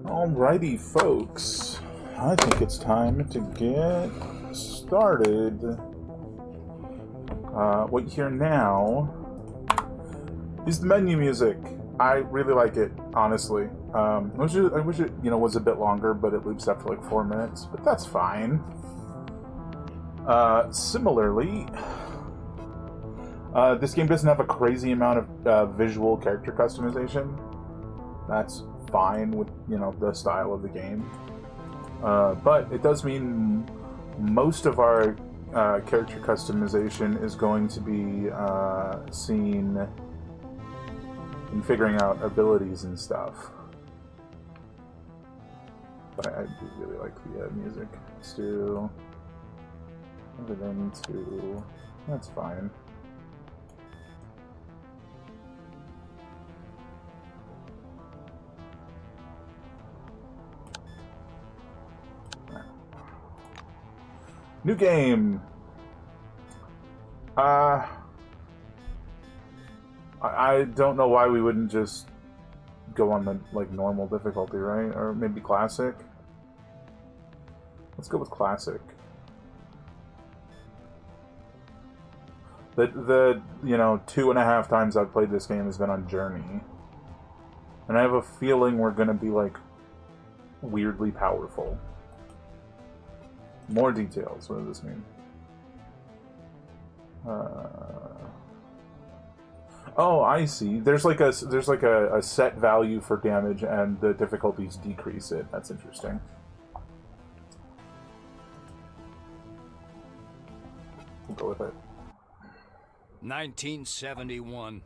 Alrighty, folks. I think it's time to get started. What you hear now is the menu music. I really like it, honestly. I wish it, was a bit longer, but it loops after like 4 minutes. But that's fine. Similarly, this game doesn't have a crazy amount of visual character customization. That's fine with the style of the game, but it does mean most of our character customization is going to be seen in figuring out abilities and stuff. But I do really like the music. Let's do everything to... That's fine. New game. I don't know why we wouldn't just go on the normal difficulty, right? Or maybe classic. Let's go with classic. The 2.5 times I've played this game has been on Journey, and I have a feeling we're gonna be weirdly powerful. More details. What does this mean? Oh, I see. There's a set value for damage, and the difficulties decrease it. That's interesting. We'll go with it. 1971.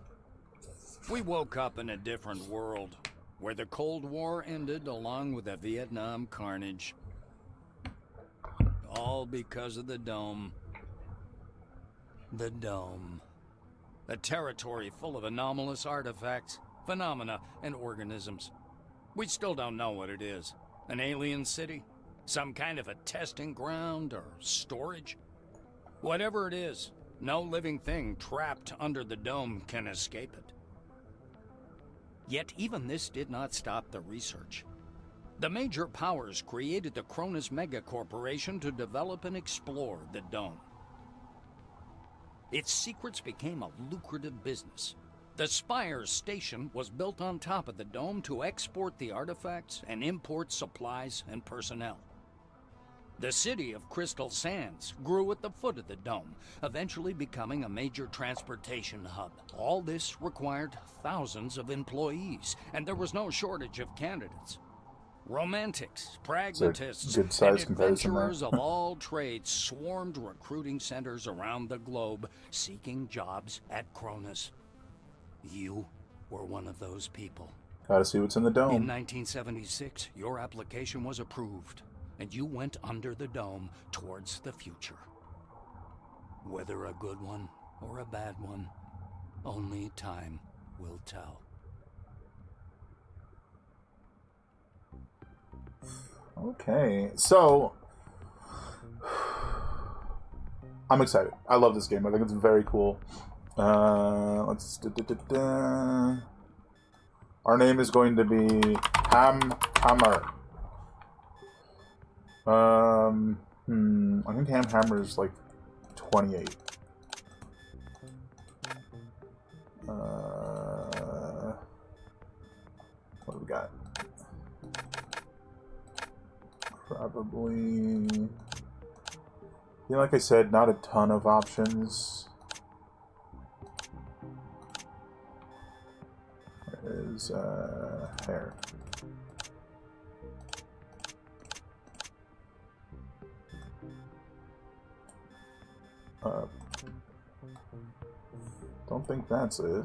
We woke up in a different world, where the Cold War ended along with the Vietnam carnage. All because of the Dome. The Dome. A territory full of anomalous artifacts, phenomena, and organisms. We still don't know what it is. An alien city? Some kind of a testing ground or storage? Whatever it is, no living thing trapped under the Dome can escape it. Yet even this did not stop the research. The major powers created the Cronus Megacorporation to develop and explore the Dome. Its secrets became a lucrative business. The Spires station was built on top of the Dome to export the artifacts and import supplies and personnel. The city of Crystal Sands grew at the foot of the Dome, eventually becoming a major transportation hub. All this required thousands of employees, and there was no shortage of candidates. Romantics, pragmatists, and adventurers of all trades swarmed recruiting centers around the globe, seeking jobs at Cronus. You were one of those people. Gotta see what's in the Dome. In 1976, your application was approved, and you went under the Dome towards the future. Whether a good one or a bad one, only time will tell. Okay, so I'm excited. I love this game. I think it's very cool. Let's Our name is going to be Ham Hammer. I think Ham Hammer is 28. What do we got? Probably... Yeah, like I said, not a ton of options. is hair. Don't think that's it.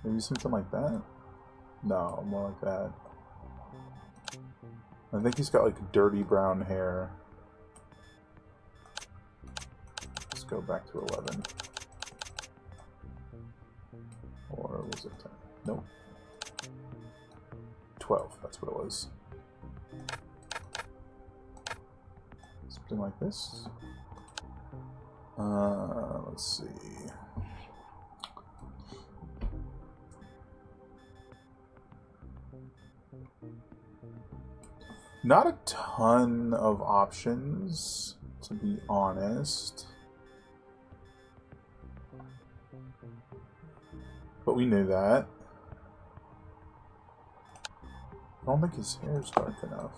Maybe something like that? No, more like that. I think he's got like dirty brown hair. Let's go back to 11. Or was it 10? Nope. 12, that's what it was. Something like this. Let's see. Not a ton of options, to be honest. But we knew that. I don't think his hair is dark enough.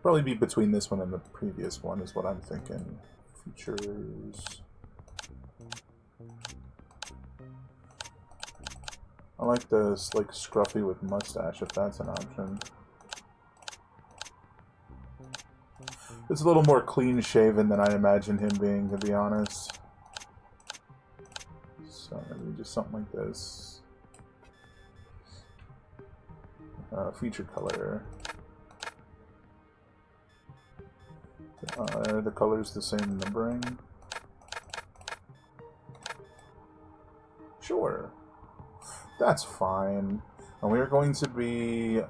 Probably be between this one and the previous one is what I'm thinking. Features. I like this, like, scruffy with mustache, if that's an option. It's a little more clean-shaven than I imagine him being, to be honest. So maybe just something like this. Feature color. Are the colors the same numbering? Sure. That's fine. And we are going to be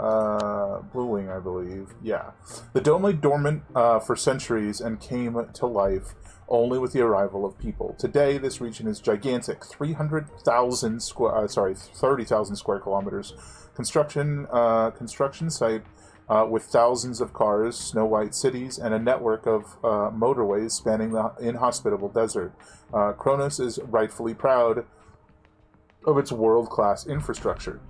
Blue Wing, I believe. Yeah. The dome lay dormant for centuries and came to life only with the arrival of people. Today, this region is gigantic, 30,000 square kilometers. Construction site with thousands of cars, snow-white cities, and a network of motorways spanning the inhospitable desert. Kronos is rightfully proud of its world-class infrastructure,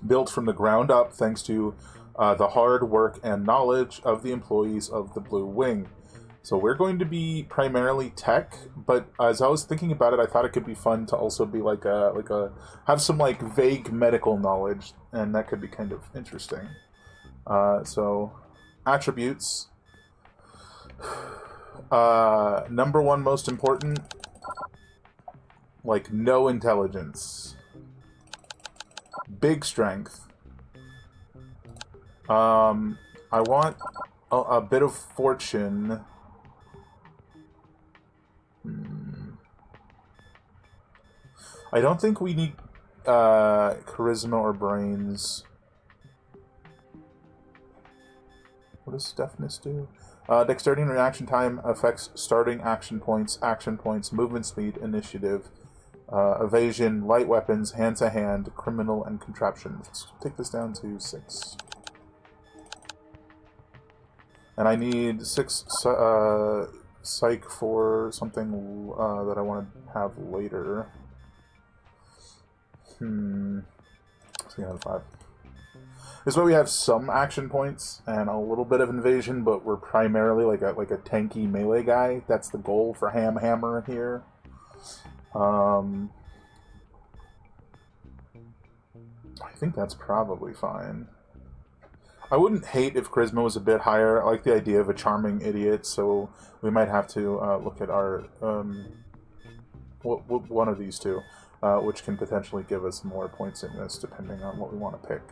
built from the ground up thanks to the hard work and knowledge of the employees of the Blue Wing. So we're going to be primarily tech, but as I was thinking about it, I thought it could be fun to also be have some like vague medical knowledge, and that could be kind of interesting. So attributes. Number one most important, like no intelligence. Big strength. I want a bit of fortune. I don't think we need charisma or brains. What does deafness do? Dexterity and reaction time affects starting action points, movement speed, initiative, evasion, light weapons, hand-to-hand, criminal, and contraption. Let's take this down to 6. And I need 6 psych for something that I want to have later. 3 out of 5. This way we have some action points and a little bit of invasion, but we're primarily like a tanky melee guy. That's the goal for Ham Hammer here. I think that's probably fine. I wouldn't hate if charisma was a bit higher. I like the idea of a charming idiot, so we might have to look at our one of these two, which can potentially give us more points in this, depending on what we want to pick.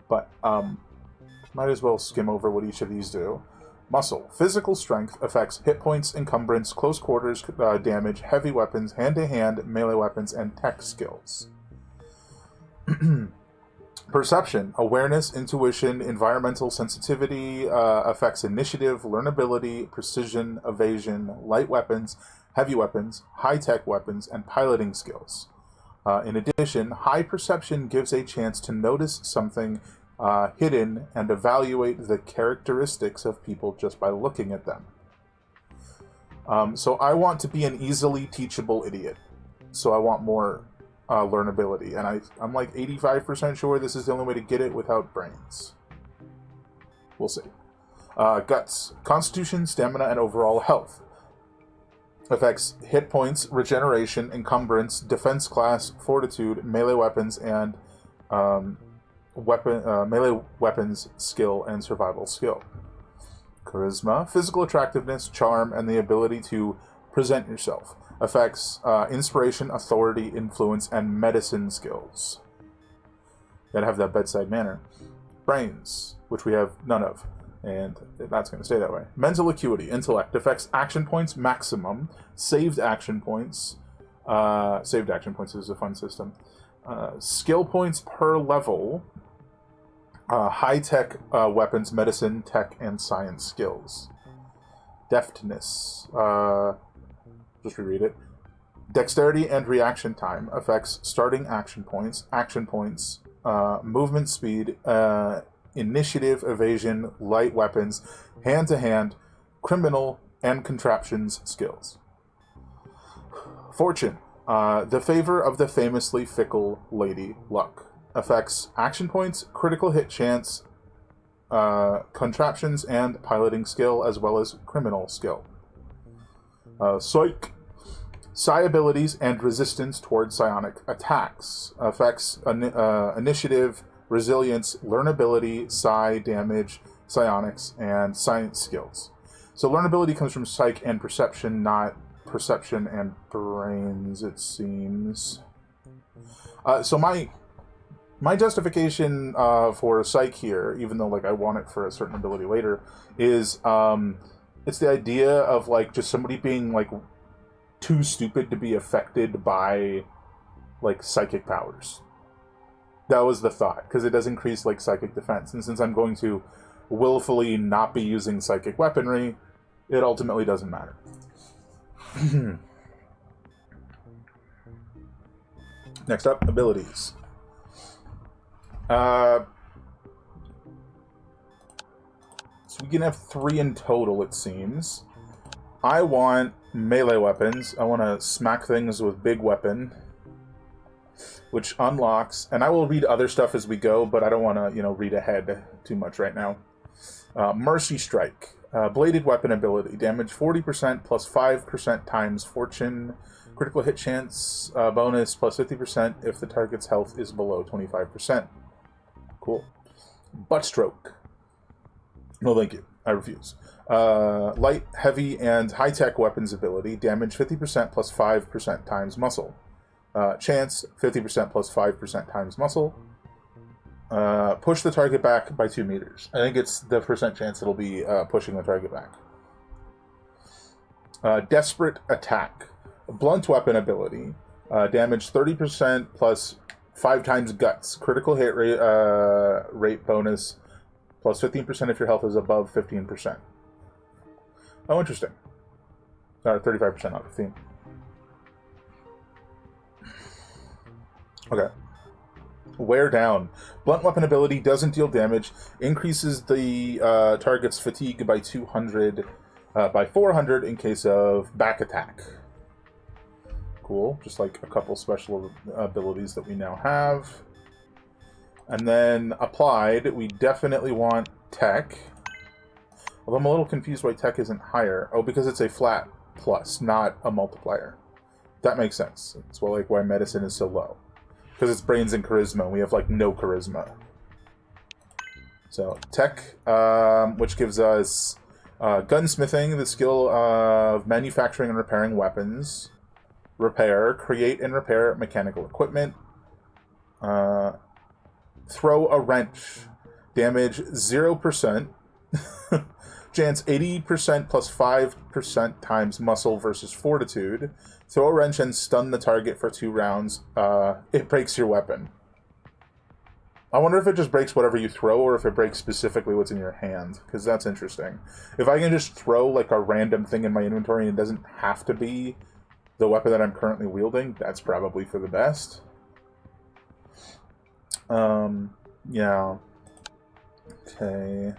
But might as well skim over what each of these do. Muscle. Physical strength affects hit points, encumbrance, close quarters damage, heavy weapons, hand-to-hand, melee weapons, and tech skills. Perception. Awareness, intuition, environmental sensitivity affects initiative, learnability, precision, evasion, light weapons, heavy weapons, high-tech weapons, and piloting skills. In addition, high perception gives a chance to notice something hidden and evaluate the characteristics of people just by looking at them. So I want to be an easily teachable idiot. So I want more learnability. And I'm like 85% sure this is the only way to get it without brains. We'll see. Guts. Constitution, stamina, and overall health. Affects hit points, regeneration, encumbrance, defense class, fortitude, melee weapons, and melee weapons skill and survival skill. Charisma, physical attractiveness, charm, and the ability to present yourself. Affects inspiration, authority, influence, and medicine skills. Gotta have that bedside manner. Brains, which we have none of, and that's going to stay that way. Mental acuity, intellect, affects action points maximum, saved action points. Saved action points is a fun system. Skill points per level. High-tech weapons, medicine, tech, and science skills. Deftness. Just reread it. Dexterity and reaction time affects starting action points, movement speed, initiative, evasion, light weapons, hand-to-hand, criminal, and contraptions skills. Fortune. The favor of the famously fickle Lady Luck. Affects action points, critical hit chance, contraptions, and piloting skill, as well as criminal skill. Psych. Psi abilities and resistance towards psionic attacks. Affects initiative, resilience, learnability, psi, damage, psionics, and science skills. So learnability comes from psych and perception, not perception and brains, it seems. So my justification for psych here, even though like I want it for a certain ability later, is it's the idea of like just somebody being like too stupid to be affected by like psychic powers. That was the thought, because it does increase like psychic defense, and since I'm going to willfully not be using psychic weaponry, it ultimately doesn't matter. Next up, abilities. So we can have 3 in total, it seems. I want melee weapons. I want to smack things with big weapon, which unlocks, and I will read other stuff as we go, but I don't want to, read ahead too much right now. Mercy Strike. Bladed weapon ability. Damage 40% plus 5% times fortune. Critical hit chance bonus plus 50% if the target's health is below 25%. Cool. Butt Stroke. No, thank you. I refuse. Light, heavy, and high-tech weapons ability. Damage 50% plus 5% times muscle. Chance 50% plus 5% times muscle. Push the target back by 2 meters. I think it's the percent chance it'll be pushing the target back. Desperate Attack. Blunt weapon ability. Damage 30% plus 5 times guts. Critical hit rate bonus plus 15% if your health is above 15%. Oh, interesting. 35%, not 15. Okay. Wear Down. Blunt weapon ability doesn't deal damage. Increases the target's fatigue by 200, by 400 in case of back attack. Cool. Just like a couple special abilities that we now have. And then Applied, we definitely want Tech. Although I'm a little confused why Tech isn't higher. Oh, because it's a flat plus, not a multiplier. That makes sense. That's why Medicine is so low. Because it's brains and charisma, and we have like no charisma. So Tech, which gives us gunsmithing, the skill of manufacturing and repairing weapons. Repair, create and repair mechanical equipment. Throw a wrench, damage 0%. Chance 80% plus 5% times muscle versus fortitude. Throw a wrench and stun the target for 2 rounds. It breaks your weapon. I wonder if it just breaks whatever you throw, or if it breaks specifically what's in your hand, because that's interesting. If I can just throw like a random thing in my inventory and it doesn't have to be the weapon that I'm currently wielding, that's probably for the best. Yeah. Okay.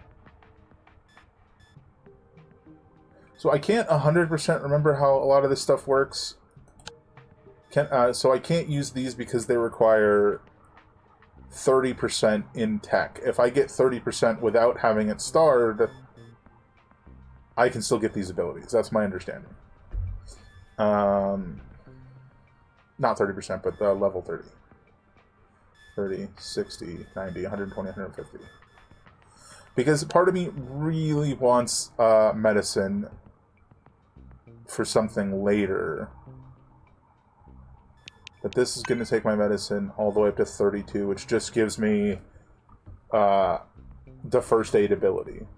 So I can't 100% remember how a lot of this stuff works. So I can't use these because they require 30% in tech. If I get 30% without having it starred, I can still get these abilities. That's my understanding. Not 30%, but level 30. 30, 60, 90, 120, 150. Because part of me really wants medicine for something later. But this is going to take my medicine all the way up to 32, which just gives me the first aid ability.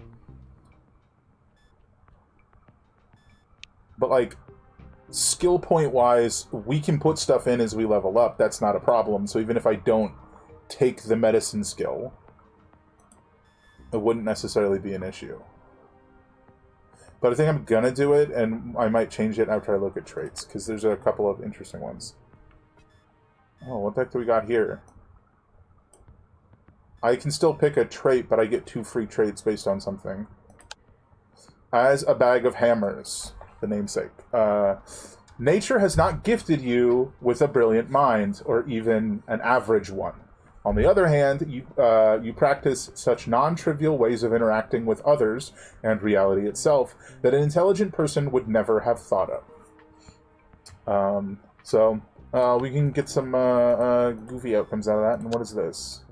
But, like, skill point wise, we can put stuff in as we level up. That's not a problem. So even if I don't take the medicine skill, it wouldn't necessarily be an issue. But I think I'm gonna do it, and I might change it after I look at traits, because there's a couple of interesting ones. Oh, what the heck do we got here? I can still pick a trait, but I get 2 free traits based on something. As a bag of hammers, the namesake. Nature has not gifted you with a brilliant mind, or even an average one. On the other hand, you practice such non-trivial ways of interacting with others and reality itself that an intelligent person would never have thought of. So we can get some goofy outcomes out of that. And what is this?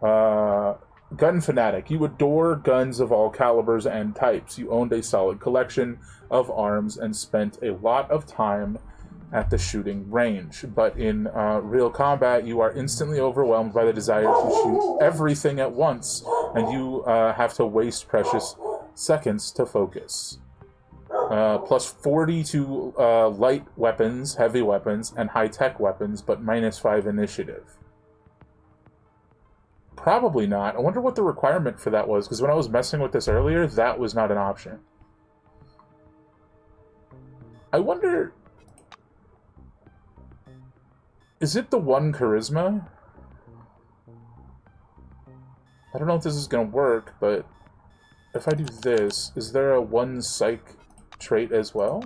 Gun fanatic. You adore guns of all calibers and types. You owned a solid collection of arms and spent a lot of time at the shooting range. But in real combat, you are instantly overwhelmed by the desire to shoot everything at once, and you have to waste precious seconds to focus. Plus 40 to light weapons, heavy weapons, and high-tech weapons, but minus 5 initiative. Probably not. I wonder what the requirement for that was, because when I was messing with this earlier, that was not an option. I wonder... Is it the 1 charisma? I don't know if this is going to work, but if I do this, is there a 1 psych trait as well?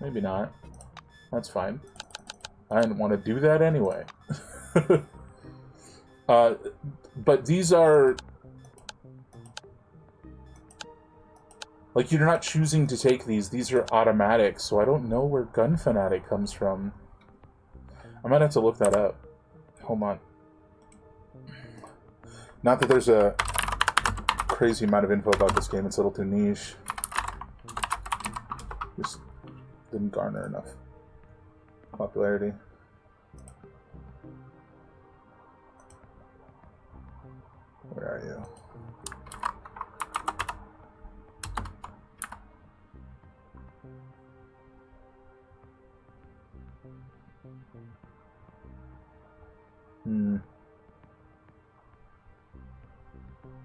Maybe not. That's fine. I didn't want to do that anyway. But these are... Like, you're not choosing to take these. These are automatic, so I don't know where Gun Fanatic comes from. I might have to look that up. Hold on. Not that there's a crazy amount of info about this game. It's a little too niche. Just didn't garner enough popularity. Where are you?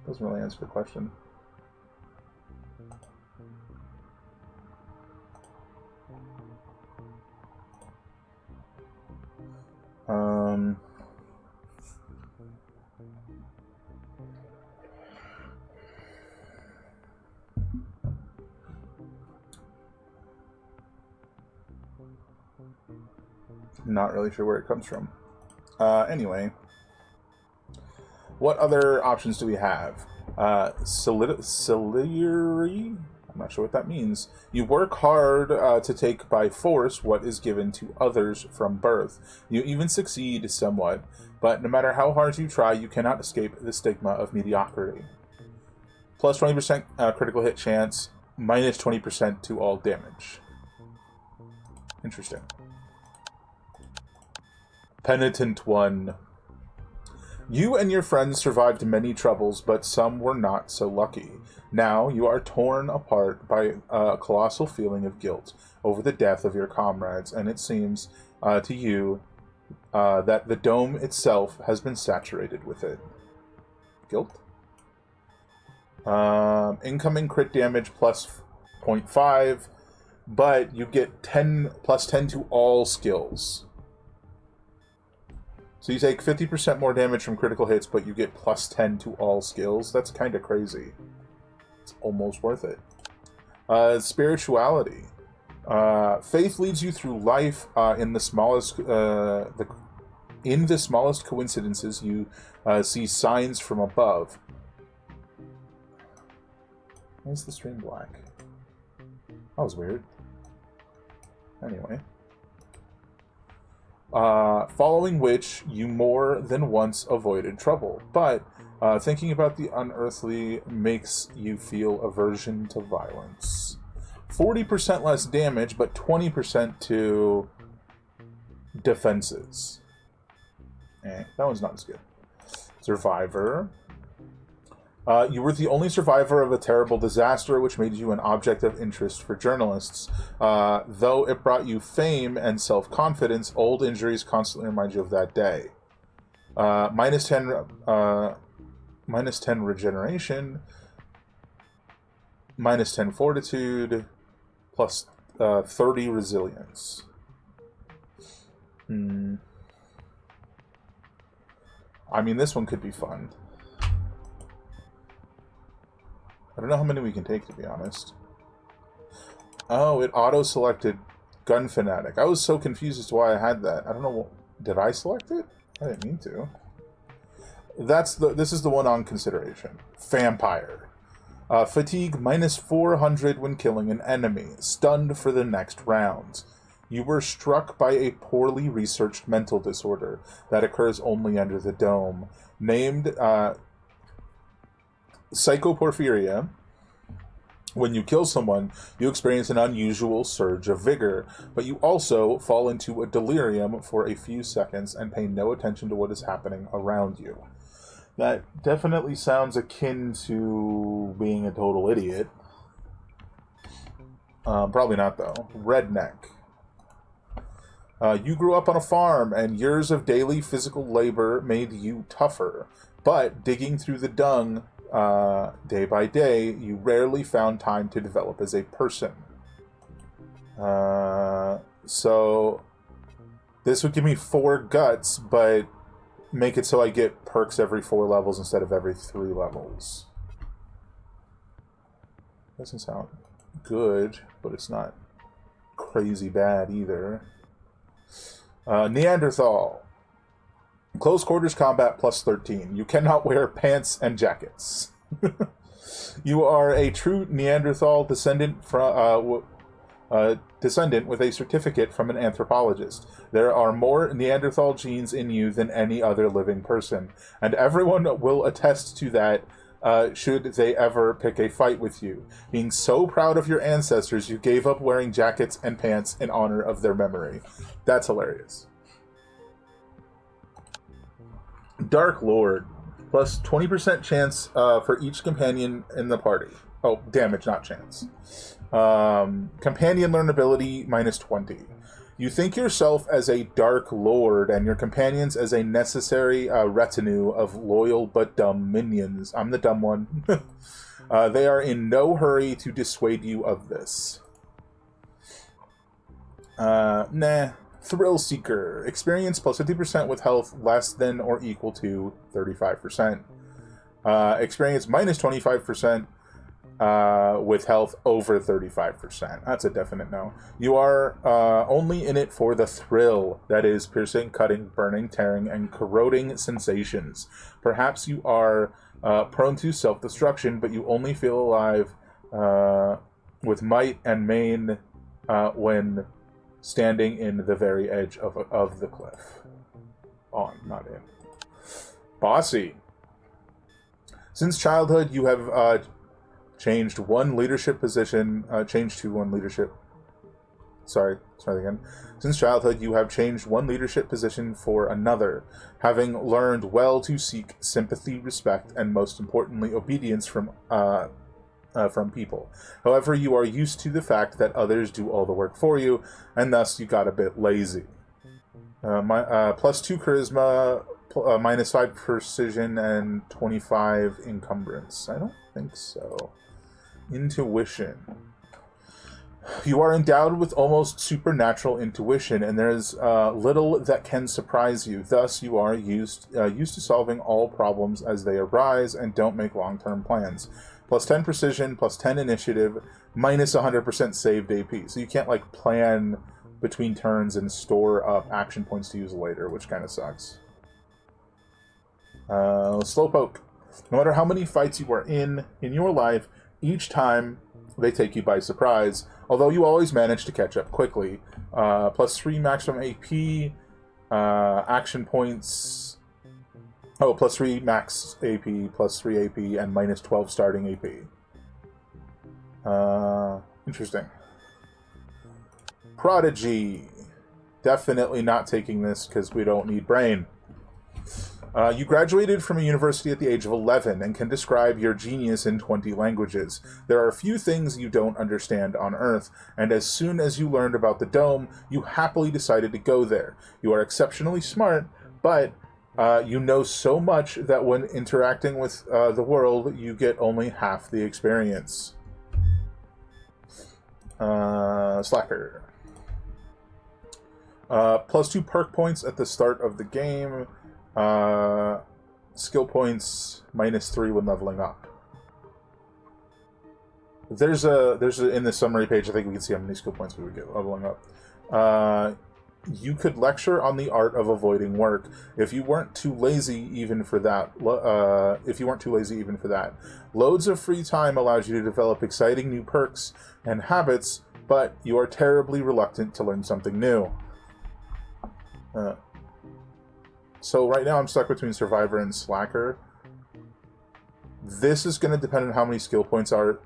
Doesn't really answer the question. Not really sure where it comes from. Anyway, what other options do we have? Ciliary? I'm not sure what that means. You work hard to take by force what is given to others from birth. You even succeed somewhat, but no matter how hard you try, you cannot escape the stigma of mediocrity. Plus 20% critical hit chance, minus 20% to all damage. Interesting. Penitent 1. You and your friends survived many troubles, but some were not so lucky. Now you are torn apart by a colossal feeling of guilt over the death of your comrades, and it seems to you that the dome itself has been saturated with it. Guilt? Incoming crit damage plus 0.5, but you get 10 plus 10 to all skills. So you take 50% more damage from critical hits, but you get plus 10 to all skills. That's kind of crazy. It's almost worth it. Spirituality. Faith leads you through life in the smallest coincidences. You see signs from above. Why is the stream black? That was weird. Anyway. Following which, you more than once avoided trouble. But thinking about the unearthly makes you feel aversion to violence. 40% less damage, but 20% to defenses. That one's not as good. Survivor. You were the only survivor of a terrible disaster, which made you an object of interest for journalists. Though it brought you fame and self-confidence, old injuries constantly remind you of that day. Minus 10 regeneration, minus 10 fortitude, plus 30 resilience. I mean, this one could be fun. I don't know how many we can take, to be honest. Oh, it auto-selected Gun Fanatic. I was so confused as to why I had that. I don't know. Did I select it? I didn't mean to. This is the one on consideration. Vampire. Fatigue minus 400 when killing an enemy. Stunned for the next round. You were struck by a poorly researched mental disorder that occurs only under the dome. Named psychoporphyria. When you kill someone, you experience an unusual surge of vigor, but you also fall into a delirium for a few seconds and pay no attention to what is happening around you. That definitely sounds akin to being a total idiot. Probably not, though. Redneck. You grew up on a farm, and years of daily physical labor made you tougher. But digging through the dung day by day, you rarely found time to develop as a person. So this would give me 4 guts, but make it so I get perks every 4 levels instead of every 3 levels. Doesn't sound good, but it's not crazy bad either. Neanderthal. Close quarters combat plus 13. You cannot wear pants and jackets. You are a true Neanderthal descendant descendant with a certificate from an anthropologist. There are more Neanderthal genes in you than any other living person, and everyone will attest to that should they ever pick a fight with you. Being so proud of your ancestors, you gave up wearing jackets and pants in honor of their memory. That's hilarious. Dark Lord. Plus 20% chance for each companion in the party. Oh, damage, not chance. Companion learnability, minus 20. You think yourself as a Dark Lord and your companions as a necessary retinue of loyal but dumb minions. I'm the dumb one. They are in no hurry to dissuade you of this. Nah. Thrill Seeker. Experience plus 50% with health less than or equal to 35%. Experience minus 25% with health over 35%. That's a definite no. You are only in it for the thrill. That is, piercing, cutting, burning, tearing, and corroding sensations. Perhaps you are prone to self-destruction, but you only feel alive with might and main when standing in the very edge of the cliff. On, not in. Bossy. Since childhood, you have changed one leadership position. Changed to one leadership. Sorry again. Since childhood, you have changed one leadership position for another, having learned well to seek sympathy, respect, and most importantly, obedience from people. However, you are used to the fact that others do all the work for you, and thus you got a bit lazy. Plus 2 charisma, minus 5 precision, and 25 encumbrance. I don't think so. Intuition. You are endowed with almost supernatural intuition, and there's little that can surprise you. Thus, you are used to solving all problems as they arise and don't make long-term plans. Plus 10 precision, plus 10 initiative, minus 100% saved AP. So you can't, like, plan between turns and store up action points to use later, which kind of sucks. Slowpoke. No matter how many fights you are in your life, Each time, they take you by surprise, although you always manage to catch up quickly. Plus 3 maximum AP, action points... Oh, plus 3 max AP, plus 3 AP, and minus 12 starting AP. Interesting. Prodigy. Definitely not taking this because we don't need brain. You graduated from a university at the age of 11 and can describe your genius in 20 languages. There are a few things you don't understand on Earth, and as soon as you learned about the Dome, you happily decided to go there. You are exceptionally smart, but you know so much that when interacting with the world, you get only half the experience. Slacker. Plus 2 perk points at the start of the game. Skill points minus 3 when leveling up. There's in the summary page, I think we can see how many skill points we would get leveling up. You could lecture on the art of avoiding work if you weren't too lazy even for that. Loads of free time allows you to develop exciting new perks and habits, but you are terribly reluctant to learn something new. So right now I'm stuck between Survivor and Slacker. This is going to depend on how many skill points our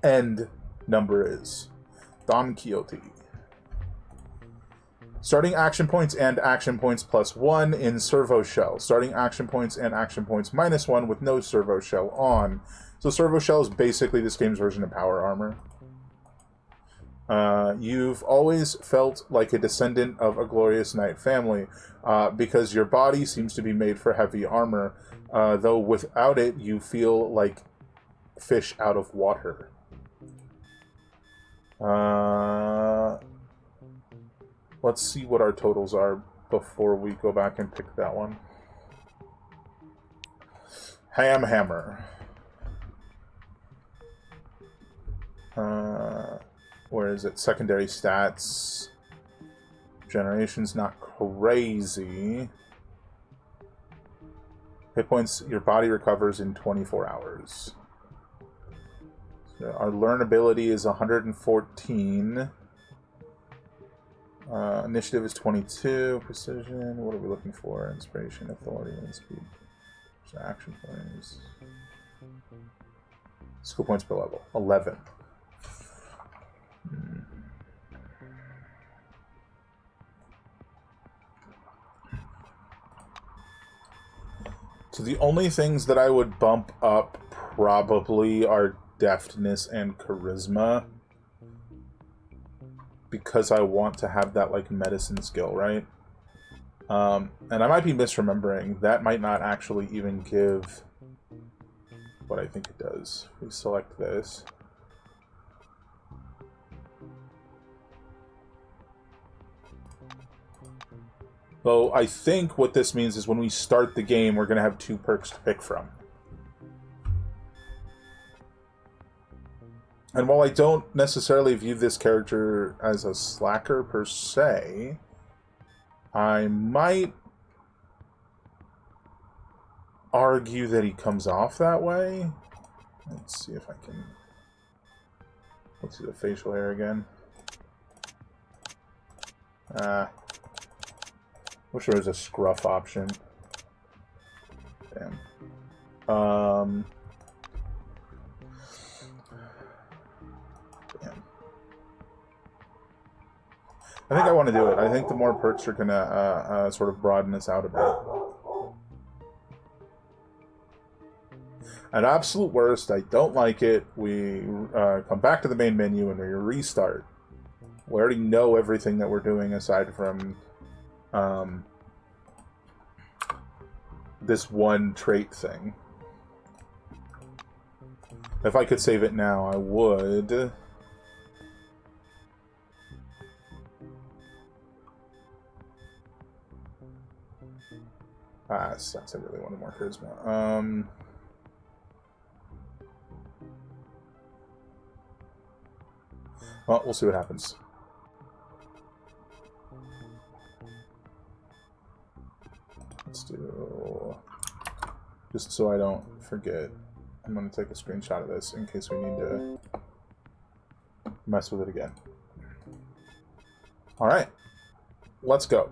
end number is. Don Quixote. Starting action points and action points plus 1 in Servo Shell. Starting action points and action points minus 1 with no Servo Shell on. So Servo Shell is basically this game's version of Power Armor. You've always felt like a descendant of a glorious knight family, because your body seems to be made for heavy armor, though without it you feel like fish out of water. Let's see what our totals are before we go back and pick that one. Ham Hammer. Where is it? Secondary stats. Generation's not crazy. Hit points, your body recovers in 24 hours. So our learnability is 114. Initiative is 22. Precision, what are we looking for? Inspiration, authority, and speed. So action points. Skill points per level. 11. So the only things that I would bump up probably are deftness and charisma, because I want to have that like medicine skill, right? And I might be misremembering. That might not actually even give what I think it does. We select this. Though I think what this means is when we start the game, we're going to have 2 perks to pick from. And while I don't necessarily view this character as a slacker per se, I might argue that he comes off that way. Let's see if I can... Let's see the facial hair again. Wish there was a scruff option. Damn. Damn. I think I want to do it. I think the more perks are gonna sort of broaden us out a bit. At absolute worst, I don't like it. We come back to the main menu and we restart. We already know everything that we're doing aside from this one trait thing. If I could save it now, I would. Sucks. I really wanted more charisma. Well, we'll see what happens. Let's do... Just so I don't forget. I'm going to take a screenshot of this in case we need to mess with it again. Alright. Let's go.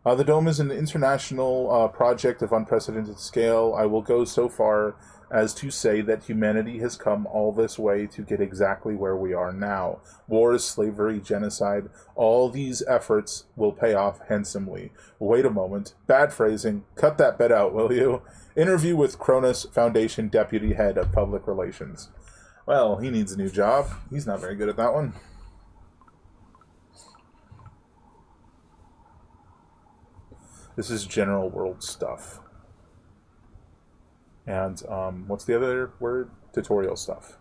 The Dome is an international project of unprecedented scale. I will go so far as to say that humanity has come all this way to get exactly where we are now. Wars, slavery, genocide, all these efforts will pay off handsomely. Wait a moment. Bad phrasing. Cut that bit out, will you? Interview with Cronus Foundation Deputy Head of Public Relations. Well, he needs a new job. He's not very good at that one. This is general world stuff. And, what's the other word? Tutorial stuff.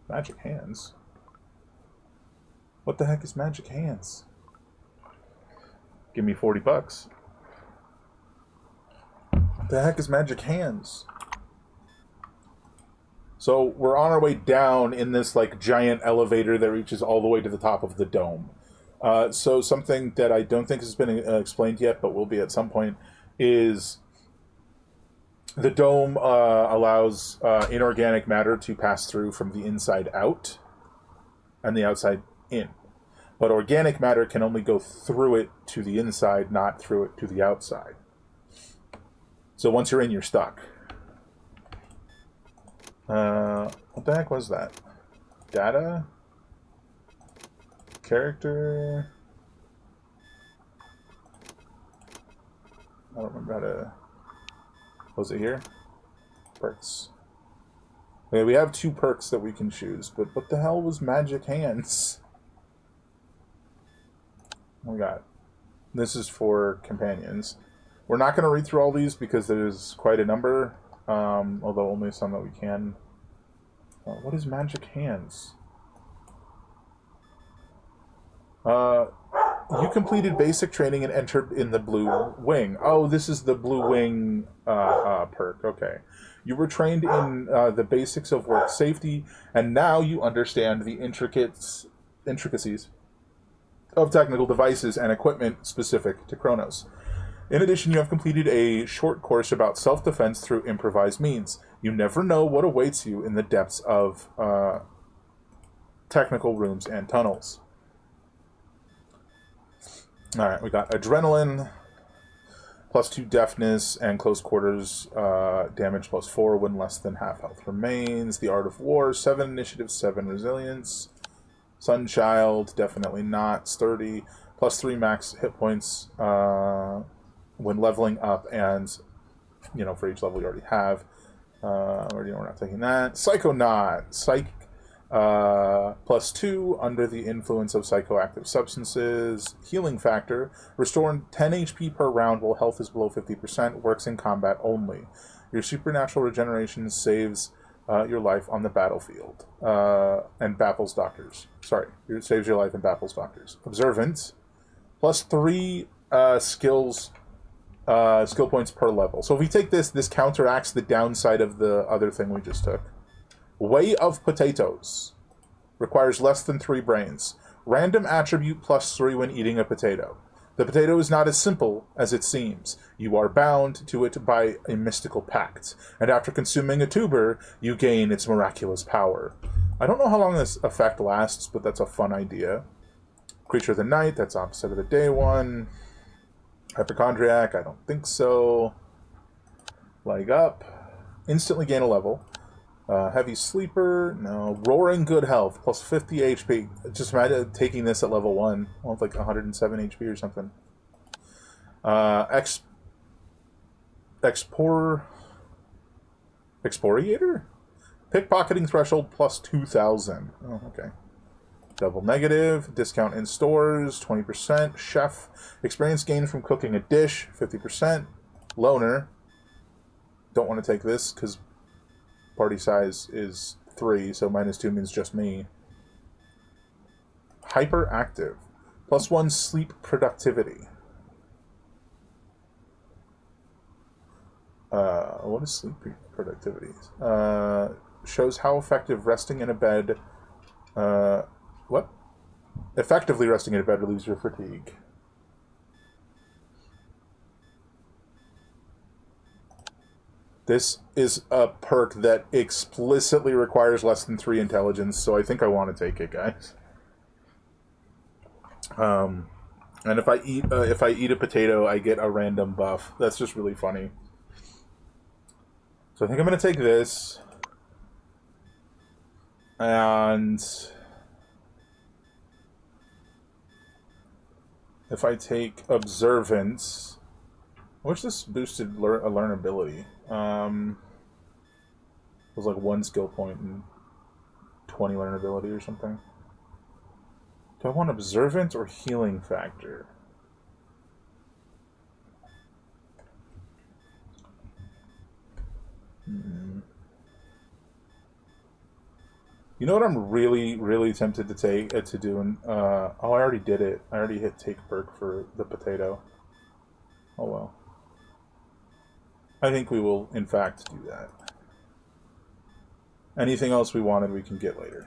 Magic hands? What the heck is magic hands? Give me 40 bucks. What the heck is magic hands? So, we're on our way down in this, like, giant elevator that reaches all the way to the top of the dome. So something that I don't think has been explained yet, but will be at some point, is the dome allows inorganic matter to pass through from the inside out and the outside in. But organic matter can only go through it to the inside, not through it to the outside. So once you're in, you're stuck. What the heck was that? Data? Character. I don't remember how to. Was it here? Perks. Okay, we have 2 perks that we can choose, but what the hell was magic hands? Oh my god. This is for companions. We're not going to read through all these because there's quite a number, although only some that we can. What is magic hands? You completed basic training and entered in the Blue Wing. Oh, this is the Blue Wing perk. Okay. You were trained in the basics of work safety, and now you understand the intricacies of technical devices and equipment specific to Kronos. In addition, you have completed a short course about self-defense through improvised means. You never know what awaits you in the depths of technical rooms and tunnels. Alright, we got adrenaline, +2 deafness, and close quarters damage +4 when less than half health remains. The Art of War, 7 initiative, 7 resilience. Sunchild, definitely not. Sturdy, +3 max hit points when leveling up, and, you know, for each level you already have. We're not taking that. Psychonaut, psychic. +2 under the influence of psychoactive substances. Healing factor, restore 10 HP per round while health is below 50%, works in combat only. Your supernatural regeneration saves your life on the battlefield and baffles doctors. Sorry, it saves your life and baffles doctors. Observant, +3 skill points per level. So if we take this counteracts the downside of the other thing we just took. Way of Potatoes. Requires less than 3 brains. Random attribute +3 when eating a potato. The potato is not as simple as it seems. You are bound to it by a mystical pact, and after consuming a tuber, you gain its miraculous power. I don't know how long this effect lasts, but that's a fun idea. Creature of the Night, that's opposite of the day one. Hypochondriac, I don't think so. Leg Up. Instantly gain a level. Heavy Sleeper, no. Roaring Good Health, +50 HP. Just imagine taking this at level 1. I want like 107 HP or something. Exporiator? Pickpocketing threshold +2,000. Oh, okay. Double negative. Discount in stores, 20%. Chef. Experience gained from cooking a dish, 50%. Loner. Don't want to take this because party size is 3, so -2 means just me. Hyperactive. +1 sleep productivity. What is sleep productivity? Shows how effective resting in a bed. What? Effectively resting in a bed relieves your fatigue. This is a perk that explicitly requires less than 3 intelligence, so I think I want to take it, guys. And if I eat a potato, I get a random buff. That's just really funny. So I think I'm going to take this. And if I take Observance, I wish this boosted learnability. It was like 1 skill point and 20 learnability or something. Do I want Observance or Healing Factor? You know what I'm really, really tempted to take to do? And oh, I already did it. I already hit take perk for the potato. Oh well. I think we will, in fact, do that. Anything else we wanted, we can get later.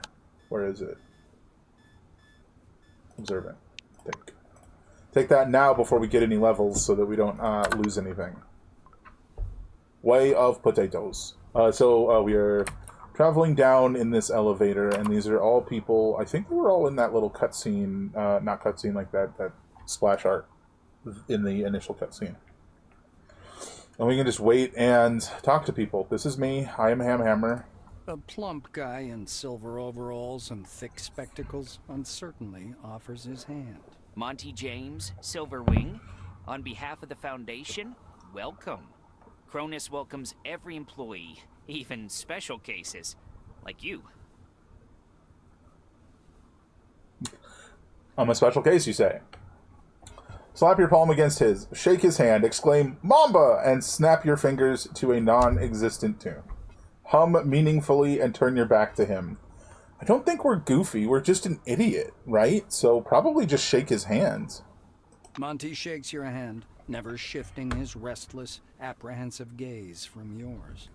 Where is it? Observant. Take that now before we get any levels, so that we don't lose anything. Way of potatoes. So we are traveling down in this elevator, and these are all people. I think they were all in that little cutscene, not cutscene like that splash art in the initial cutscene. And we can just wait and talk to people. This is me. I am Ham Hammer. A plump guy in silver overalls and thick spectacles uncertainly offers his hand. Monty James, Silverwing. On behalf of the Foundation, welcome. Cronus welcomes every employee, even special cases, like you. I'm a special case, you say? Slap your palm against his, shake his hand, exclaim, Mamba, and snap your fingers to a non-existent tune. Hum meaningfully and turn your back to him. I don't think we're goofy, we're just an idiot, right? So probably just shake his hand. Monty shakes your hand, never shifting his restless, apprehensive gaze from yours.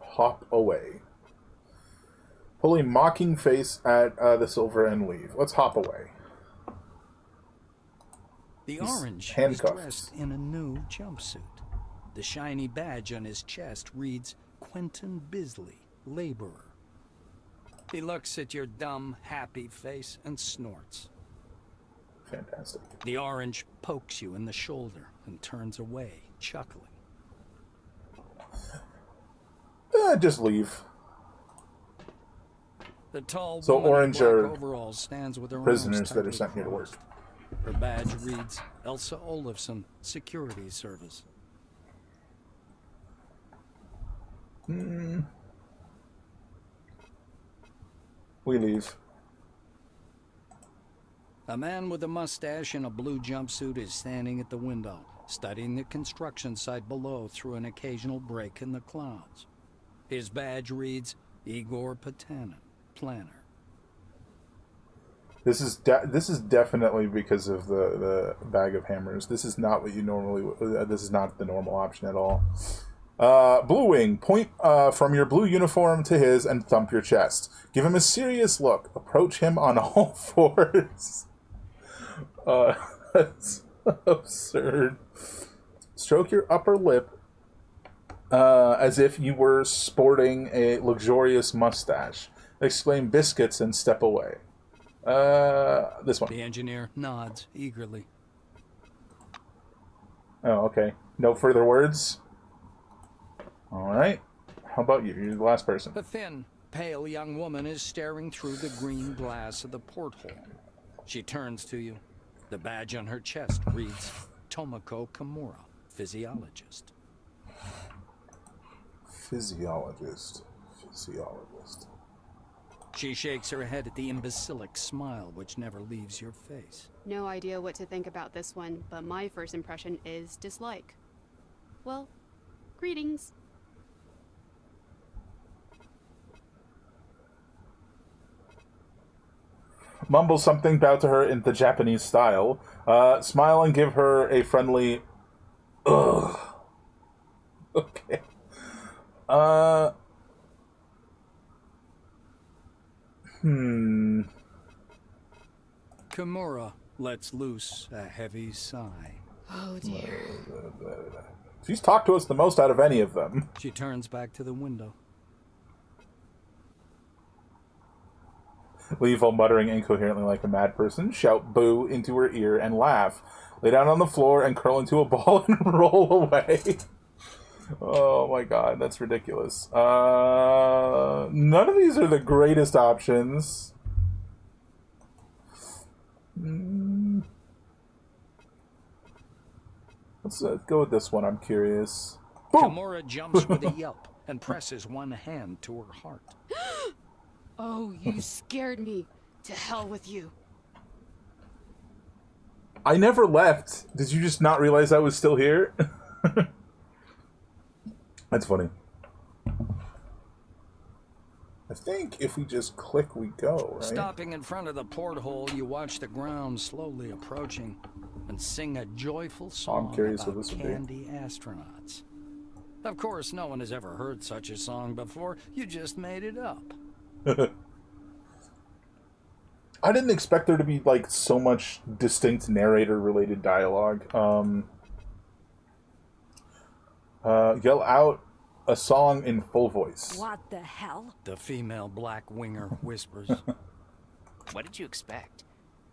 Hop away. Pull a mocking face at the silver and leave. Let's hop away. The orange is dressed in a new jumpsuit. The shiny badge on his chest reads Quentin Bisley, laborer. He looks at your dumb, happy face and snorts. Fantastic. The orange pokes you in the shoulder and turns away, chuckling. Just leave. The tall so woman orange in black are overalls stands with her prisoners that are arms sent here to work. crossed. Her badge reads Elsa Olafson, Security Service. We leave. A man with a mustache and a blue jumpsuit is standing at the window, studying the construction site below through an occasional break in the clouds. His badge reads Igor Potanin, Planner. This is definitely because of the bag of hammers. This is not what you normally. This is not the normal option at all. Blue Wing, point from your blue uniform to his and thump your chest. Give him a serious look. Approach him on all fours. That's absurd. Stroke your upper lip as if you were sporting a luxurious mustache. Exclaim biscuits and step away. This one. The engineer nods eagerly. Oh, okay. No further words? Alright. How about you? You're the last person. The thin, pale young woman is staring through the green glass of the porthole. She turns to you. The badge on her chest reads Tomoko Kimura, physiologist. Physiologist. She shakes her head at the imbecilic smile which never leaves your face. No idea what to think about this one, but my first impression is dislike. Well, greetings. Mumble something, bow to her in the Japanese style. Smile and give her a friendly... Ugh. Okay. Kimura lets loose a heavy sigh. Oh dear. She's talked to us the most out of any of them. She turns back to the window. Leave while muttering incoherently like a mad person, shout boo into her ear and laugh. Lay down on the floor and curl into a ball and roll away. Oh my god, that's ridiculous. None of these are the greatest options. Let's go with this one, I'm curious. Boom! Kimura jumps with a yelp and presses one hand to her heart. Oh, you scared me. To hell with you. I never left. Did you just not realize I was still here? That's funny. I think if we just click, we go, right? Stopping in front of the porthole, you watch the ground slowly approaching and sing a joyful song curious about what this would be. candy astronauts. Of course, no one has ever heard such a song before. You just made it up. I didn't expect there to be, like, so much distinct narrator-related dialogue. Yell out a song in full voice. What the hell? The female black winger whispers. What did you expect?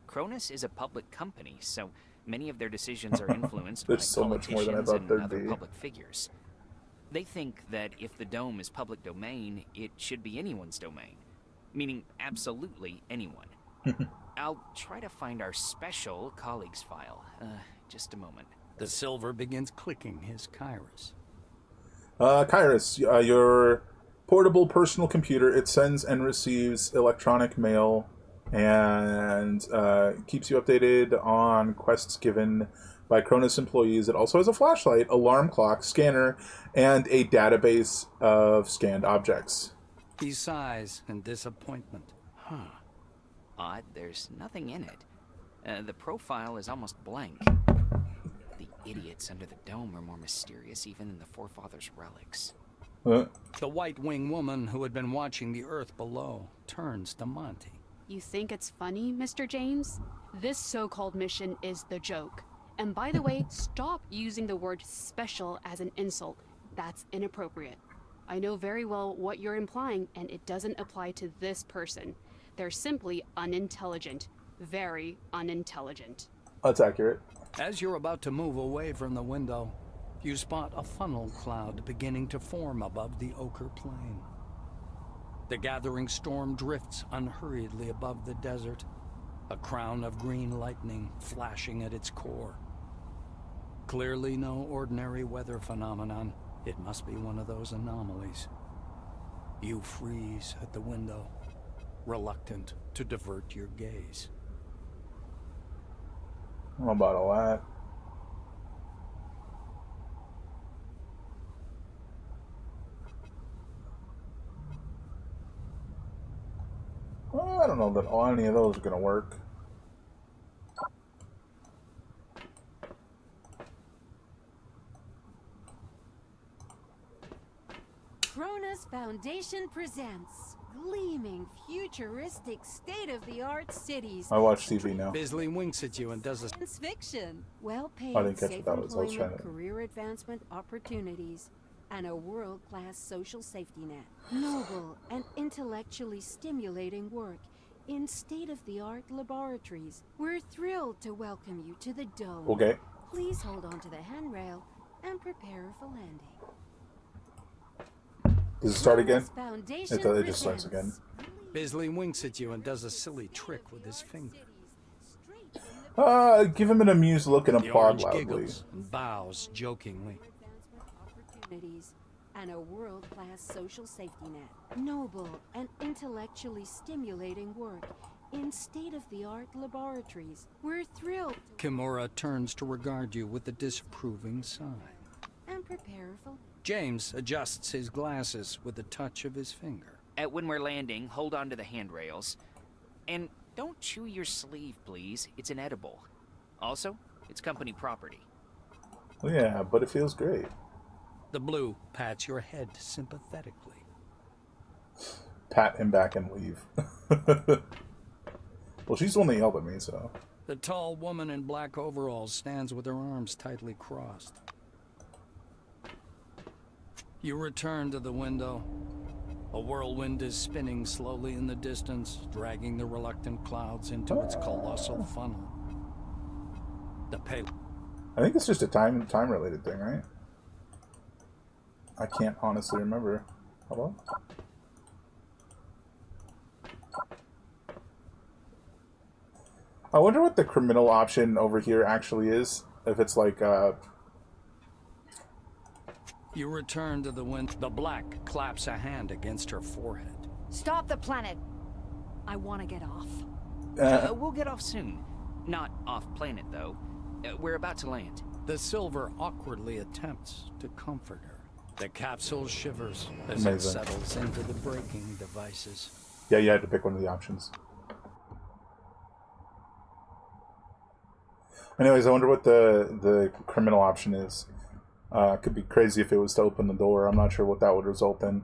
Cronus is a public company, so many of their decisions are influenced by There's so much more than I politicians thought and there'd other be. public figures. They think that if the dome is public domain, it should be anyone's domain. Meaning absolutely anyone. I'll try to find our special colleagues file. Just a moment. The silver begins clicking his kairos. Kairos, your portable personal computer, it sends and receives electronic mail and keeps you updated on quests given by Cronus employees. It also has a flashlight, alarm clock, scanner, and a database of scanned objects. He sighs in disappointment. Odd, there's nothing in it. The profile is almost blank. The idiots under the dome are more mysterious even than the forefathers' relics. The white wing woman who had been watching the earth below turns to Monty. You think it's funny, Mr. James? This so-called mission is the joke. And by the way, stop using the word special as an insult. That's inappropriate. I know very well what you're implying, and it doesn't apply to this person. They're simply unintelligent. Very unintelligent. That's accurate. As you're about to move away from the window, you spot a funnel cloud beginning to form above the ochre plain. The gathering storm drifts unhurriedly above the desert, a crown of green lightning flashing at its core. Clearly no ordinary weather phenomenon. It must be one of those anomalies. You freeze at the window, reluctant to divert your gaze. I don't know about all that. Well, I don't know that any of those are going to work. Cronus Foundation presents gleaming, futuristic, state-of-the-art cities. I watch TV now. Bisley winks at you and does a Science fiction, well-paid, I didn't catch safe what that was. I was employment, trying to- career advancement opportunities, and a world-class social safety net. Noble and intellectually stimulating work in state-of-the-art laboratories. We're thrilled to welcome you to the Dome. Okay. Please hold on to the handrail and prepare for landing. Does it start again? Foundation It just starts again. Bisley winks at you and does a silly trick with his finger. Give him an amused look and The applaud orange loudly. giggles and bows jokingly. Opportunities and a world-class social safety net. Noble and intellectually stimulating work in state-of-the-art laboratories. We're thrilled Kimura turns to regard you with a disapproving sigh. and prepare for James adjusts his glasses with a touch of his finger. When we're landing, hold on to the handrails. And don't chew your sleeve, please. It's inedible. Also, it's company property. Well, yeah, but it feels great. The blue pats your head sympathetically. Pat him back and leave. Well, she's the one that yelled at me, so. The tall woman in black overalls stands with her arms tightly crossed. You return to the window. A whirlwind is spinning slowly in the distance, dragging the reluctant clouds into its colossal funnel. The pale... I think it's just a time-related thing, right? I can't honestly remember. Hello? I wonder what the criminal option over here actually is. If it's like, You return to the wind. The black claps a hand against her forehead. Stop the planet. I want to get off. We'll get off soon. Not off planet, though. We're about to land. The silver awkwardly attempts to comfort her. The capsule shivers as Amazing. it settles into the braking devices. yeah, you had to pick one of the options. Anyways, I wonder what the criminal option is. Could be crazy if it was to open the door. I'm not sure what that would result in.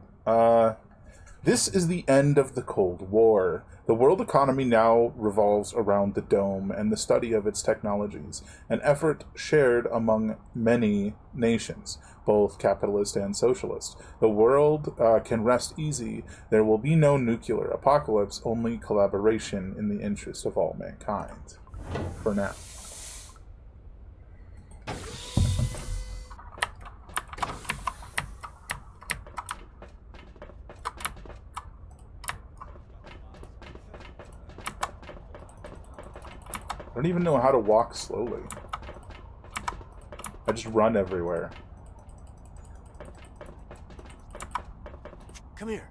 This is the end of the Cold War. The world economy now revolves around the dome and the study of its technologies, an effort shared among many nations, both capitalist and socialist. The world can rest easy. There will be no nuclear apocalypse, only collaboration in the interest of all mankind. For now. I don't even know how to walk slowly. I just run everywhere. Come here.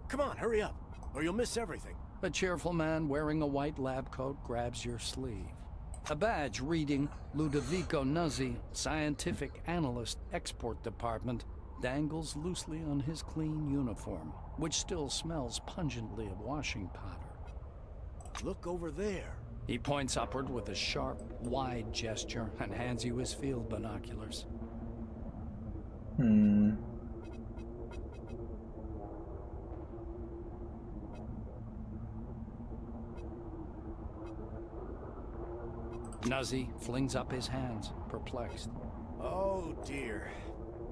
Come on, hurry up, or you'll miss everything. A cheerful man wearing a white lab coat grabs your sleeve. A badge reading Ludovico Nuzzi, Scientific Analyst, Export Department, dangles loosely on his clean uniform, which still smells pungently of washing powder. Look over there. He points upward with a sharp, wide gesture and hands you his field binoculars. Nuzzy flings up his hands, perplexed. Oh dear.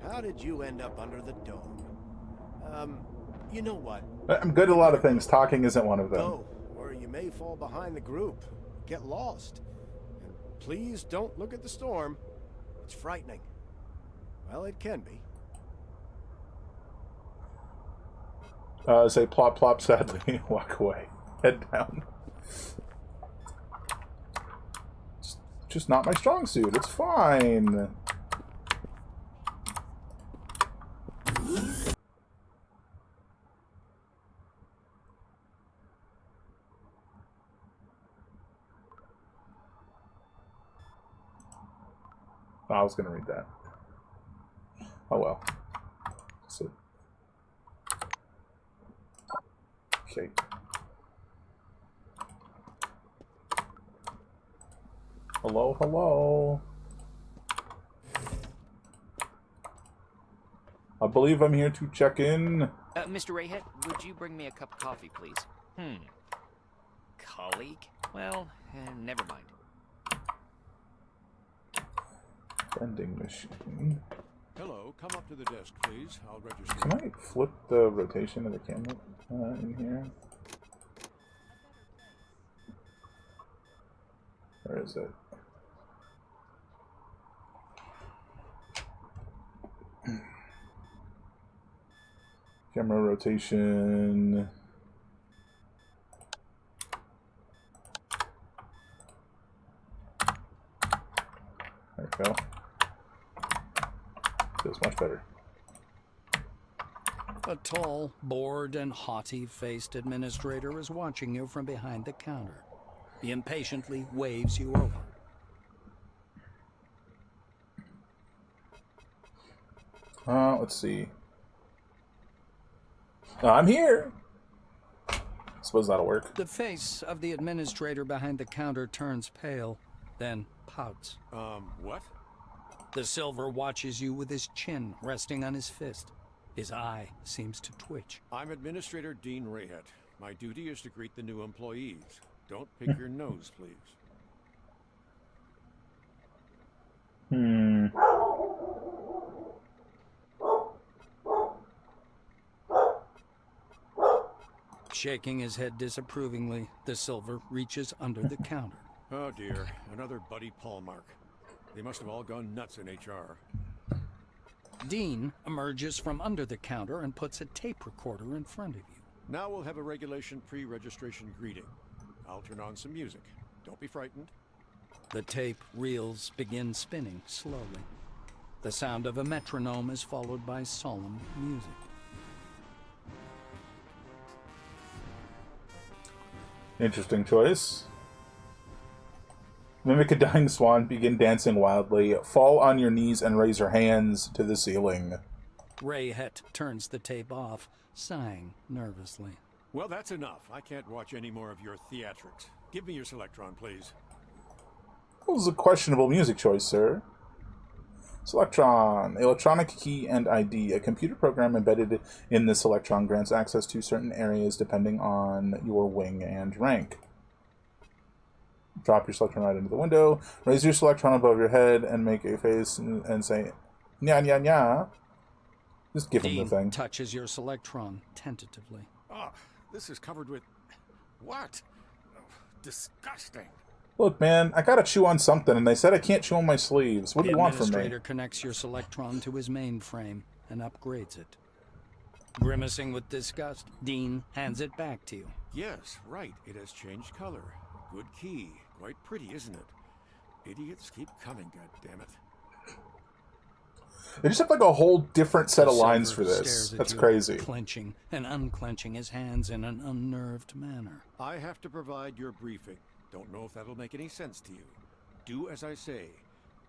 How did you end up under the dome? You know what? I'm good at a lot of things. Talking isn't one of them. Go, or you may fall behind the group. Get lost. And please don't look at the storm. It's frightening. Well, it can be. Say plop plop sadly. Walk away. Head down. It's just not my strong suit. It's fine. I was going to read that. Oh well. So, okay. Hello, hello. I believe I'm here to check in. Mr. Rayhead, would you bring me a cup of coffee, please? Colleague? Well, never mind. Vending machine. Hello, come up to the desk, please. I'll register. Can I flip the rotation of the camera in here? Where is it? Camera rotation. There we go. Feels much better. A tall, bored, and haughty-faced administrator is watching you from behind the counter. He impatiently waves you over. Let's see. I'm here! Suppose that'll work. The face of the administrator behind the counter turns pale, then pouts. What? The silver watches you with his chin resting on his fist. His eye seems to twitch. I'm Administrator Dean Rayhet. My duty is to greet the new employees. Don't pick your nose, please. Hmm. Shaking his head disapprovingly, the Silver reaches under the counter. Oh dear, another Buddy Paul mark. They must have all gone nuts in HR. Dean emerges from under the counter and puts a tape recorder in front of you. Now we'll have a regulation pre-registration greeting. I'll turn on some music. Don't be frightened. The tape reels begin spinning slowly. The sound of a metronome is followed by solemn music. Interesting choice. Mimic a dying swan, begin dancing wildly, fall on your knees and raise your hands to the ceiling. Rayhet turns the tape off, sighing nervously. Well, that's enough. I can't watch any more of your theatrics. Give me your Selectron, please. That was a questionable music choice, sir. Selectron, electronic key and ID. A computer program embedded in this Selectron grants access to certain areas depending on your wing and rank. Drop your Selectron right into the window. Raise your Selectron above your head and make a face and say, nya nya nya. Just give him the thing. Touches your Selectron tentatively. Ah, this is covered with... what? Oh, disgusting. Look, man, I gotta chew on something, and they said I can't chew on my sleeves. What do you want from me? The administrator connects your Selectron to his mainframe and upgrades it. Grimacing with disgust, Dean hands it back to you. Yes, right. It has changed color. Good key. Quite pretty, isn't it? Idiots keep coming, goddammit. They just have like a whole different set of The lines for Silver this. stares at That's you, crazy. Clenching and unclenching his hands in an unnerved manner. I have to provide your briefing. Don't know if that'll make any sense to you. Do as I say.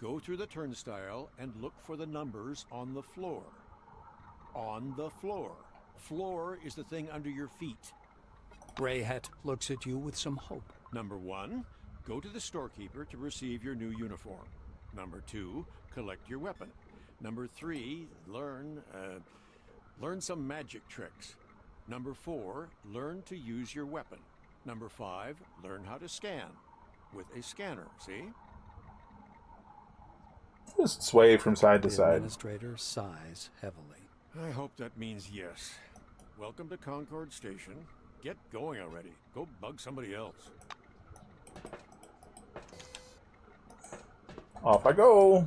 Go through the turnstile and look for the numbers on the floor. On the floor. Floor is the thing under your feet. Rayhet looks at you with some hope. Number 1, go to the storekeeper to receive your new uniform. Number 2, collect your weapon. Number 3, learn some magic tricks. Number 4, learn to use your weapon. Number 5, learn how to scan. With a scanner, see? Just sway from side to The side. administrator sighs heavily. I hope that means yes. Welcome to Concord Station. Get going already. Go bug somebody else. Off I go.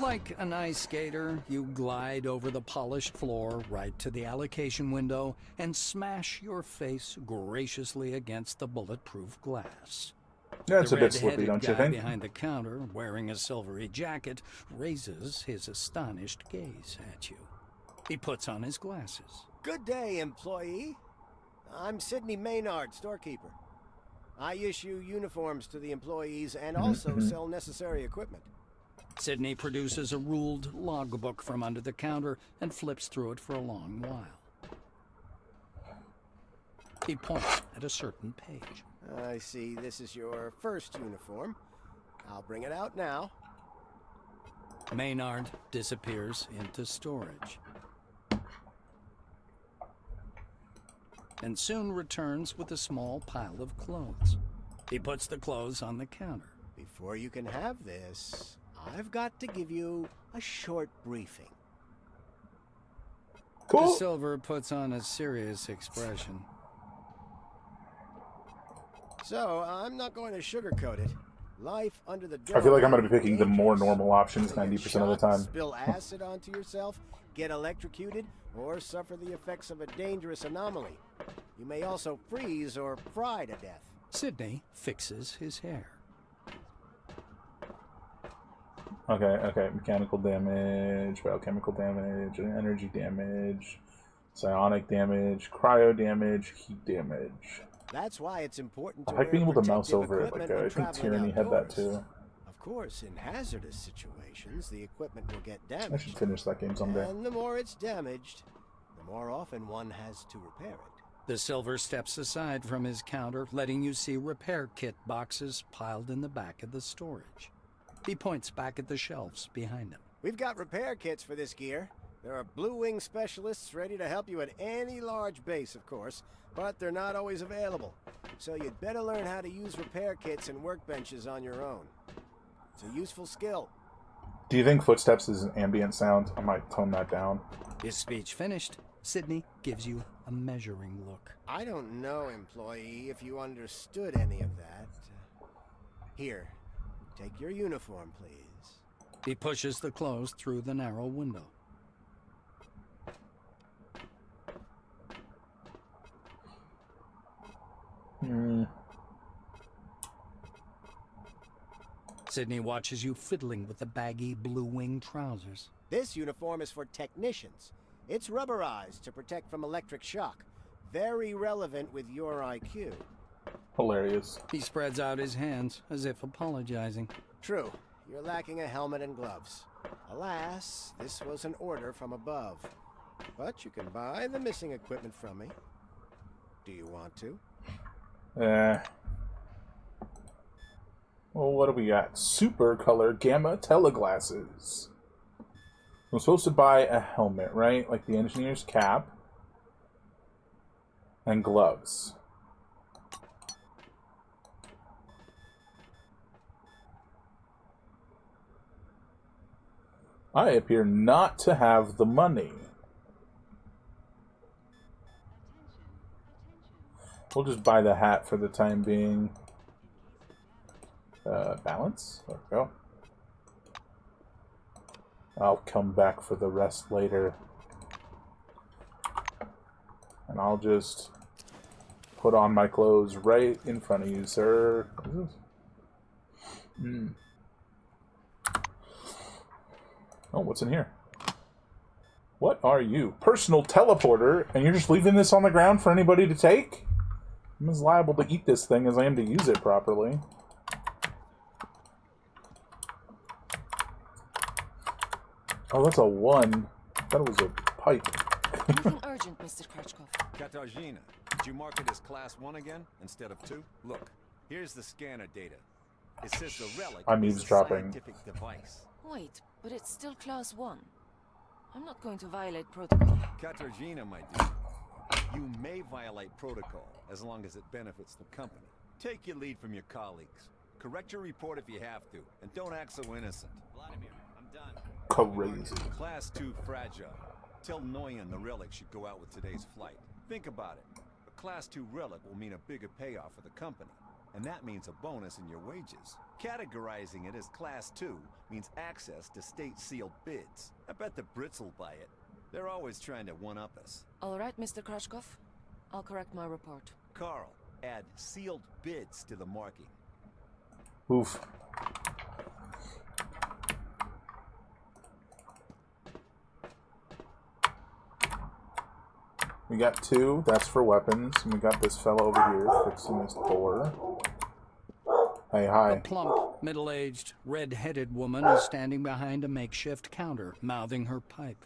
Like an ice skater, you glide over the polished floor right to the allocation window and smash your face graciously against the bulletproof glass. Yeah, it's The a bit slippy, red-headed don't you guy think? behind the counter, wearing a silvery jacket, raises his astonished gaze at you. He puts on his glasses. Good day, employee. I'm Sidney Maynard, storekeeper. I issue uniforms to the employees and also sell necessary equipment. Sidney produces a ruled logbook from under the counter and flips through it for a long while. He points at a certain page. I see this is your first uniform. I'll bring it out now. Maynard disappears into storage. And soon returns with a small pile of clothes. He puts the clothes on the counter. Before you can have this, I've got to give you a short briefing. The Cool. Silver puts on a serious expression. So, I'm not going to sugarcoat it. Life under the door. I feel like I'm going to be picking the more normal options 90% of the time. Spill acid onto yourself, get electrocuted, or suffer the effects of a dangerous anomaly. You may also freeze or fry to death. Sidney fixes his hair. Okay. Mechanical damage, biochemical damage, energy damage, psionic damage, cryo damage, heat damage. That's why it's important to I like being able to mouse protective over it. Like equipment when I think traveling Tyranny had that outdoors. too. Of course, in hazardous situations, the equipment will get I should damaged. finish that game someday. And the more it's damaged, the more often one has to repair it. The Silver steps aside from his counter, letting you see repair kit boxes piled in the back of the storage. He points back at the shelves behind him. We've got repair kits for this gear. There are Blue Wing specialists ready to help you at any large base, of course, but they're not always available. So you'd better learn how to use repair kits and workbenches on your own. It's a useful skill. Do you think footsteps is an ambient sound? I might tone that down. His speech finished, Sydney gives you a measuring look. I don't know, employee, if you understood any of that. Here, take your uniform, please. He pushes the clothes through the narrow window. Sydney watches you fiddling with the baggy Blue Wing trousers. This uniform is for technicians. It's rubberized to protect from electric shock. Very relevant with your IQ. Hilarious. He spreads out his hands as if apologizing. True, you're lacking a helmet and gloves. Alas, this was an order from above. But you can buy the missing equipment from me. Do you want to? Well, what do we got? Super color gamma teleglasses. I'm supposed to buy a helmet, right? Like the engineer's cap. And gloves. I appear not to have the money. We'll just buy the hat for the time being. Balance? There we go. I'll come back for the rest later. And I'll just put on my clothes right in front of you, sir. What is this? Oh, what's in here? What are you? Personal teleporter? And you're just leaving this on the ground for anybody to take? I'm as liable to eat this thing as I am to use it properly. Oh, that's a 1. I thought it was a pipe. Anything urgent, Mr. Kratchkov? Katarzyna, did you mark it as Class 1 again, instead of 2? Look, here's the scanner data. It says the relic I'm is a eavesdropping. scientific device. Wait, but it's still Class 1. I'm not going to violate protocol. Katarzyna, my dear, you may violate protocol as long as it benefits the company. Take your lead from your colleagues. Correct your report if you have to, and don't act so innocent. Vladimir, I'm done. Crazy. Class 2 fragile. Tell Noyan the relic should go out with today's flight. Think about it. A Class 2 relic will mean a bigger payoff for the company, and that means a bonus in your wages. Categorizing it as Class 2 means access to state-sealed bids. I bet the Brits will buy it. They're always trying to one-up us. All right, Mr. Kratchkov. I'll correct my report. Carl, add sealed bids to the marking. Oof. We got 2, that's for weapons, and we got this fellow over here fixing this door. Hey, A hi. plump, middle-aged, red-headed woman is standing behind a makeshift counter, mouthing her pipe.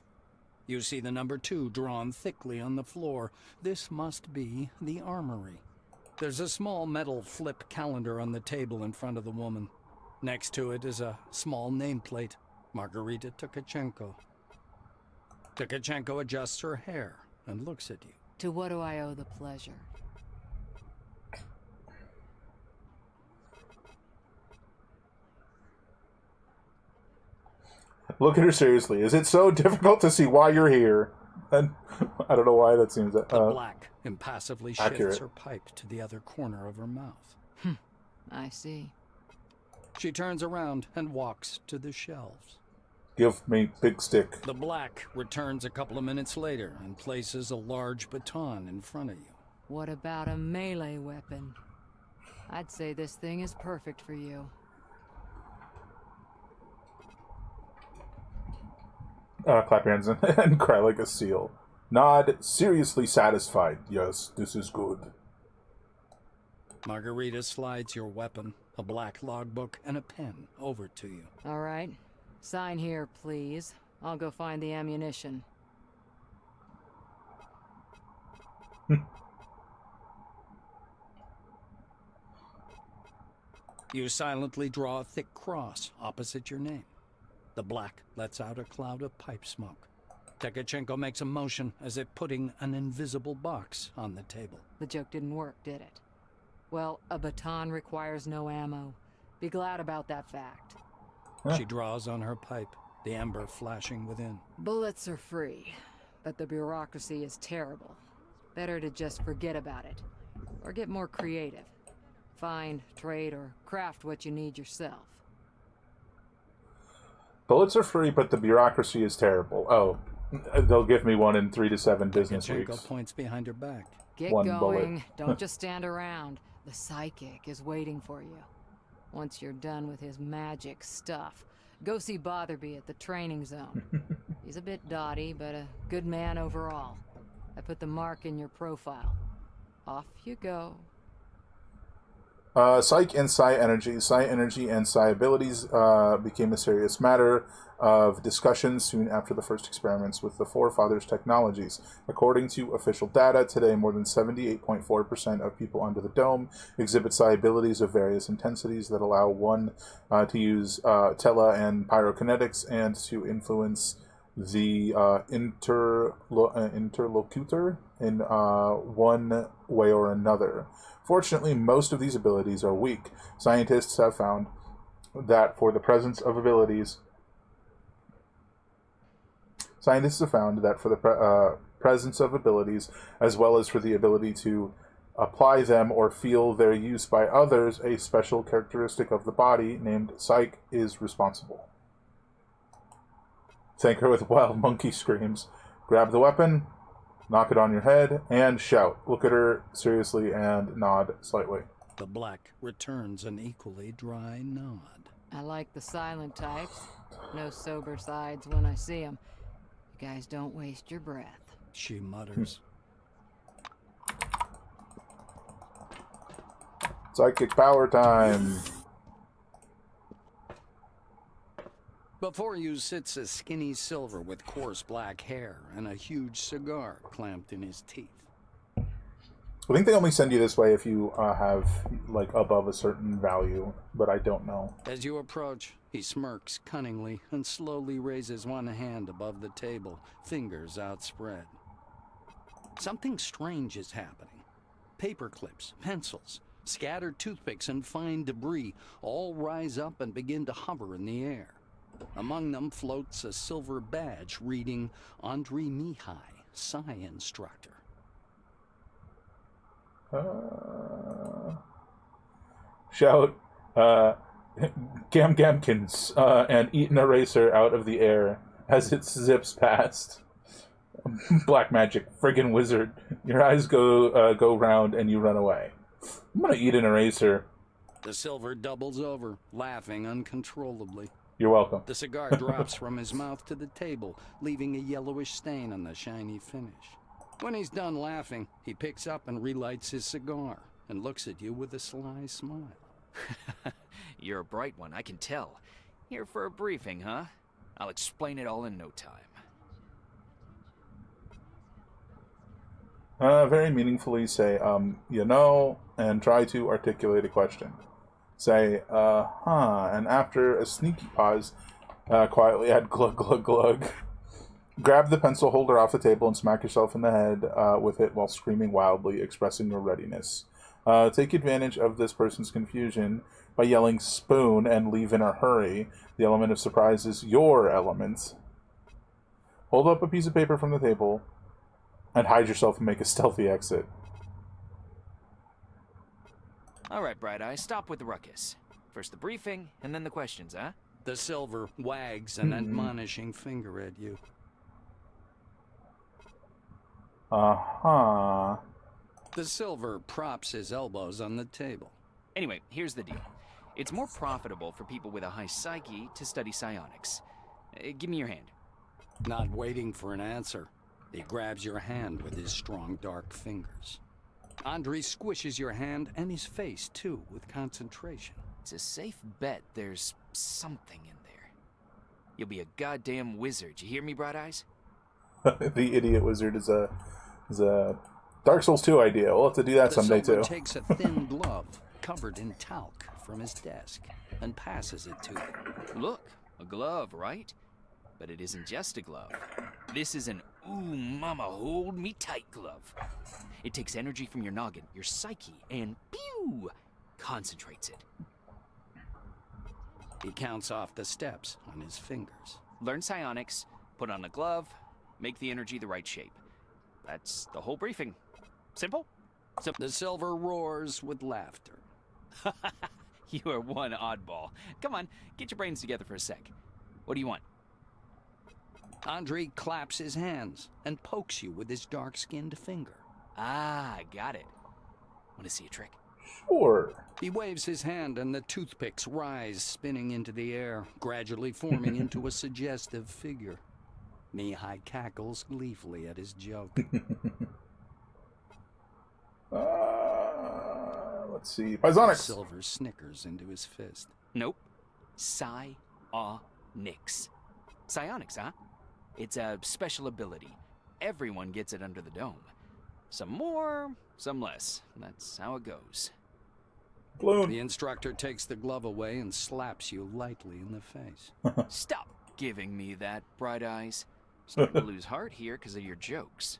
You see the number 2 drawn thickly on the floor. This must be the armory. There's a small metal flip calendar on the table in front of the woman. Next to it is a small nameplate, Margarita Tkachenko. Tkachenko adjusts her hair and looks at you. To what do I owe the pleasure? Look at her seriously. Is it so difficult to see why you're here? And I don't know why that seems The black impassively shifts accurate. her pipe to the other corner of her mouth. I see. She turns around and walks to the shelves. Give me big stick. The black returns a couple of minutes later and places a large baton in front of you. What about a melee weapon? I'd say this thing is perfect for you. Clap your hands and cry like a seal. Nod, seriously satisfied. Yes, this is good. Margarita slides your weapon, a black logbook, and a pen over to you. All right. Sign here, please. I'll go find the ammunition. You silently draw a thick cross opposite your name. The black lets out a cloud of pipe smoke. Tekachenko makes a motion as if putting an invisible box on the table. The joke didn't work, did it? Well, a baton requires no ammo. Be glad about that fact. She draws on her pipe, the ember flashing within. Bullets are free, but the bureaucracy is terrible. Better to just forget about it. Or get more creative. Find, trade, or craft what you need yourself. Bullets are free, but the bureaucracy is terrible. Oh, they'll give me one in 3 to 7 business Tekachenko weeks. points behind her back. Get One going. bullet. Don't just stand around. The psychic is waiting for you. Once you're done with his magic stuff, go see Botherby at the training zone. He's a bit dotty, but a good man overall. I put the mark in your profile. Off you go. Psych and Psi energy. Psi energy and Psi abilities became a serious matter of discussion soon after the first experiments with the Forefathers technologies. According to official data, today more than 78.4% of people under the dome exhibit Psi abilities of various intensities that allow one to use tele and pyrokinetics and to influence the interlocutor in one way or another. Fortunately, most of these abilities are weak. Scientists have found that for the presence of abilities, presence of abilities, as well as for the ability to apply them or feel their use by others, a special characteristic of the body named psych is responsible. Thank her with wild monkey screams. Grab the weapon, knock it on your head, and shout. Look at her seriously and nod slightly. The black returns an equally dry nod. I like the silent types. No sober sides when I see them. You guys don't waste your breath. She mutters. Psychic power time. Before you sits a skinny silver with coarse black hair and a huge cigar clamped in his teeth. I think they only send you this way if you have, like, above a certain value, but I don't know. As you approach, he smirks cunningly and slowly raises one hand above the table, fingers outspread. Something strange is happening. Paper clips, pencils, scattered toothpicks, and fine debris all rise up and begin to hover in the air. Among them floats a silver badge reading Andrei Mihai, Psi Instructor. Shout, Gamkins, and eat an eraser out of the air as it zips past. Black magic, friggin' wizard. Your eyes go round and you run away. I'm gonna eat an eraser. The silver doubles over, laughing uncontrollably. You're welcome. The cigar drops from his mouth to the table, leaving a yellowish stain on the shiny finish. When he's done laughing, he picks up and relights his cigar and looks at you with a sly smile. You're a bright one, I can tell. Here for a briefing, huh? I'll explain it all in no time. Very meaningfully say, you know, and try to articulate a question. Say, and after a sneaky pause, quietly add glug, glug, glug. Grab the pencil holder off the table and smack yourself in the head with it while screaming wildly, expressing your readiness. Take advantage of this person's confusion by yelling spoon and leave in a hurry. The element of surprise is your element. Hold up a piece of paper from the table and hide yourself and make a stealthy exit. All right, Bright Eye, stop with the ruckus. First the briefing, and then the questions, huh? The silver wags an admonishing finger at you. Uh-huh. The silver props his elbows on the table. Anyway, here's the deal. It's more profitable for people with a high psyche to study psionics. Give me your hand. Not waiting for an answer, he grabs your hand with his strong, dark fingers. Andrei squishes your hand and his face, too, with concentration. It's a safe bet there's something in there. You'll be a goddamn wizard, you hear me, Bright Eyes? The idiot wizard is a Dark Souls 2 idea. We'll have to do that someday, too. The silver takes a thin glove, covered in talc, from his desk, and passes it to you. Look, a glove, right? But it isn't just a glove. This is an ooh mama hold me tight glove. It takes energy from your noggin, your psyche, and pew! Concentrates it. He counts off the steps on his fingers. Learn psionics, put on a glove, make the energy the right shape. That's the whole briefing. Simple? The silver roars with laughter. You are one oddball. Come on, get your brains together for a sec. What do you want? Andre claps his hands and pokes you with his dark-skinned finger. Ah, got it. Want to see a trick? Sure. He waves his hand and the toothpicks rise, spinning into the air, gradually forming into a suggestive figure. Mihai cackles gleefully at his joke. Let's see. Psionics. Silver snickers into his fist. Nope. Psionics. Psionics, huh? It's a special ability. Everyone gets it under the dome. Some more, some less. That's how it goes. Bloom. The instructor takes the glove away and slaps you lightly in the face. Stop giving me that, Bright Eyes. Starting to lose heart here because of your jokes.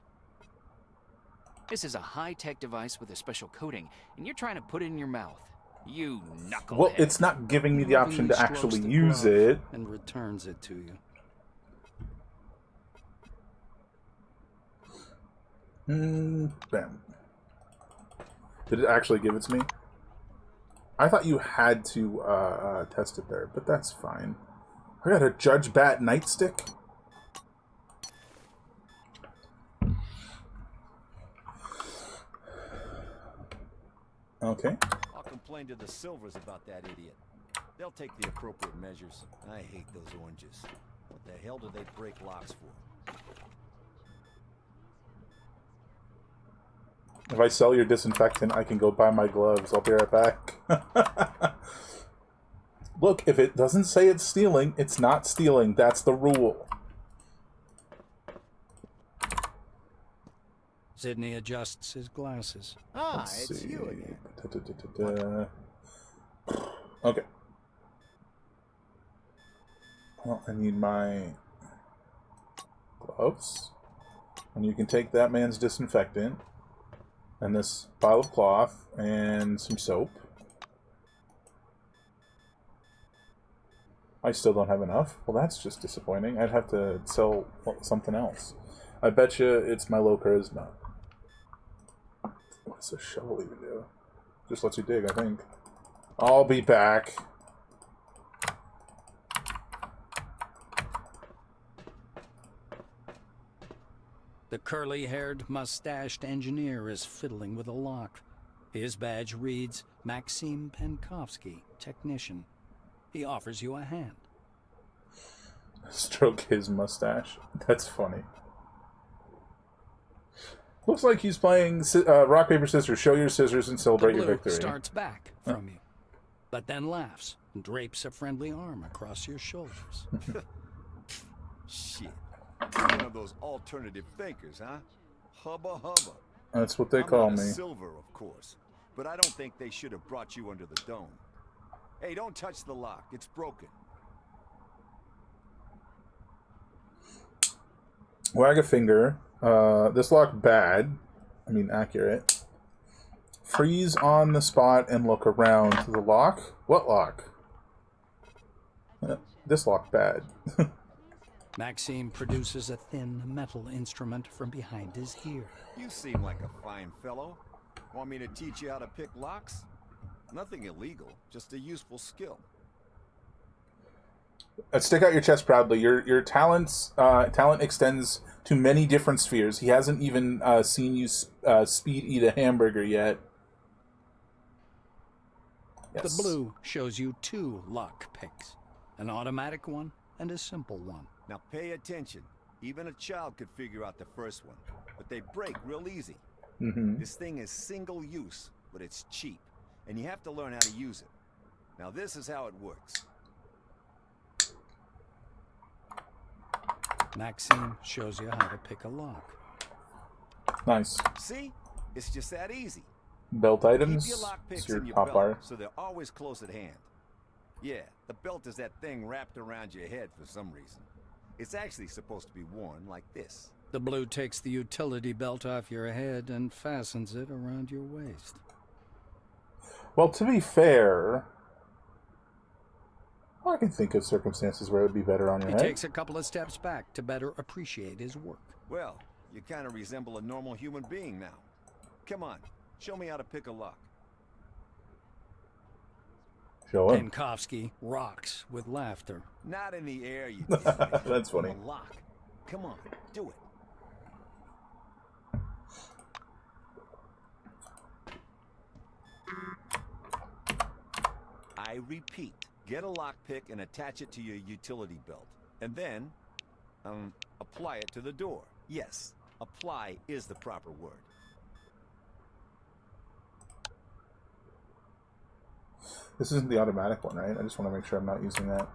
This is a high-tech device with a special coating, and you're trying to put it in your mouth. You knucklehead. Well, it's not giving me the option to actually use it. And returns it to you. Bam. Did it actually give it to me? I thought you had to test it there, but that's fine. I got a Judge Bat nightstick. Okay. I'll complain to the Silvers about that idiot. They'll take the appropriate measures. I hate those oranges. What the hell do they break locks for? If I sell your disinfectant, I can go buy my gloves. I'll be right back. Look, if it doesn't say it's stealing, it's not stealing. That's the rule. Sydney adjusts his glasses. Ah, Let's it's see. you again. Okay. Well, I need my gloves. And you can take that man's disinfectant and this pile of cloth and some soap. I still don't have enough. Well, that's just disappointing. I'd have to sell something else. I bet you it's my low charisma. What does a shovel even do? Just lets you dig, I think. I'll be back. The curly-haired, mustached engineer is fiddling with a lock. His badge reads Maxim Penkovsky, technician. He offers you a hand. Stroke his mustache. That's funny. Looks like he's playing rock, paper, scissors. Show your scissors and celebrate The your blue victory. starts back from you, but then laughs and drapes a friendly arm across your shoulders. Shit. One of those alternative thinkers, huh? Hubba hubba. That's what they I'm call not a me. Silver, of course. But I don't think they should have brought you under the dome. Hey, don't touch the lock. It's broken. Wag a finger. This lock bad. I mean accurate. Freeze on the spot and look around to the lock. What lock? This lock bad. Maxime produces a thin metal instrument from behind his ear. You seem like a fine fellow. Want me to teach you how to pick locks? Nothing illegal, just a useful skill. Stick out your chest proudly. Your talent extends to many different spheres. He hasn't even seen you speed eat a hamburger yet. Yes. The blue shows you two lock picks, an automatic one and a simple one. Now pay attention. Even a child could figure out the first one, but they break real easy. Mm-hmm. This thing is single use, but it's cheap, and you have to learn how to use it. Now this is how it works. Maxime shows you how to pick a lock. Nice. See? It's just that easy. Belt items. Keep your lock picks It's your in your top belt, bar. so they're always close at hand. Yeah, the belt is that thing wrapped around your head for some reason. It's actually supposed to be worn like this. The blue takes the utility belt off your head and fastens it around your waist. Well, to be fair, I can think of circumstances where it would be better on your head. He takes a couple of steps back to better appreciate his work. Well, you kind of resemble a normal human being now. Come on, show me how to pick a lock. Show him. Penkovsky rocks with laughter. Not in the air, you That's funny. A lock. Come on, do it. I repeat, get a lockpick and attach it to your utility belt. And then, apply it to the door. Yes, apply is the proper word. This isn't the automatic one, right? I just want to make sure I'm not using that.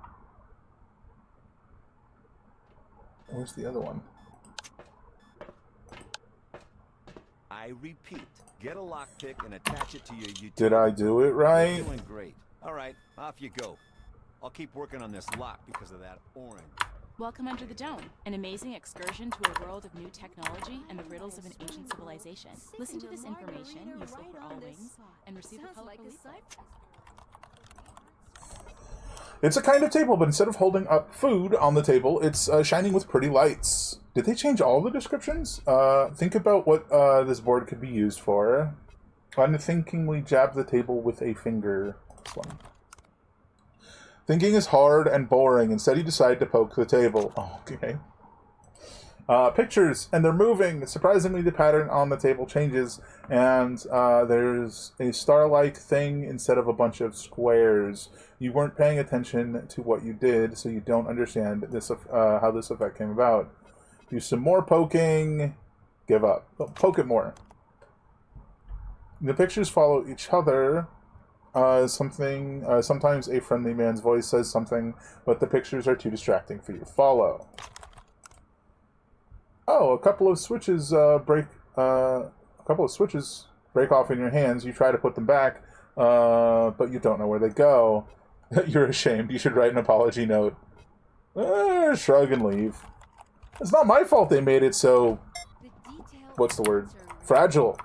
Where's the other one? I repeat, get a lockpick and attach it to your utility. Did I do it right? You're doing great. All right, off you go. I'll keep working on this lock because of that orange. Welcome under the dome, an amazing excursion to a world of new technology and the riddles of an ancient civilization. Listen to this information, useful for all wings, and receive a colorful leaflet. It's a kind of table, but instead of holding up food on the table, it's shining with pretty lights. Did they change all the descriptions? Think about what this board could be used for. Unthinkingly jab the table with a finger. This one. Thinking is hard and boring. Instead, you decide to poke the table. Oh, okay. Pictures, and they're moving. Surprisingly, the pattern on the table changes, and there's a star-like thing instead of a bunch of squares. You weren't paying attention to what you did, so you don't understand this how this effect came about. Do some more poking. Give up. Poke it more. The pictures follow each other. Sometimes a friendly man's voice says something, but the pictures are too distracting for you to follow. Oh, a couple of switches break off in your hands. You try to put them back, but you don't know where they go. You're ashamed. You should write an apology note. Shrug and leave. It's not my fault they made it so... What's the word? Fragile.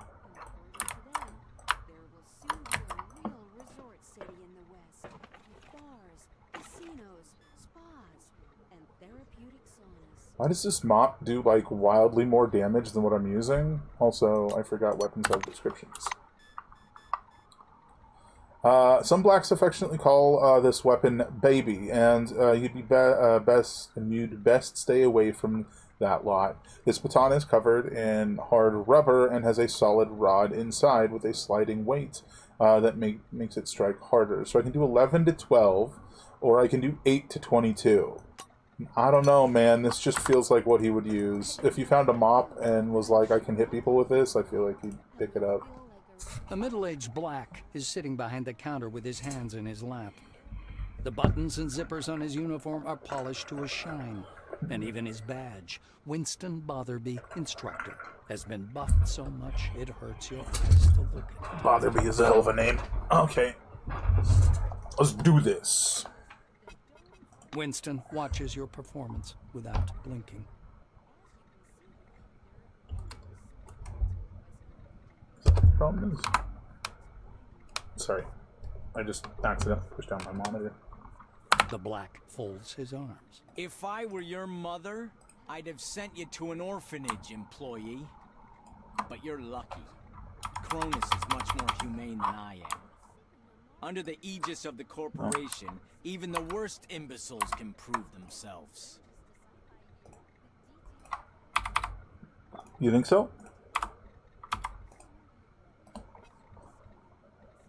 Why does this mop do, like, wildly more damage than what I'm using? Also, I forgot weapons have descriptions. Some blacks affectionately call this weapon Baby, and you'd best stay away from that lot. This baton is covered in hard rubber and has a solid rod inside with a sliding weight that makes it strike harder. So I can do 11 to 12, or I can do 8 to 22. I don't know, man. This just feels like what he would use. If you found a mop and was like, I can hit people with this, I feel like he'd pick it up. A middle-aged black is sitting behind the counter with his hands in his lap. The buttons and zippers on his uniform are polished to a shine, and even his badge, Winston Botherby, Instructor, has been buffed so much it hurts your eyes to look at it. Botherby is a hell of a name. Okay. Let's do this. Winston watches your performance without blinking. Problem is... Sorry. I just accidentally pushed down my monitor. The black folds his arms. If I were your mother, I'd have sent you to an orphanage, employee. But you're lucky. Cronus is much more humane than I am. Under the aegis of the corporation, even the worst imbeciles can prove themselves. You think so?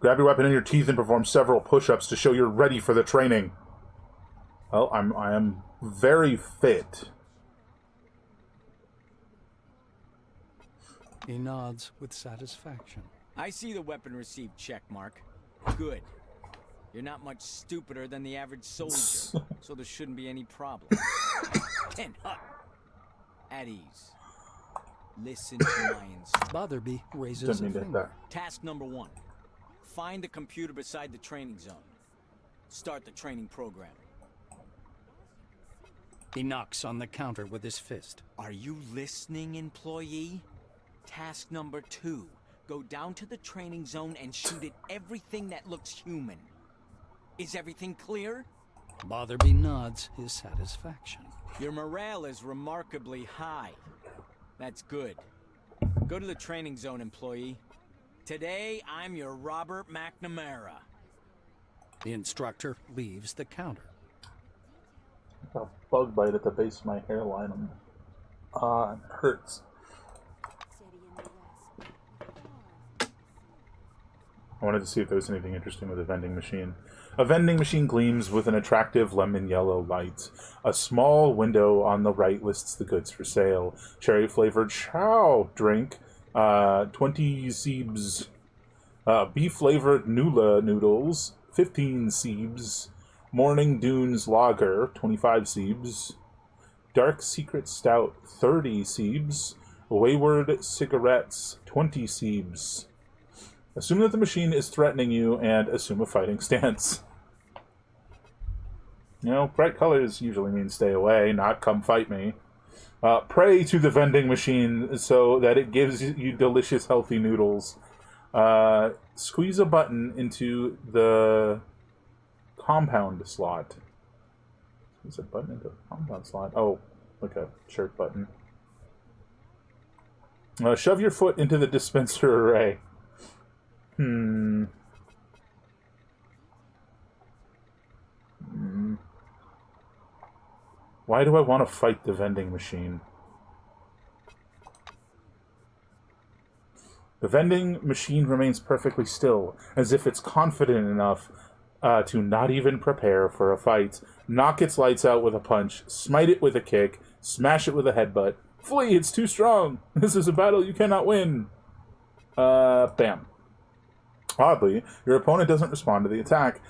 Grab your weapon in your teeth and perform several push-ups to show you're ready for the training. Well, I am very fit. He nods with satisfaction. I see the weapon received check mark. Good. You're not much stupider than the average soldier, so there shouldn't be any problem. 10 up. At ease. Listen to my instructions. Botherby raises a finger. Task number 1. Find the computer beside the training zone. Start the training program. He knocks on the counter with his fist. Are you listening, employee? Task number 2. Go down to the training zone and shoot at everything that looks human. Is everything clear? Botherby nods his satisfaction. Your morale is remarkably high. That's good. Go to the training zone, employee. Today, I'm your Robert McNamara. The instructor leaves the counter. A bug bite at the base of my hairline. It hurts. I wanted to see if there was anything interesting with a vending machine. A vending machine gleams with an attractive lemon yellow light. A small window on the right lists the goods for sale. Cherry flavored chow drink, 20 seebs. Beef flavored Nula noodles, 15 seebs. Morning Dunes lager, 25 seebs. Dark secret stout, 30 seebs. Wayward cigarettes, 20 seebs. Assume that the machine is threatening you and assume a fighting stance. You know, bright colors usually mean stay away, not come fight me. Pray to the vending machine so that it gives you delicious, healthy noodles. Squeeze a button into the compound slot. Squeeze a button into the compound slot. Oh, like a shirt button. Shove your foot into the dispenser array. Why do I want to fight the vending machine? The vending machine remains perfectly still, as if it's confident enough to not even prepare for a fight. Knock its lights out with a punch, smite it with a kick, smash it with a headbutt. Flee, it's too strong! This is a battle you cannot win! Bam. Oddly, your opponent doesn't respond to the attack.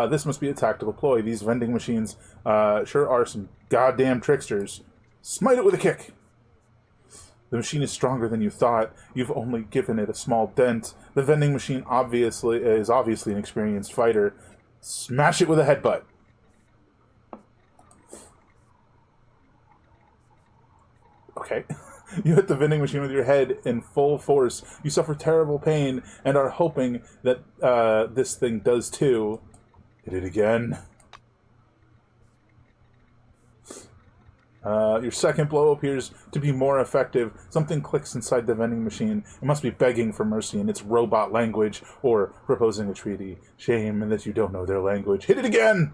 This must be a tactical ploy. These vending machines sure are some goddamn tricksters. Smite it with a kick! The machine is stronger than you thought. You've only given it a small dent. The vending machine is obviously an experienced fighter. Smash it with a headbutt. Okay. You hit the vending machine with your head in full force. You suffer terrible pain and are hoping that this thing does too. Hit it again. Your second blow appears to be more effective. Something clicks inside the vending machine. It must be begging for mercy in its robot language or proposing a treaty. Shame that you don't know their language. Hit it again!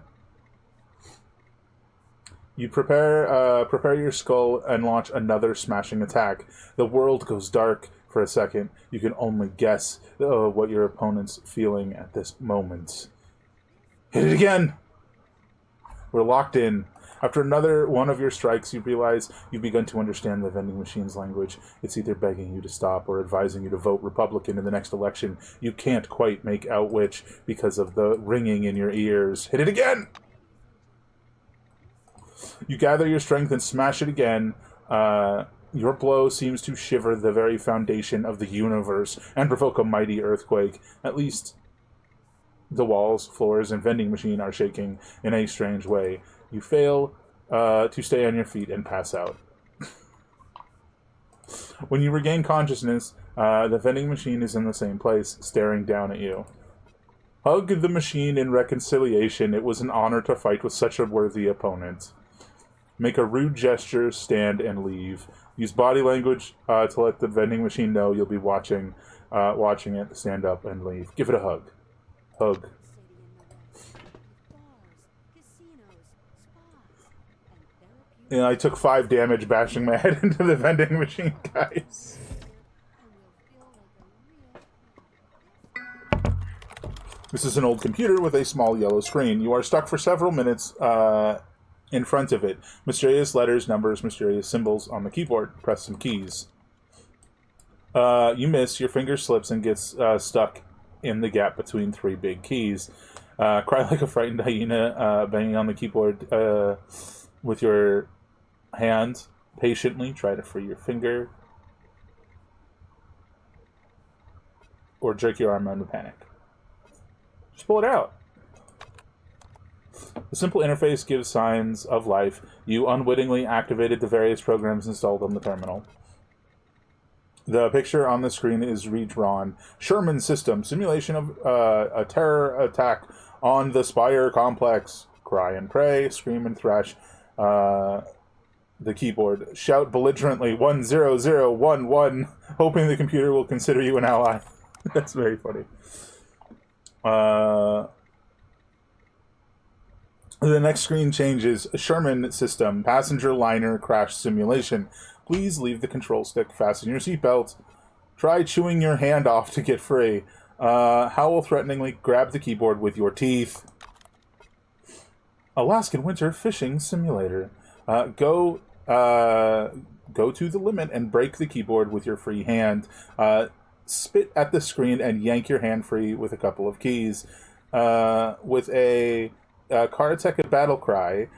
You prepare your skull and launch another smashing attack. The world goes dark for a second. You can only guess what your opponent's feeling at this moment. Hit it again! We're locked in. After another one of your strikes, you realize you've begun to understand the vending machine's language. It's either begging you to stop or advising you to vote Republican in the next election. You can't quite make out which because of the ringing in your ears. Hit it again! You gather your strength and smash it again. Your blow seems to shiver the very foundation of the universe and provoke a mighty earthquake. At least the walls, floors, and vending machine are shaking in a strange way. You fail to stay on your feet and pass out. When you regain consciousness, the vending machine is in the same place, staring down at you. Hug the machine in reconciliation. It was an honor to fight with such a worthy opponent. Make a rude gesture, stand, and leave. Use body language to let the vending machine know you'll be watching it. Stand up and leave. Give it a hug. Hug. Yeah, I took 5 damage bashing my head into the vending machine, guys. This is an old computer with a small yellow screen. You are stuck for several minutes in front of it. Mysterious letters, numbers, mysterious symbols on the keyboard. Press some keys. You miss, your finger slips and gets stuck in the gap between 3 big keys. Cry like a frightened hyena, banging on the keyboard with your hands. Patiently try to free your finger. Or jerk your arm out in panic. Just pull it out. The simple interface gives signs of life. You unwittingly activated the various programs installed on the terminal. The picture on the screen is redrawn. Sherman System. Simulation of a terror attack on the Spire complex. Cry and pray. Scream and thrash. The keyboard. Shout belligerently 10011, hoping the computer will consider you an ally. That's very funny. The next screen changes. Sherman System. Passenger liner crash simulation. Please leave the control stick. Fasten your seatbelt. Try chewing your hand off to get free. Howl threateningly. Grab the keyboard with your teeth. Alaskan winter fishing simulator. Go to the limit and break the keyboard with your free hand. Spit at the screen and yank your hand free with a couple of keys. With a Karateka battle cry,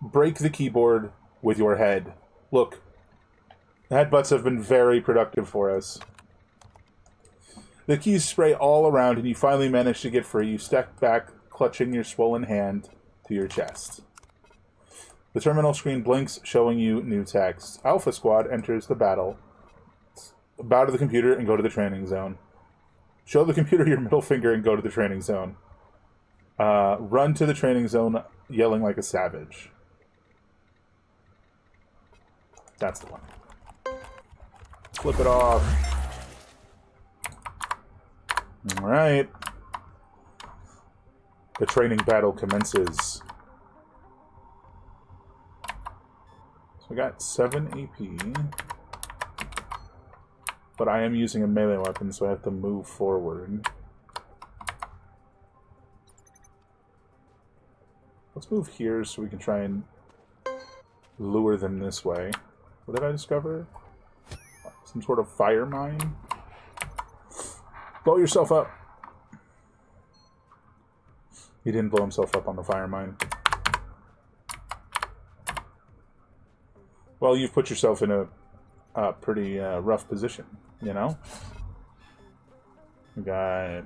break the keyboard with your head. Look, headbutts have been very productive for us. The keys spray all around and you finally manage to get free. You step back, clutching your swollen hand to your chest. The terminal screen blinks, showing you new text. Alpha Squad enters the battle. Bow to the computer and go to the training zone. Show the computer your middle finger and go to the training zone. Run to the training zone, yelling like a savage. That's the one. Flip it off. Alright. The training battle commences. So we got 7 AP. But I am using a melee weapon, so I have to move forward. Let's move here so we can try and lure them this way. What did I discover? Some sort of fire mine? Blow yourself up! He didn't blow himself up on the fire mine. Well, you've put yourself in a pretty rough position, you know? We got...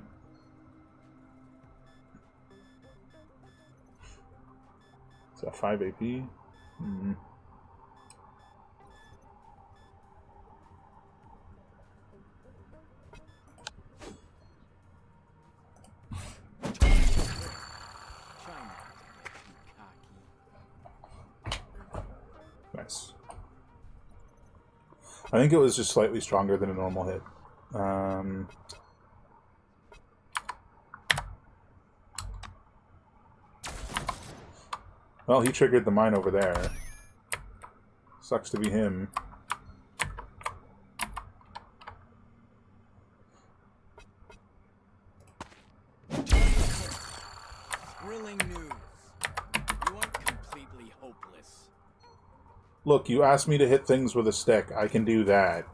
Is that 5 AP? Mm-hmm. Nice. I think it was just slightly stronger than a normal hit. Well, he triggered the mine over there. Sucks to be him. Thrilling news. You aren't completely hopeless. Look, you asked me to hit things with a stick. I can do that.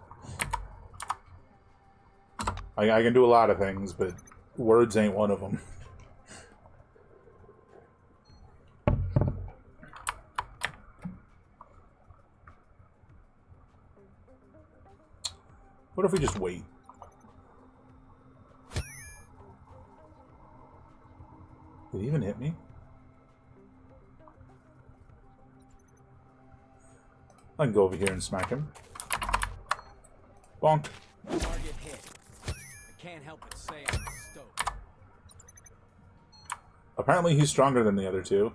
I can do a lot of things, but words ain't one of them. What if we just wait? Did he even hit me? I can go over here and smack him. Bonk. Target hit. I can't help but say I'm stoked. Apparently he's stronger than the other two.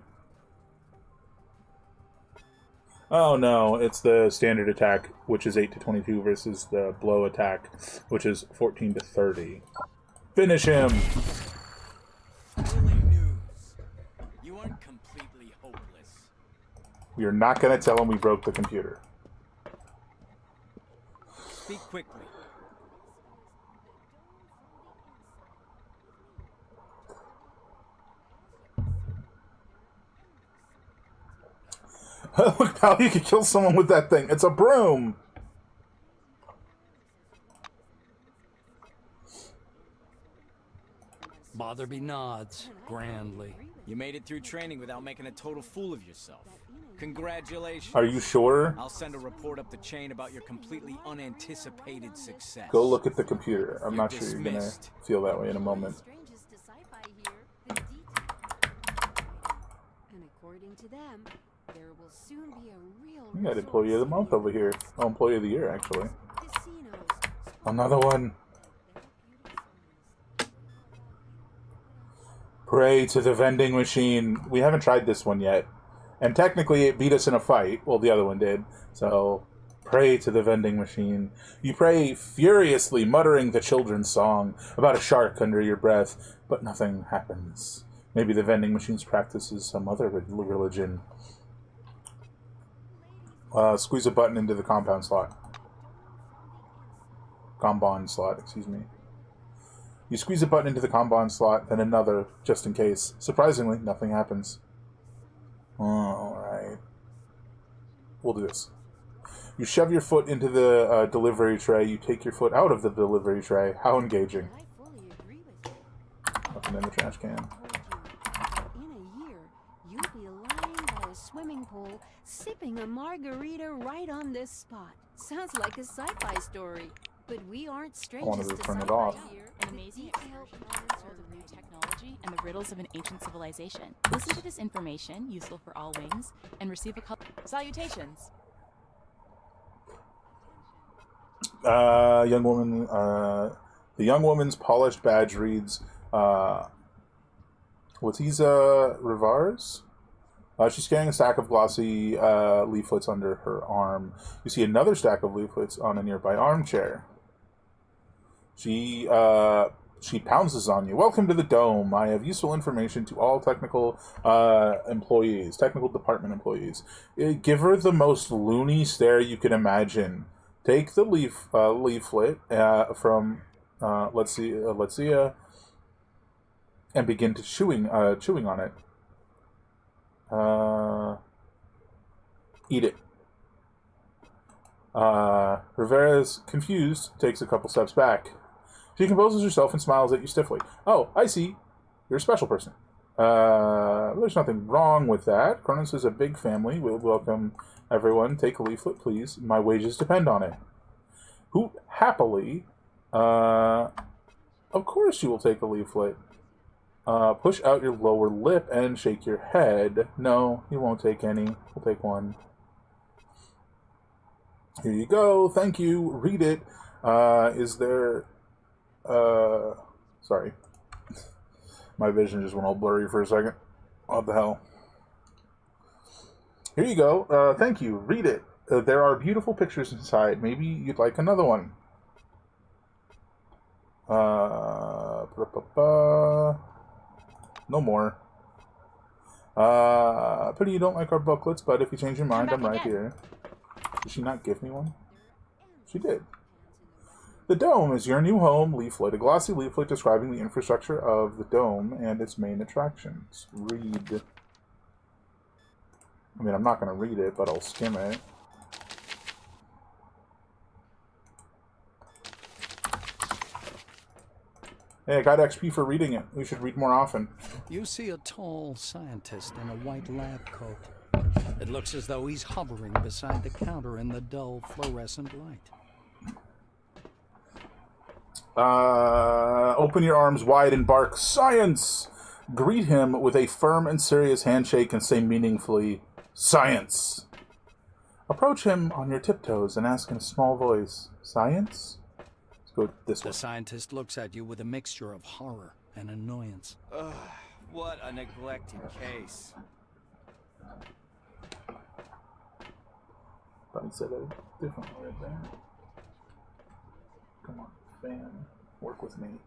Oh no, it's the standard attack, which is 8 to 22, versus the blow attack, which is 14 to 30. Finish him! Thrilling news. You aren't completely hopeless. We are not going to tell him we broke the computer. Speak quickly. Look, pal, you could kill someone with that thing. It's a broom! Botherby nods grandly. You made it through training without making a total fool of yourself. Congratulations. Are you sure? I'll send a report up the chain about your completely unanticipated success. Go look at the computer. I'm You're not sure you're going to dismissed. feel that way in a moment. According to them, there will soon be a real We got Employee of the Month over here. Oh, Employee of the Year, actually. casinos. Another one. Pray to the vending machine. We haven't tried this one yet. And technically it beat us in a fight. Well, the other one did. So, pray to the vending machine. You pray furiously, muttering the children's song about a shark under your breath, but nothing happens. Maybe the vending machine's practices some other religion. Squeeze a button into the compound slot. Combond slot, excuse me. You squeeze a button into the combond slot, then another, just in case. Surprisingly, nothing happens. Alright. We'll do this. You shove your foot into the delivery tray. You take your foot out of the delivery tray. How engaging. Nothing in the trash can. In a year, you'll be lying by a swimming pool, sipping a margarita right on this spot. Sounds like a sci-fi story. But we aren't strangers wanted to to turn it sci-fi off. here. An amazing excursion to the world of new technology and the riddles of an ancient civilization. Listen to this information, useful for all wings, and receive a salutations. Young woman, the young woman's polished badge reads, Letiza Rivars? She's carrying a stack of glossy leaflets under her arm. You see another stack of leaflets on a nearby armchair. She pounces on you. Welcome to the Dome. I have useful information to all technical employees, technical department employees. Give her the most loony stare you can imagine. Take the leaflet from Let's and begin to chewing on it. Eat it. Rivera's confused, takes a couple steps back. She composes herself and smiles at you stiffly. Oh, I see. You're a special person. There's nothing wrong with that. Cronus is a big family. We'll welcome everyone. Take a leaflet, please. My wages depend on it. Who happily, of course you will take a leaflet. Push out your lower lip and shake your head. No, you won't take any. We'll take one. Here you go. Thank you. Read it. Is there... Sorry. My vision just went all blurry for a second. What the hell? Here you go. Thank you. Read it. There are beautiful pictures inside. Maybe you'd like another one. No more. Pity you don't like our booklets, but if you change your mind, I'm right here. Did she not give me one? She did. The Dome is your new home leaflet, a glossy leaflet describing the infrastructure of the Dome and its main attractions. Read. I mean, I'm not going to read it, but I'll skim it. Hey, I got XP for reading it. We should read more often. You see a tall scientist in a white lab coat. It looks as though he's hovering beside the counter in the dull fluorescent light. Open your arms wide and bark, "Science!" Greet him with a firm and serious handshake and say meaningfully, "Science!" Approach him on your tiptoes and ask in a small voice, "Science?" Let's go this way. The scientist looks at you with a mixture of horror and annoyance. Ugh, what a neglected case. Thought he said a different word there. Come on, fan. Work with me.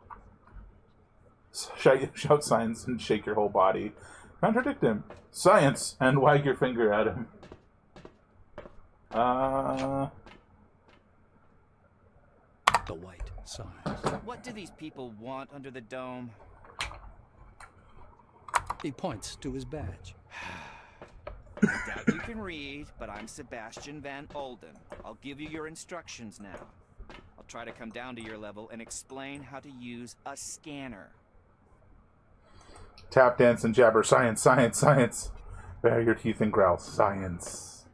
Shout science and shake your whole body. Contradict him. Science! And wag your finger at him. The white sighs. What do these people want under the Dome? He points to his badge. I doubt you can read, but I'm Sebastian Van Olden. I'll give you your instructions now. I'll try to come down to your level and explain how to use a scanner. Tap dance and jabber. Science, science, science. Bare your teeth and growl. Science.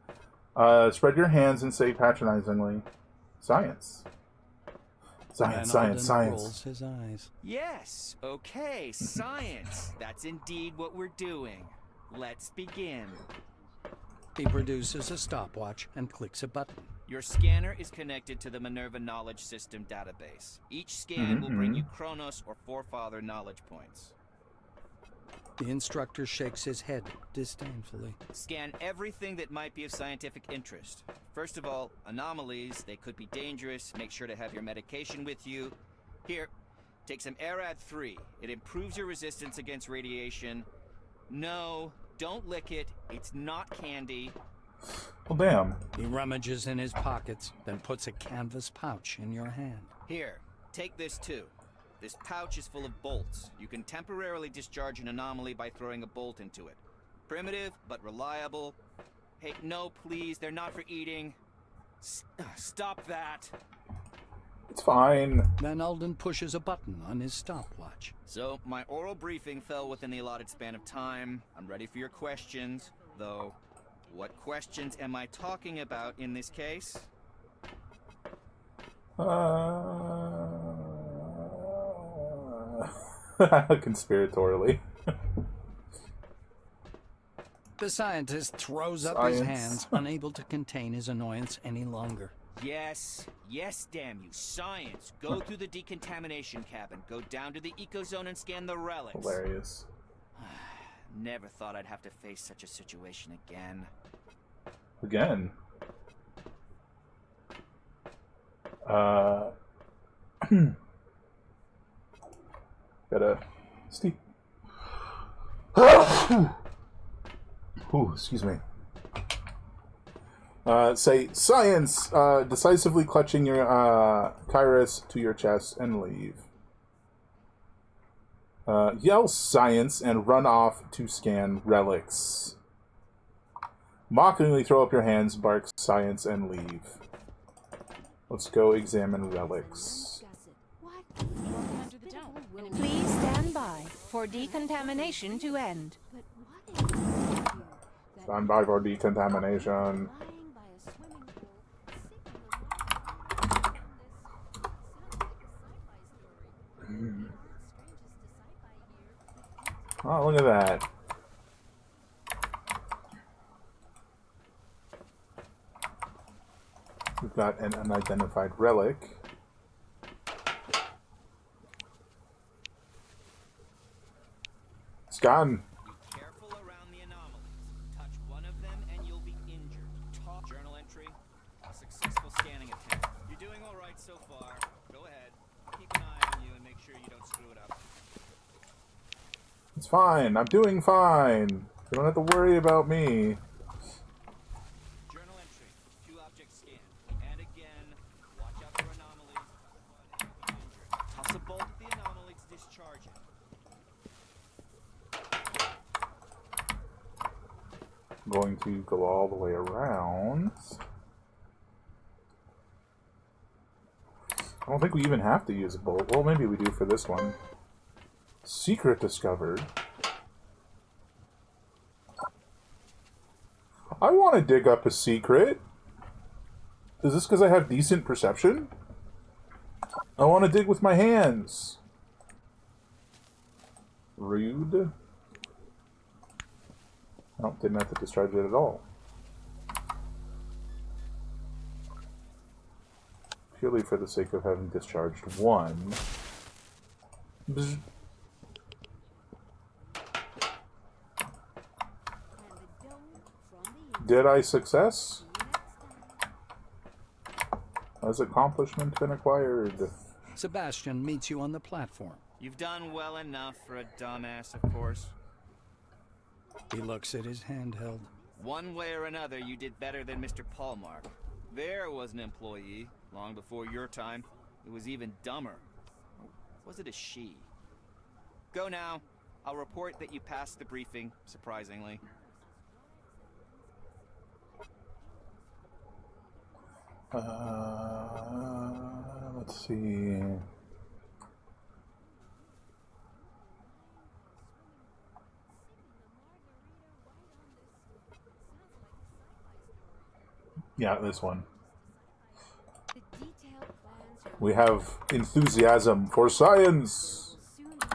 Spread your hands and say patronizingly, "Science." Science, science, science. Rolls his eyes. Yes, okay, science. That's indeed what we're doing. Let's begin. He produces a stopwatch and clicks a button. Your scanner is connected to the Minerva Knowledge System database. Each scan will bring you Kronos or Forefather knowledge points. The instructor shakes his head disdainfully. Scan everything that might be of scientific interest. First of all, anomalies. They could be dangerous. Make sure to have your medication with you. Here, take some Arad 3. It improves your resistance against radiation. No, don't lick it. It's not candy. Well, damn. He rummages in his pockets, then puts a canvas pouch in your hand. Here, take this too. This pouch is full of bolts. You can temporarily discharge an anomaly by throwing a bolt into it. Primitive, but reliable. Hey, no, please, they're not for eating. Stop that. It's fine. Van Alden pushes a button on his stopwatch. So, my oral briefing fell within the allotted span of time. I'm ready for your questions, though. What questions am I talking about in this case? Conspiratorially. The scientist throws up his hands, unable to contain his annoyance any longer. Yes, damn you. Science. Go through the decontamination cabin. Go down to the ecozone and scan the relics. Hilarious. Never thought I'd have to face such a situation again. Again? Gotta... Steve. Ooh, excuse me. Say, science! Decisively clutching your Kairos to your chest and leave. Yell science and run off to scan relics. Mockingly throw up your hands, bark science, and leave. Let's go examine relics. Please stand by for decontamination to end. Stand by for decontamination. Oh, look at that. We've got an unidentified relic. It's gone. Be careful around the anomalies. Touch one of them and you'll be injured. Talk journal entry. A successful scanning attempt. You're doing all right so far. Go ahead. I'll keep an eye on you and make sure you don't screw it up. It's fine. I'm doing fine. You don't have to worry about me. Journal entry. 2 objects scanned. And again, watch out for anomalies. Injured. Toss a bolt at the anomaly to discharge it. I'm going to go all the way around. I don't think we even have to use a bolt. Well, maybe we do for this one. Secret discovered. I want to dig up a secret. Is this because I have decent perception? I want to dig with my hands. Rude. Oh, didn't have to discharge it at all. Purely for the sake of having discharged one. Bzz. Did I success? Has accomplishment been acquired? Sebastian meets you on the platform. You've done well enough for a dumbass, of course. He looks at his handheld. One way or another, you did better than Mr. Paulmark. There was an employee, long before your time, who was even dumber. Or was it a she? Go now. I'll report that you passed the briefing, surprisingly. Let's see. Yeah, this one. We have enthusiasm for science.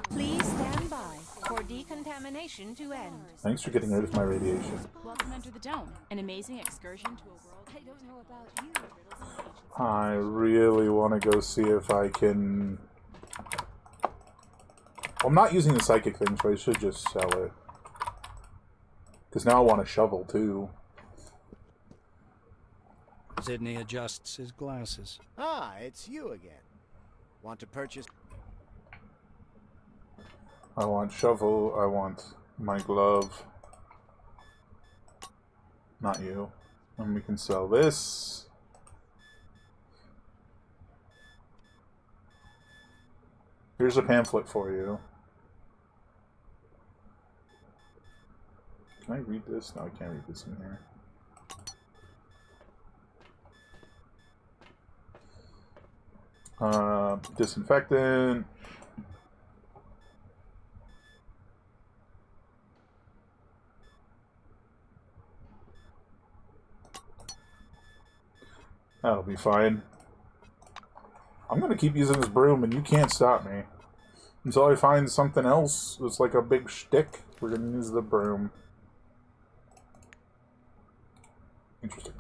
Please stand by for decontamination. contamination to end. Thanks for getting rid of my radiation. Welcome Enter the Dome, an amazing excursion to a world. I don't know about you. I really want to go see if I can... Well, I'm not using the psychic thing, so I should just sell it. Because now I want a shovel, too. Sydney adjusts his glasses. Ah, it's you again. Want to purchase? I want shovel, I want my glove. Not you. And we can sell this. Here's a pamphlet for you. Can I read this? No, I can't read this in here. Disinfectant. That'll be fine. I'm gonna keep using this broom and you can't stop me. Until I find something else that's like a big shtick, we're gonna use the broom. Interesting.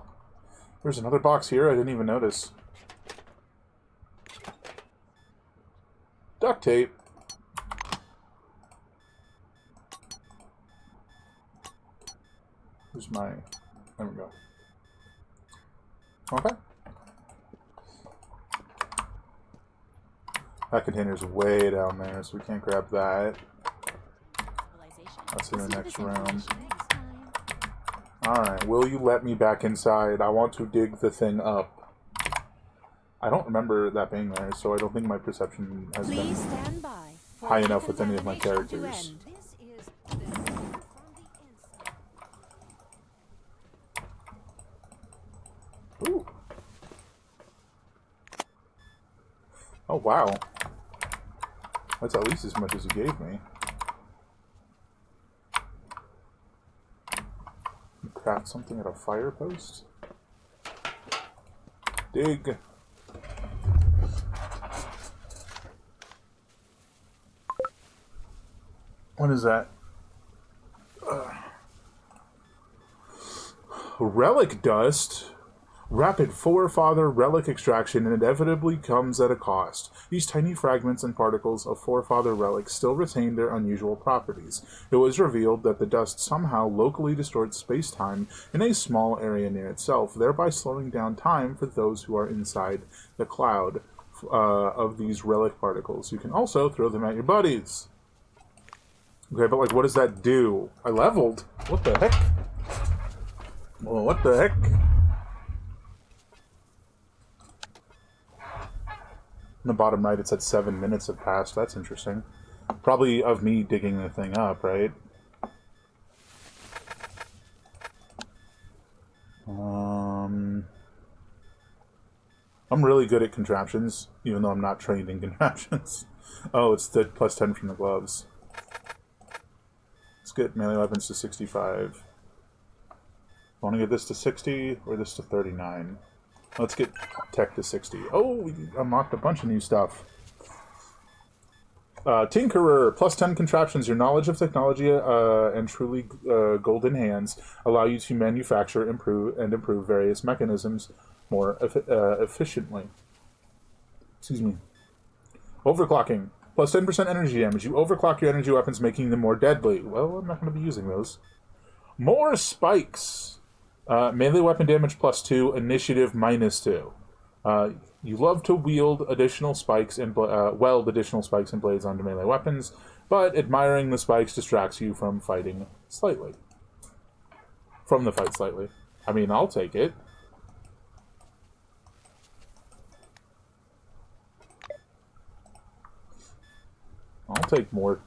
There's another box here I didn't even notice. Duct tape. Where's my... There we go. Okay. That container's way down there, so we can't grab that. That's in the next room. Alright, will you let me back inside? I want to dig the thing up. I don't remember that being there, so I don't think my perception has been high enough with any of my characters. Ooh. Oh, wow. That's at least as much as you gave me. Craft something at a fire post? Dig. What is that? Relic dust. Rapid forefather relic extraction inevitably comes at a cost. These tiny fragments and particles of forefather relics still retain their unusual properties. It was revealed that the dust somehow locally distorts space-time in a small area near itself, thereby slowing down time for those who are inside the cloud of these relic particles. You can also throw them at your buddies. Okay, but like, what does that do? I leveled. What the heck? Well, what the heck? In the bottom right, it said 7 minutes have passed. That's interesting. Probably of me digging the thing up, right? I'm really good at contraptions, even though I'm not trained in contraptions. Oh, it's the plus 10 from the gloves. Let's get melee weapons to 65. Want to get this to 60 or this to 39? Let's get tech to 60. Oh, we unlocked a bunch of new stuff. Tinkerer, plus 10 contraptions. Your knowledge of technology and truly golden hands allow you to manufacture, improve various mechanisms more efficiently. Excuse me. Overclocking, plus 10% energy damage. You overclock your energy weapons, making them more deadly. Well, I'm not going to be using those. More spikes. Melee weapon damage plus 2, initiative minus 2. You love to wield additional spikes and weld additional spikes and blades onto melee weapons, but admiring the spikes distracts you from fighting slightly. From the fight slightly. I mean, I'll take it. I'll take more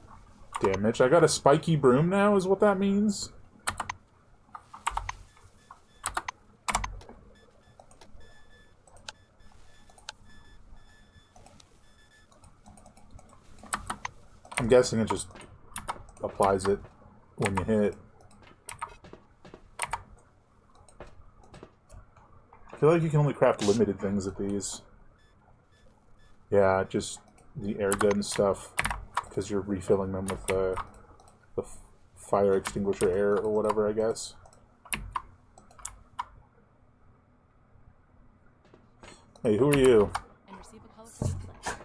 damage. I got a spiky broom now, is what that means. I'm guessing it just applies it when you hit. I feel like you can only craft limited things at these. Yeah, just the air gun stuff, because you're refilling them with the fire extinguisher air or whatever, I guess. Hey, who are you? And receive a colorful leaflet.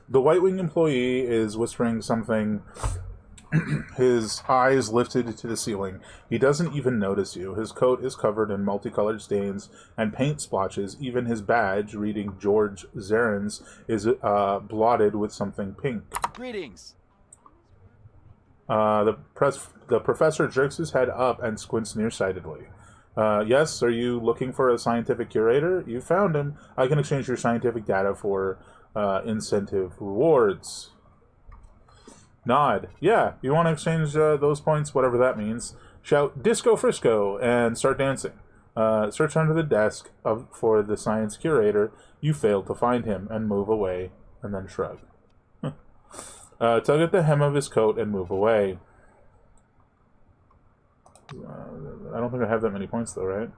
The White Wing employee is whispering something, his eyes lifted to the ceiling. He doesn't even notice you. His coat is covered in multicolored stains and paint splotches. Even his badge, reading George Zarens, is blotted with something pink. Greetings. The professor jerks his head up and squints nearsightedly. Yes, are you looking for a scientific curator? You found him. I can exchange your scientific data for incentive rewards. Nod. Yeah, you want to exchange those points, whatever that means. Shout Disco Frisco and start dancing. Search under the desk for the science curator. You fail to find him and move away, and then shrug. Tug at the hem of his coat and move away. I don't think I have that many points, though, right?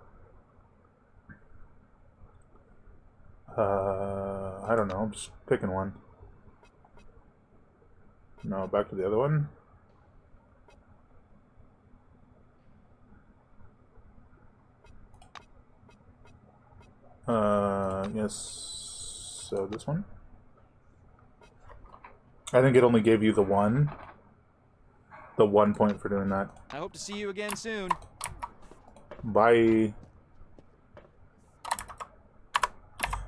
I don't know. I'm just picking one. No, back to the other one. Yes. So this one. I think it only gave you the one. The 1 point for doing that. I hope to see you again soon. Bye.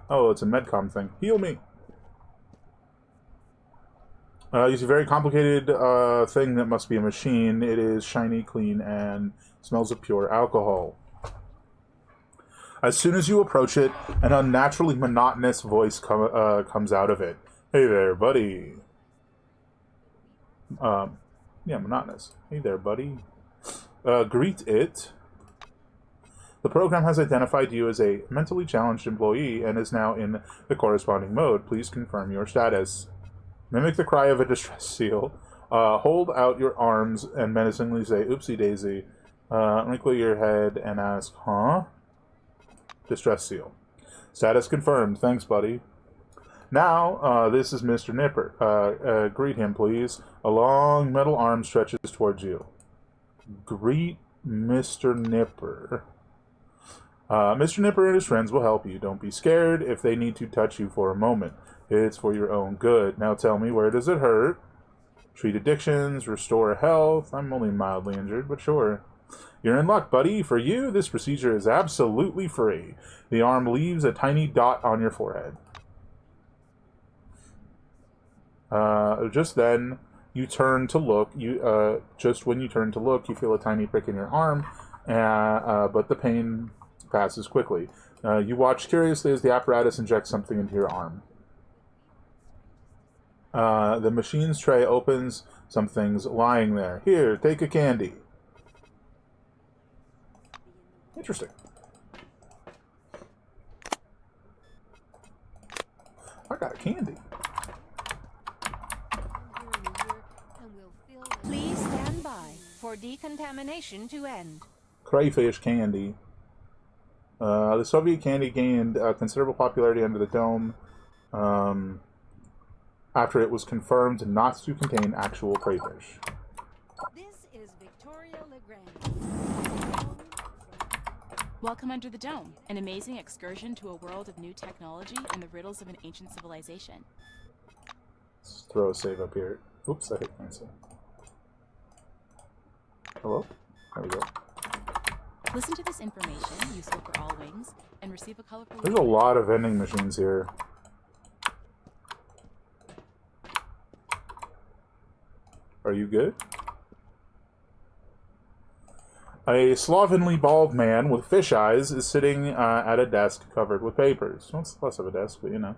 Oh, it's a medcom thing. Heal me. It's a very complicated thing that must be a machine. It is shiny, clean, and smells of pure alcohol. As soon as you approach it, an unnaturally monotonous voice comes out of it. Hey there, buddy. Yeah, monotonous. Hey there, buddy. Greet it. The program has identified you as a mentally challenged employee and is now in the corresponding mode. Please confirm your status. Mimic the cry of a distress seal. Hold out your arms and menacingly say, oopsie daisy. Wrinkle your head and ask, huh? Distress seal. Status confirmed. Thanks, buddy. Now, this is Mr. Nipper. Greet him, please. A long metal arm stretches towards you. Greet Mr. Nipper. Mr. Nipper and his friends will help you. Don't be scared if they need to touch you for a moment. It's for your own good. Now tell me, where does it hurt? Treat addictions, restore health. I'm only mildly injured, but sure. You're in luck, buddy. For you, this procedure is absolutely free. The arm leaves a tiny dot on your forehead. Just then, you turn to look. Just when you turn to look, you feel a tiny prick in your arm, but the pain passes quickly. You watch curiously as the apparatus injects something into your arm. The machine's tray opens. Something's lying there. Here, take a candy. Interesting. I got candy. Please stand by for decontamination to end. Crayfish candy. The Soviet candy gained considerable popularity under the dome after it was confirmed not to contain actual crayfish. This is Victoria Legrand. Welcome under the dome, an amazing excursion to a world of new technology and the riddles of an ancient civilization. Let's throw a save up here. Oops, I hit cancel. Hello? There we go. Listen to this information, useful for all wings, and receive a colorful... There's a lot of vending machines here. Are you good? A slovenly bald man with fish eyes is sitting at a desk covered with papers. Well, it's less of a desk, but you know.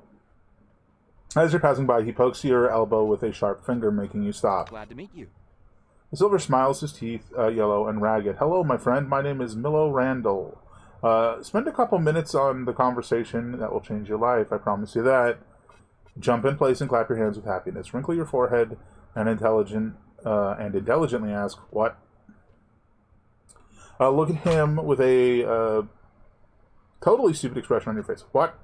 As you're passing by, he pokes your elbow with a sharp finger, making you stop. Glad to meet you. The silver smiles, his teeth yellow and ragged. Hello, my friend. My name is Milo Randall. Spend a couple minutes on the conversation. That will change your life. I promise you that. Jump in place and clap your hands with happiness. Wrinkle your forehead and intelligently ask, what? Look at him with a totally stupid expression on your face. What?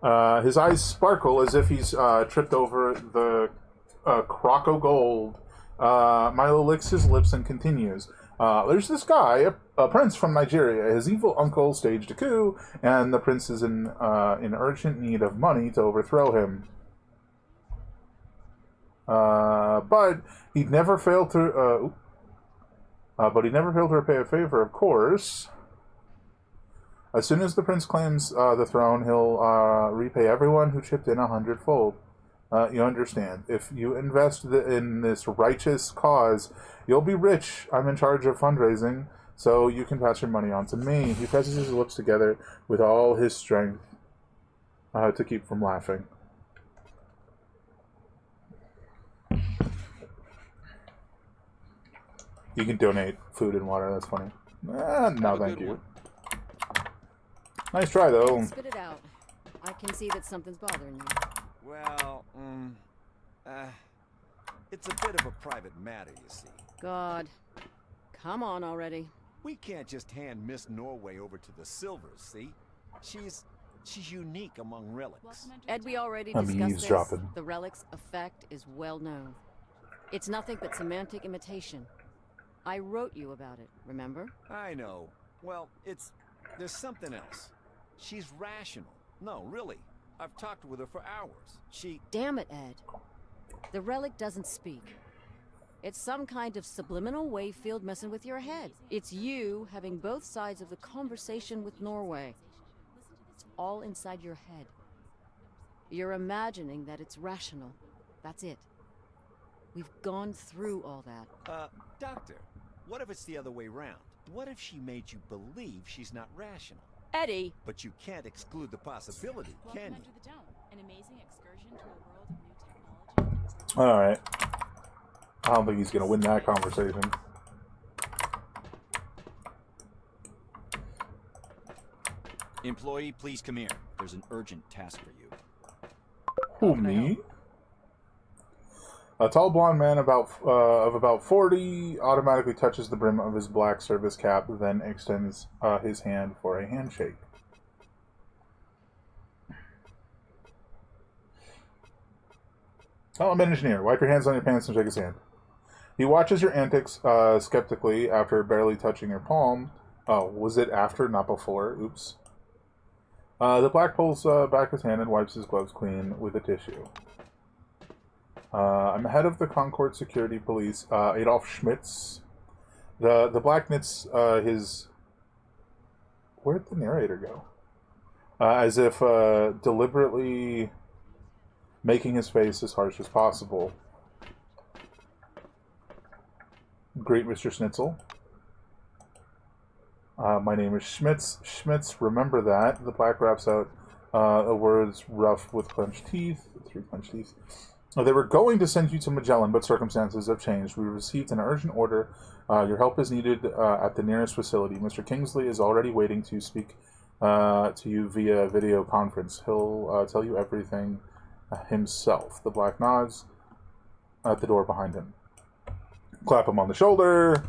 His eyes sparkle as if he's tripped over the crock o' gold. Milo licks his lips and continues. There's this guy, a prince from Nigeria. His evil uncle staged a coup, and the prince is in urgent need of money to overthrow him. But he'd never failed to. Repay a favor, of course. As soon as the prince claims the throne, he'll repay everyone who chipped in 100-fold. You understand. If you invest in this righteous cause, you'll be rich. I'm in charge of fundraising, so you can pass your money on to me. He presses his lips together with all his strength to keep from laughing. You can donate food and water. That's funny. No, thank you. Nice try, though. Spit it out. I can see that something's bothering you. Well, it's a bit of a private matter, you see. God. Come on already. We can't just hand Miss Norway over to the Silvers, see? She's unique among relics. Ed, we already I'm discussed eavesdropping. this. The relic's effect is well known. It's nothing but semantic imitation. I wrote you about it, remember? I know. Well, there's something else. She's rational. No, really. I've talked with her for hours. Damn it, Ed. The relic doesn't speak. It's some kind of subliminal wave field messing with your head. It's you having both sides of the conversation with Norway. It's all inside your head. You're imagining that it's rational. That's it. We've gone through all that. Doctor, what if it's the other way round? What if she made you believe she's not rational? Eddie! But you can't exclude the possibility, can you? Under the dome, an amazing excursion to a world of new technology. Alright. I don't think he's going to win that conversation. Employee, please come here. There's an urgent task for you. Who, me? A tall blonde man of about 40 automatically touches the brim of his black service cap, then extends his hand for a handshake. Oh, I'm an engineer. Wipe your hands on your pants and shake his hand. He watches your antics skeptically after barely touching your palm. Oh, was it after, not before? Oops. The black pulls back his hand and wipes his gloves clean with a tissue. I'm the head of the Concord Security Police, Adolf Schmitz. The black knits his... Where'd the narrator go? As if deliberately making his face as harsh as possible. Great, Mr. Schnitzel. My name is Schmitz. Schmitz, remember that. The black raps out words rough with clenched teeth. 3 clenched teeth. They were going to send you to Magellan, but circumstances have changed. We received an urgent order. Your help is needed at the nearest facility. Mr. Kingsley is already waiting to speak to you via video conference. He'll tell you everything himself. The black nods at the door behind him. Clap him on the shoulder.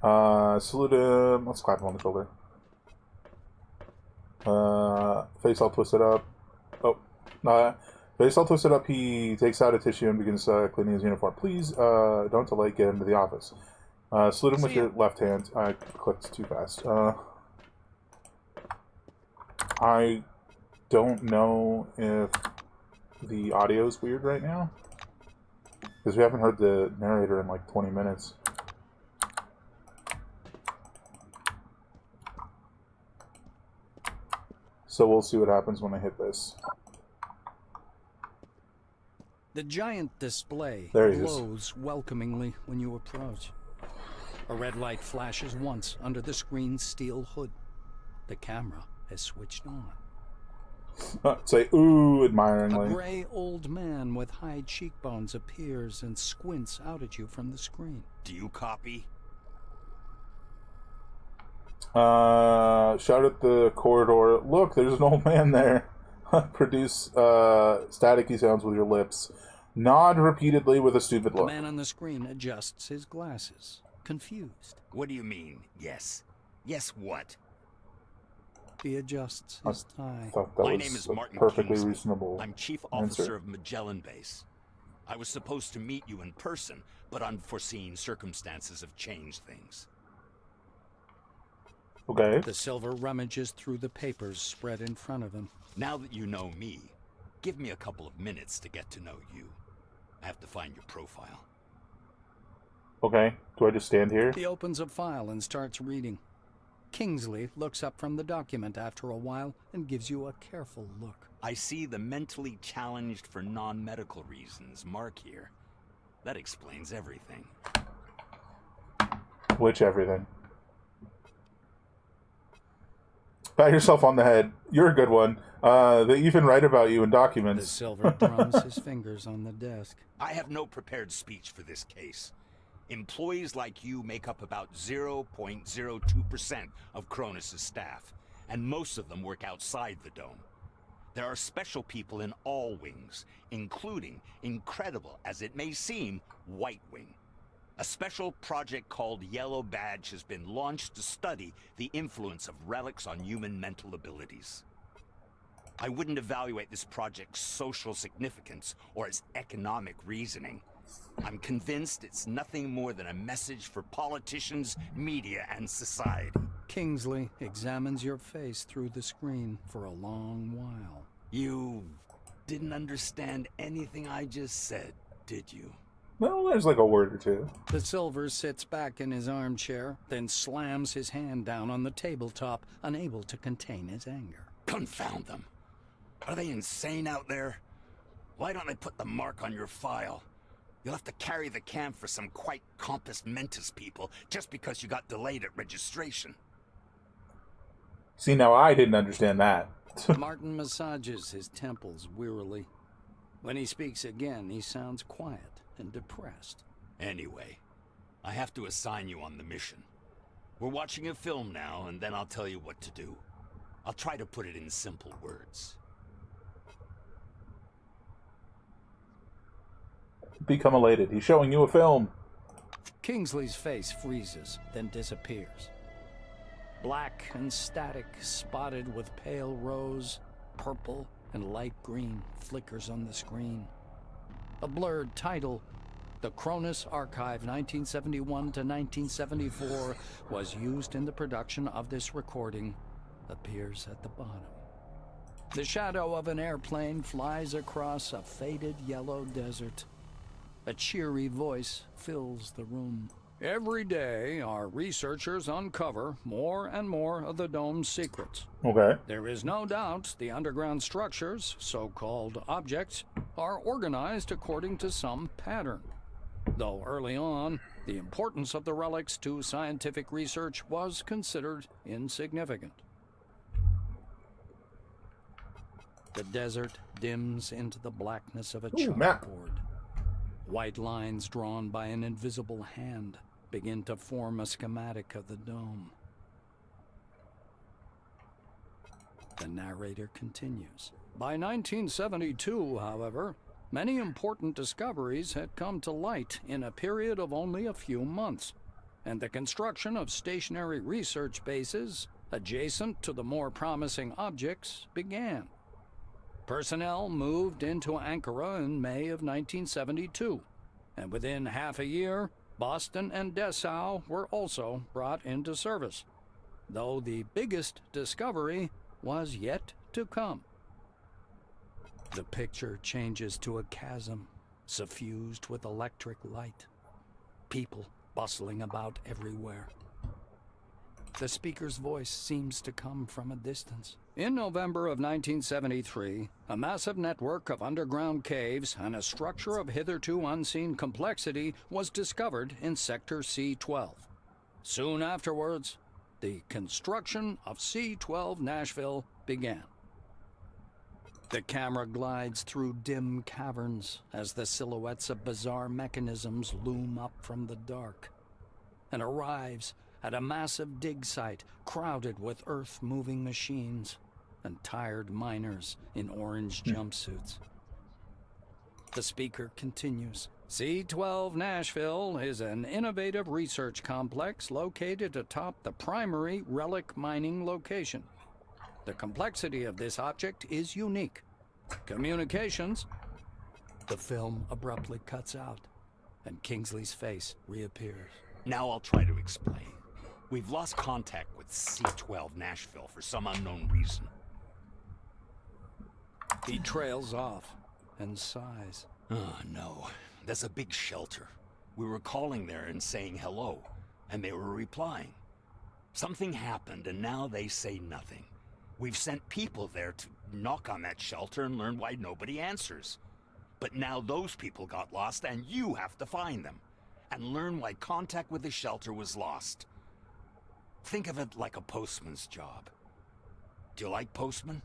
Salute him. Let's clap him on the shoulder. Face all twisted up. Oh, face all twisted up. He takes out a tissue and begins cleaning his uniform. Please, don't delay. Get into the office. Salute him with your left hand. I clicked too fast. I don't know if the audio is weird right now, because we haven't heard the narrator in like 20 minutes. So we'll see what happens when I hit this. The giant display There he is. glows welcomingly when you approach. A red light flashes once under the screen's steel hood. The camera has switched on. Say ooh A admiringly. gray old man with high cheekbones appears and squints out at you from the screen. Do you copy? Shout at the corridor. Look, there's an old man there. Produce staticky sounds with your lips. Nod repeatedly with a stupid The look. man on the screen adjusts his glasses, confused. What do you mean, yes? Yes what? He adjusts his tie. Thought that My was name is a Martin perfectly Kingsley. reasonable I'm Chief answer. Officer of Magellan Base. I was supposed to meet you in person, but unforeseen circumstances have changed things. Okay. The Silver rummages through the papers spread in front of him. Now that you know me, give me a couple of minutes to get to know you. I have to find your profile. Okay. Do I just stand here? He opens a file and starts reading. Kingsley looks up from the document after a while and gives you a careful look. I see the mentally challenged for non-medical reasons mark here. That explains everything. Which everything? Pat yourself on the head. You're a good one. They even write about you in The documents. Silver drums his fingers on the desk. I have no prepared speech for this case. Employees like you make up about 0.02% of Cronus' staff, and most of them work outside the dome. There are special people in all wings, including, incredible as it may seem, White Wing. A special project called Yellow Badge has been launched to study the influence of relics on human mental abilities. I wouldn't evaluate this project's social significance or its economic reasoning. I'm convinced it's nothing more than a message for politicians, media, and society. Kingsley examines your face through the screen for a long while. You didn't understand anything I just said, did you? Well, there's like a word or two. The Silver sits back in his armchair, then slams his hand down on the tabletop, unable to contain his anger. Confound them. Are they insane out there? Why don't they put the mark on your file? You'll have to carry the cam for some quite compos mentis people just because you got delayed at registration. See, now I didn't understand that. Martin massages his temples wearily. When he speaks again, he sounds quiet and depressed. Anyway, I have to assign you on the mission. We're watching a film now, and then I'll tell you what to do. I'll try to put it in simple words. Become elated. He's showing you a film. Kingsley's face freezes, then disappears. Black and static, spotted with pale rose, purple, and light green flickers on the screen. A blurred title, The Cronus Archive 1971 to 1974, was used in the production of this recording, appears at the bottom. The shadow of an airplane flies across a faded yellow desert. A cheery voice fills the room. Every day, our researchers uncover more and more of the dome's secrets. Okay. There is no doubt the underground structures, so-called objects, are organized according to some pattern. Though early on, the importance of the relics to scientific research was considered insignificant. The desert dims into the blackness of a chalkboard. White lines drawn by an invisible hand begin to form a schematic of the dome. The narrator continues. By 1972, however, many important discoveries had come to light in a period of only a few months, and the construction of stationary research bases adjacent to the more promising objects began. Personnel moved into Ankara in May of 1972, and within half a year, Boston and Dessau were also brought into service, though the biggest discovery was yet to come. The picture changes to a chasm, suffused with electric light. People bustling about everywhere. The speaker's voice seems to come from a distance. In November of 1973, a massive network of underground caves and a structure of hitherto unseen complexity was discovered in Sector C-12. Soon afterwards, the construction of C-12 Nashville began. The camera glides through dim caverns as the silhouettes of bizarre mechanisms loom up from the dark, and arrives at a massive dig site crowded with earth-moving machines and tired miners in orange jumpsuits. The speaker continues. C-12 Nashville is an innovative research complex located atop the primary relic mining location. The complexity of this object is unique. Communications. The film abruptly cuts out, and Kingsley's face reappears. Now I'll try to explain. We've lost contact with C-12 Nashville for some unknown reason. He trails off and sighs. Oh, no. There's a big shelter. We were calling there and saying hello, and they were replying. Something happened, and now they say nothing. We've sent people there to knock on that shelter and learn why nobody answers. But now those people got lost, and you have to find them, and learn why contact with the shelter was lost. Think of it like a postman's job. Do you like postmen?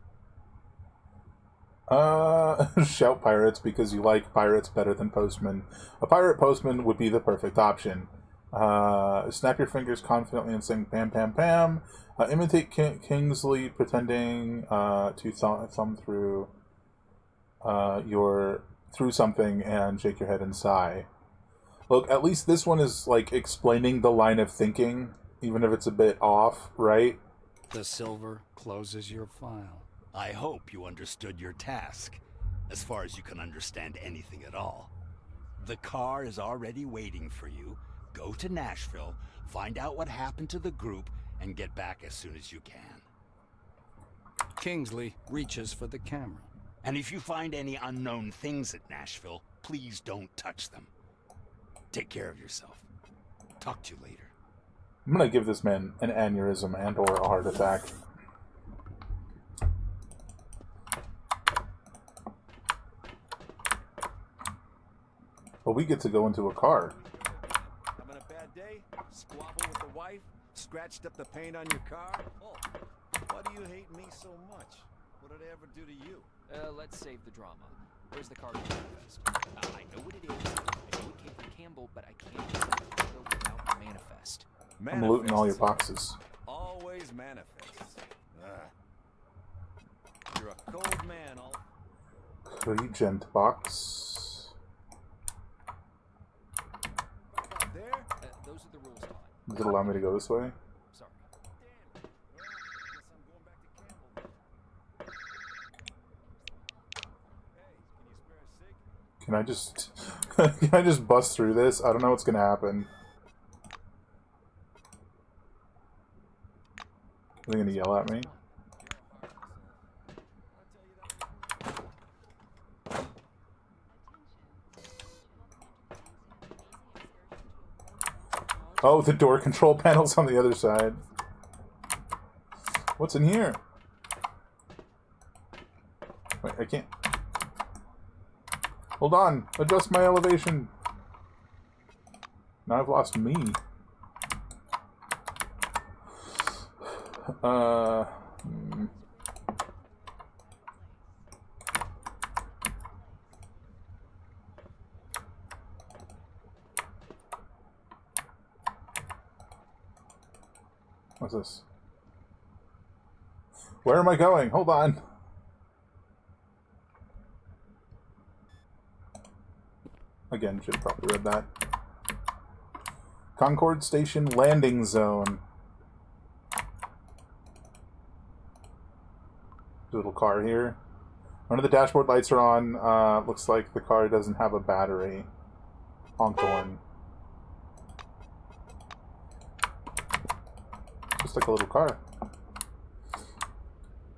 Shout pirates because you like pirates better than postmen. A pirate postman would be the perfect option. Snap your fingers confidently and sing Pam Pam Pam. Imitate Kingsley pretending to thumb through through something and shake your head and sigh. Look, at least this one is like explaining the line of thinking, even if it's a bit off, right? The silver closes your file. I hope you understood your task, as far as you can understand anything at all. The car is already waiting for you. Go to Nashville, find out what happened to the group, and get back as soon as you can. Kingsley reaches for the camera. And if you find any unknown things at Nashville, please don't touch them. Take care of yourself. Talk to you later. I'm gonna give this man an aneurysm and or a heart attack. But we get to go into a car. Having a bad day? Squabble with the wife? Scratched up the paint on your car? Oh, why do you hate me so much? What did I ever do to you? Let's save the drama. Where's the cargo manifest? I know what it is. I know it came from Campbell, but I can't get the cargo without the manifest. I'm looting all your boxes. Always manifests. You're a cold man, Regent box. There? Those are the rules, Todd. Does it allow me to go this way? Sorry. Can I just can I just bust through this? I don't know what's gonna happen. Are they gonna yell at me? Oh, the door control panel's on the other side. What's in here? Wait, I can't. Hold on. Adjust my elevation. Now I've lost me. What's this? Where am I going? Hold on. Again, should have probably read that. Concord Station Landing Zone. Little car here. One of the dashboard lights are on. Looks like the car doesn't have a battery. Honk horn. Just like a little car.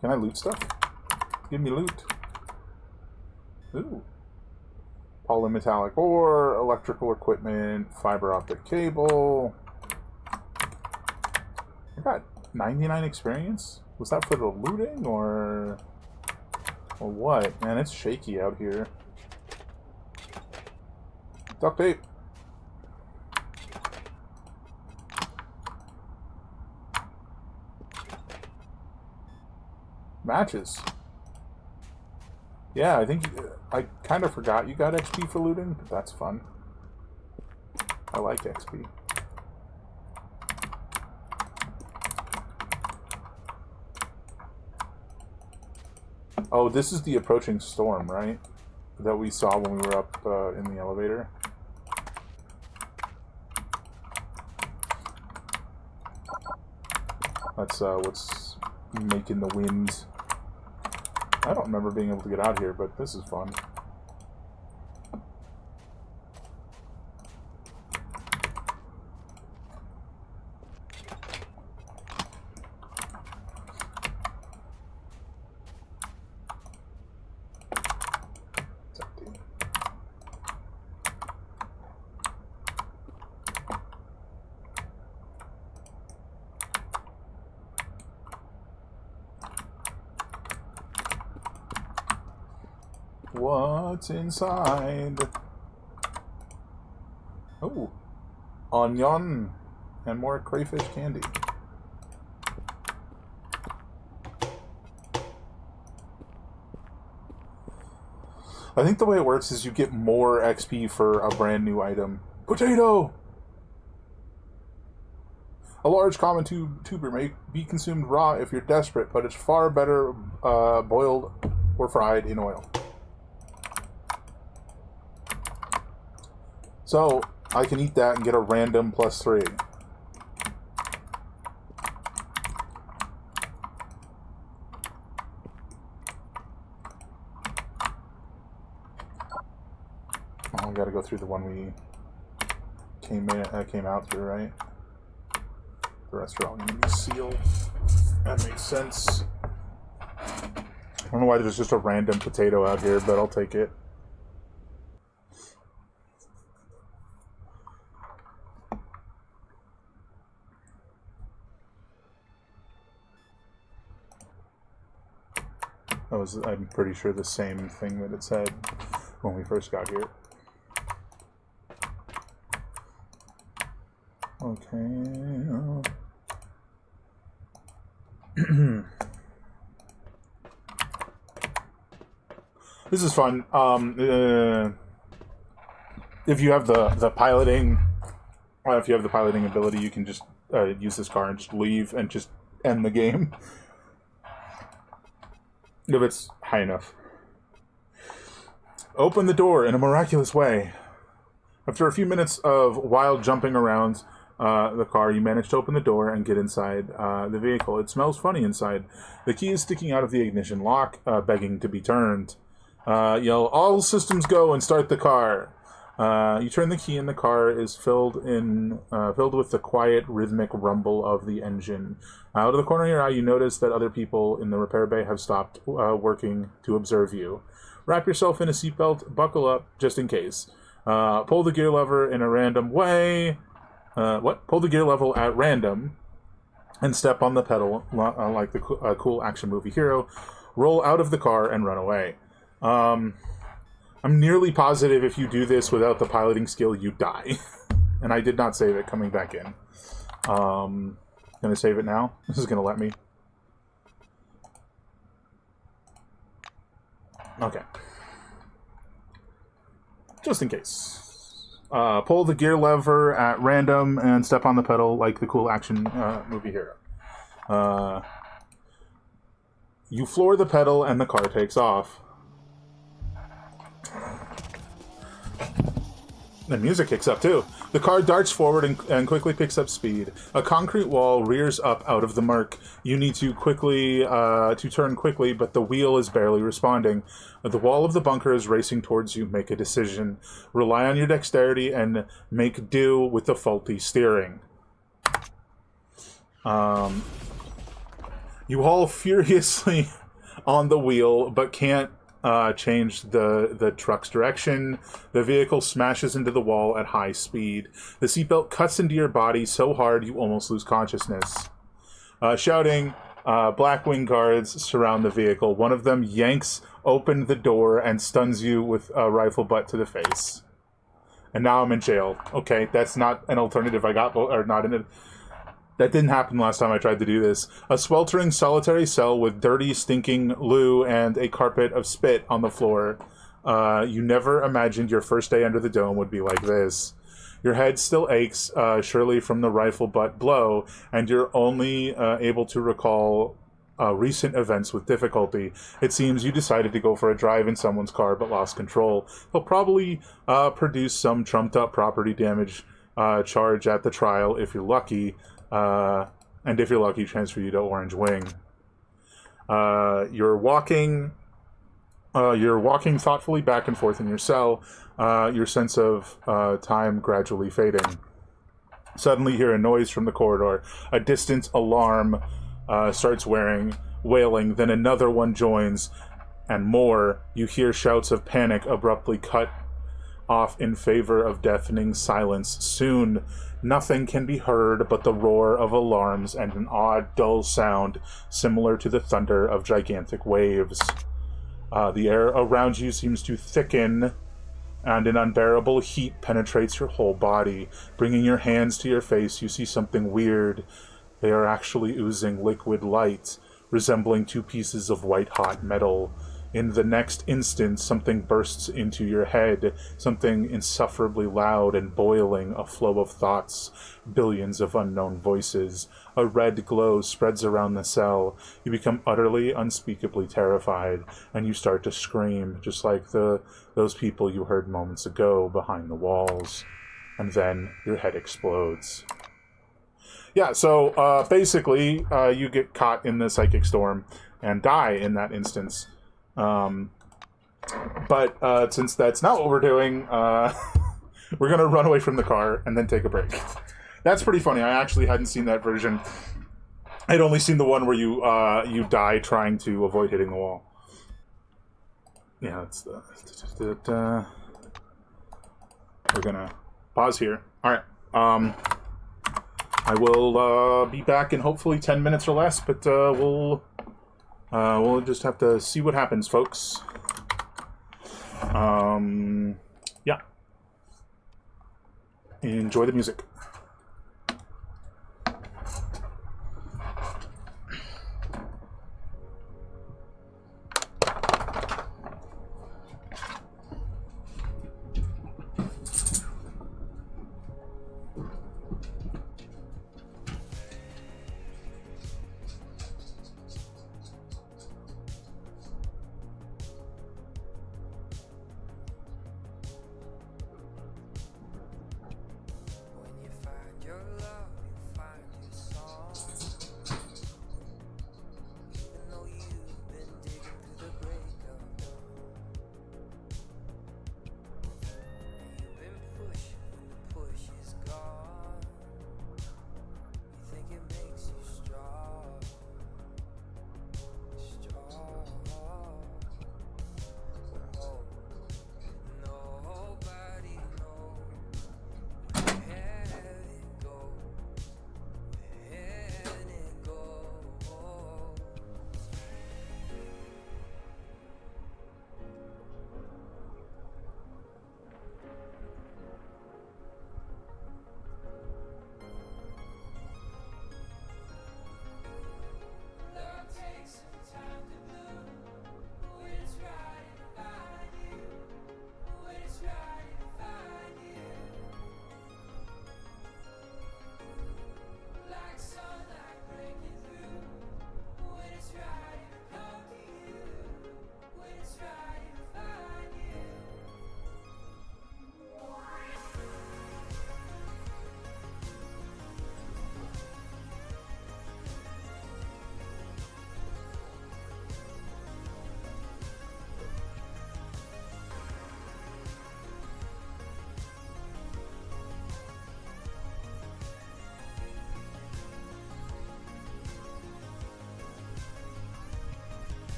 Can I loot stuff? Give me loot. Ooh. Polymetallic ore, electrical equipment, fiber optic cable. I got 99 experience? Was that for the looting or what? Man, it's shaky out here. Duct tape. Matches. Yeah, I think I kind of forgot you got XP for looting, but that's fun. I like XP. Oh, this is the approaching storm, right? That we saw when we were up in the elevator. That's what's making the winds. I don't remember being able to get out here, but this is fun. What's inside? Oh, onion and more crayfish candy. I think the way it works is you get more XP for a brand new item. Potato! A large common tuber may be consumed raw if you're desperate, but it's far better boiled or fried in oil. So, I can eat that and get a random +3. Oh, we gotta go through the one we came out through, right? The rest are all gonna be sealed. That makes sense. I don't know why there's just a random potato out here, but I'll take it. That was, I'm pretty sure, the same thing that it said when we first got here. Okay. This is fun. If you have the piloting, if you have the piloting ability, you can just use this car and just leave and just end the game. If it's high enough. Open the door in a miraculous way. After a few minutes of wild jumping around the car, you manage to open the door and get inside the vehicle. It smells funny inside. The key is sticking out of the ignition lock, begging to be turned. Yell, "All systems go," and start the car. You turn the key and the car is filled with the quiet, rhythmic rumble of the engine. Out of the corner of your eye, you notice that other people in the repair bay have stopped working to observe you. Wrap yourself in a seatbelt, buckle up, just in case. Pull the gear lever in a random way. Pull the gear level at random and step on the pedal like the cool action movie hero. Roll out of the car and run away. I'm nearly positive if you do this without the piloting skill, you die. And I did not save it coming back in. Gonna save it now. This is gonna let me. Okay. Just in case. Pull the gear lever at random and step on the pedal like the cool action movie hero. You floor the pedal and the car takes off. The music kicks up too. The car darts forward and quickly picks up speed. A concrete wall rears up out of the murk. You need to turn quickly, but the wheel is barely responding. The wall of the bunker is racing towards you. Make a decision. Rely on your dexterity and make do with the faulty steering. You haul furiously on the wheel, but can't change the truck's direction. The vehicle smashes into the wall at high speed. The seatbelt cuts into your body so hard you almost lose consciousness. Shouting, black wing guards surround the vehicle. One of them yanks open the door and stuns you with a rifle butt to the face. And now I'm in jail. Okay, that's not an alternative I got, or not in it. That didn't happen last time I tried to do this. A sweltering solitary cell with dirty, stinking loo and a carpet of spit on the floor. You never imagined your first day under the dome would be like this. Your head still aches, surely from the rifle butt blow, and you're only able to recall recent events with difficulty. It seems you decided to go for a drive in someone's car but lost control. He'll probably produce some trumped-up property damage charge at the trial if you're lucky. And if you're lucky, transfer you to Orange Wing. You're walking thoughtfully back and forth in your cell, your sense of time gradually fading. Suddenly you hear a noise from the corridor. A distant alarm starts wailing, then another one joins, and more. You hear shouts of panic abruptly cut off in favor of deafening silence. Soon, nothing can be heard but the roar of alarms and an odd, dull sound similar to the thunder of gigantic waves. The air around you seems to thicken, and an unbearable heat penetrates your whole body. Bringing your hands to your face, you see something weird. They are actually oozing liquid light, resembling two pieces of white-hot metal. In the next instant, something bursts into your head, something insufferably loud and boiling, a flow of thoughts, billions of unknown voices. A red glow spreads around the cell. You become utterly, unspeakably terrified, and you start to scream, just like those people you heard moments ago behind the walls. And then your head explodes. Yeah, so basically, you get caught in the psychic storm and die in that instance. But since that's not what we're doing, we're gonna run away from the car and then take a break. That's pretty funny. I actually hadn't seen that version. I'd only seen the one where you die trying to avoid hitting the wall. Yeah, that's the. We're gonna pause here. All right. I will be back in hopefully 10 minutes or less, but we'll just have to see what happens, folks. Yeah. Enjoy the music. When you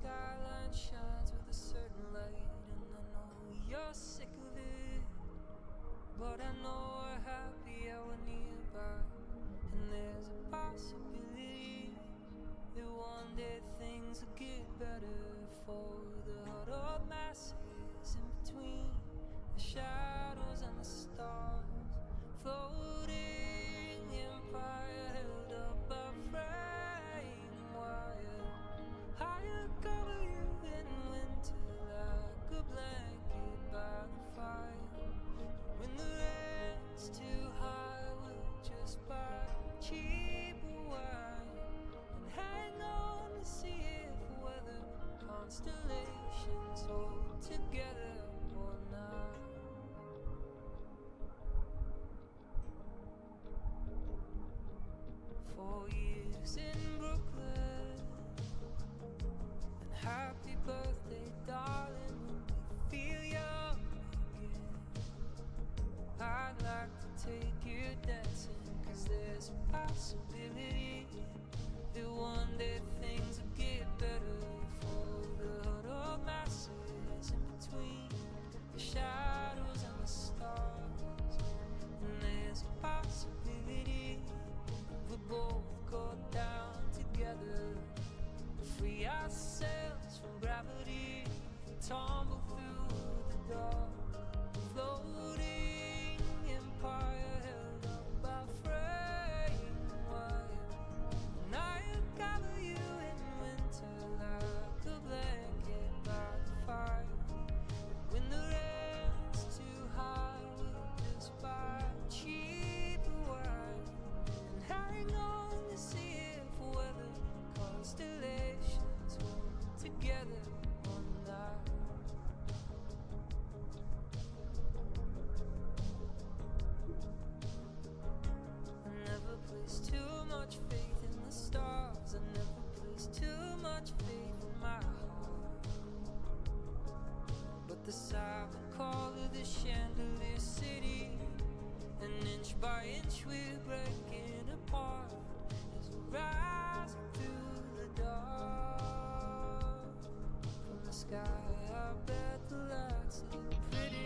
skyline shines with a certain light, and I know you're sick of it, but I know we're happy and we're nearby, and there's a possibility that one day things will get better for the huddled masses in between the shadows and the stars, floating empire held up by frame wire. Higher cover you in winter like a blanket by the fire. When the rent's too high, we'll just buy cheaper wine and hang on to see if weather constellations hold together or not. 4 years in Brooklyn, and happy birthday, darling, when we feel young again. I'd like to take you dancing, 'cause there's a possibility that one day things will get better for the huddled masses in between the shadows and the stars. And there's a possibility we both go down together, free ourselves from gravity, tumble through the dark, floating empire held up by frame wire. And I gather you in winter like a blanket by the fire. When the rent's too high, we'll just buy cheaper wine and hang on to see if weather constellations hold together one night. I never placed too much faith in the stars. I never placed too much faith in my heart. But the siren call of the chandelier city, and inch by inch we're breaking apart as we're rising through the dark. From the sky I bet the lights look pretty.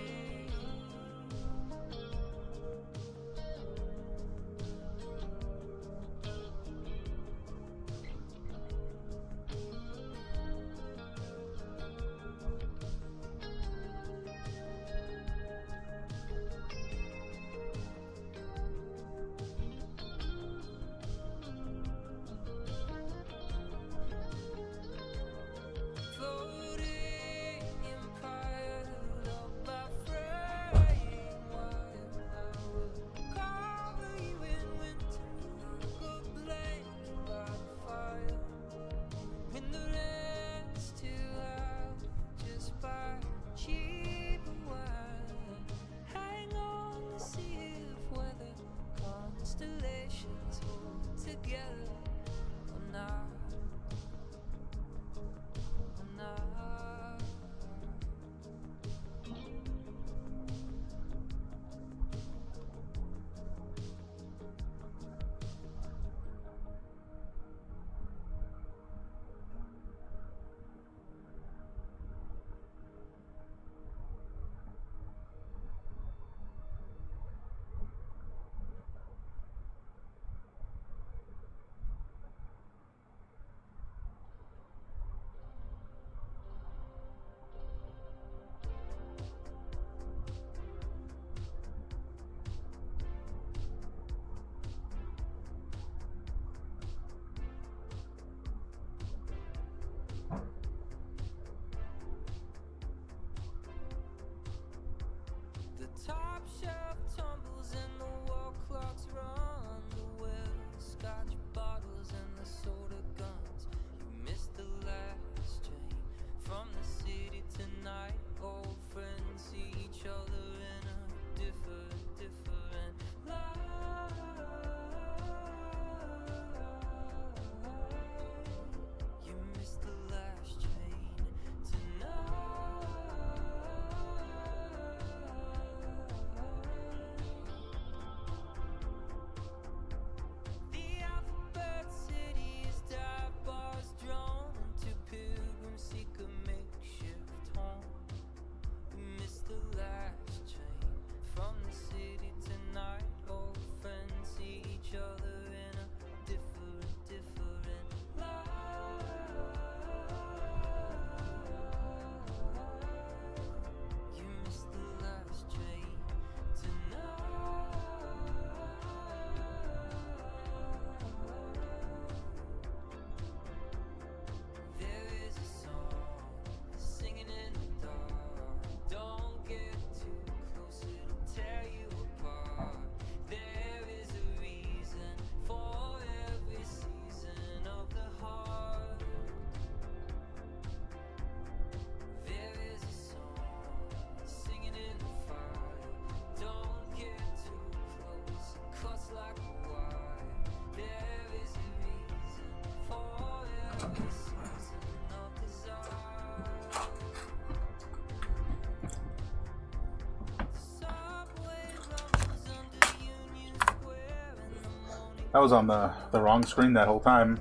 That was on the wrong screen that whole time.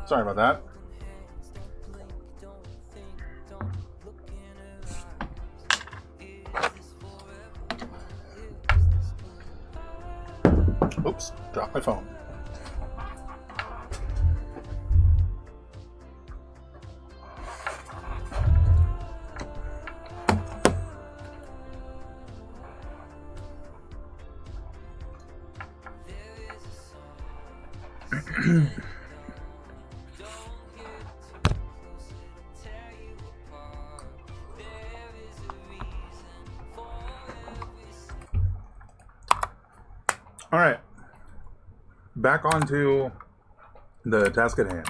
Sorry about that. Oops, dropped my phone. All right, back onto the task at hand.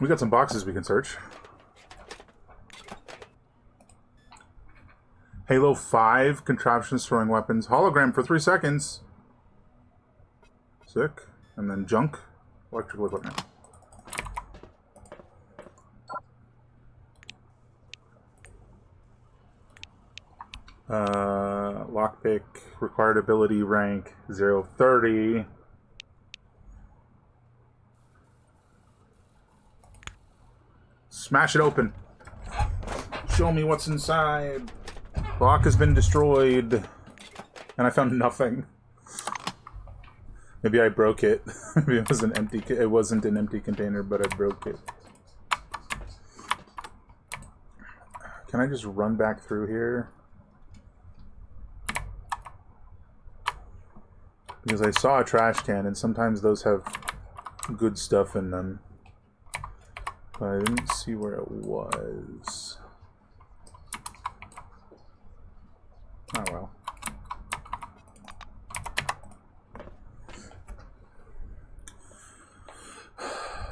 We got some boxes we can search. Halo 5, contraptions, throwing weapons, hologram for 3 seconds. Sick. And then junk, electrical equipment. Lockpick, required ability rank 030. Smash it open. Show me what's inside. Lock has been destroyed. And I found nothing. Maybe I broke it. Maybe it was an empty. It wasn't an empty container, but I broke it. Can I just run back through here? Because I saw a trash can, and sometimes those have good stuff in them. But I didn't see where it was. Oh well.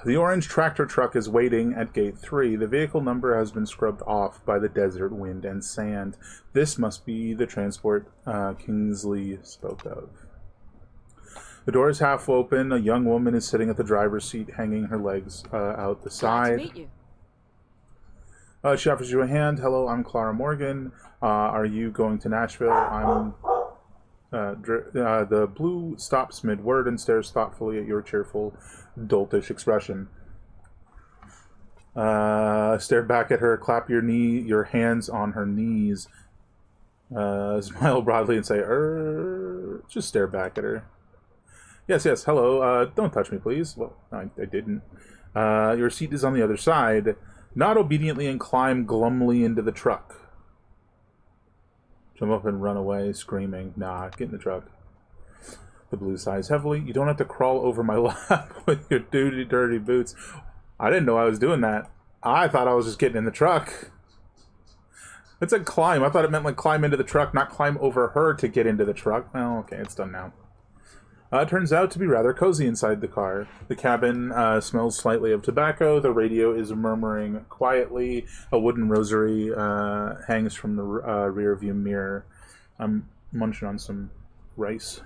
The orange tractor truck is waiting at gate 3. The vehicle number has been scrubbed off by the desert, wind, and sand. This must be the transport Kingsley spoke of. The door is half open. A young woman is sitting at the driver's seat, hanging her legs out the side. Glad to meet you. She offers you a hand. Hello, I'm Clara Morgan. Are you going to Nashville? I'm... the blue stops mid-word and stares thoughtfully at your cheerful, doltish expression. Stare back at her, clap your hands on her knees, smile broadly and say, just stare back at her. Yes, hello, don't touch me, please. Well, I didn't. Your seat is on the other side. Nod obediently and climb glumly into the truck. Jump up and run away, screaming. Nah, get in the truck. The blue sighs heavily. You don't have to crawl over my lap with your dirty boots. I didn't know I was doing that. I thought I was just getting in the truck. It said climb. I thought it meant like climb into the truck, not climb over her to get into the truck. Oh, okay, it's done now. It turns out to be rather cozy inside the car. The cabin smells slightly of tobacco. The radio is murmuring quietly. A wooden rosary hangs from the rear view mirror. I'm munching on some rice.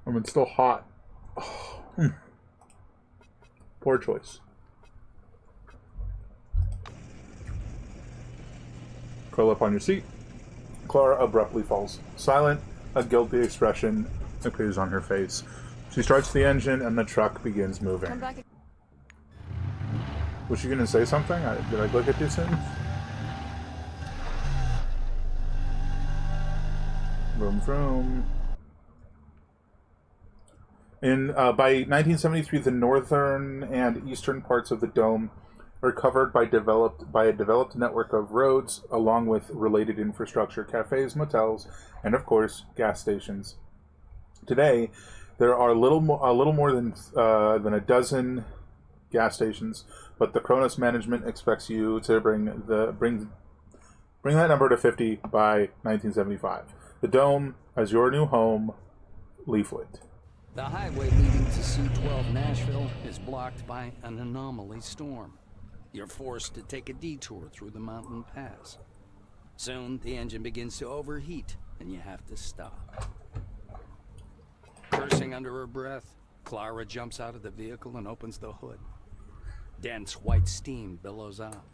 It's still hot. Oh, Poor choice. Curl up on your seat. Clara abruptly falls silent. A guilty expression appears on her face. She starts the engine and the truck begins moving. Come back. Was she going to say something? Did I look at too soon? Vroom vroom. By 1973, the northern and eastern parts of the dome are covered by a developed network of roads, along with related infrastructure, cafes, motels, and of course, gas stations. Today, there are a little more than a dozen gas stations, but the Cronus management expects you to bring that number to 50 by 1975. The dome as your new home. Leaflet. The highway leading to C-12 Nashville is blocked by an anomaly storm. You're forced to take a detour through the mountain pass. Soon, the engine begins to overheat, and you have to stop. Cursing under her breath, Clara jumps out of the vehicle and opens the hood. Dense white steam billows out.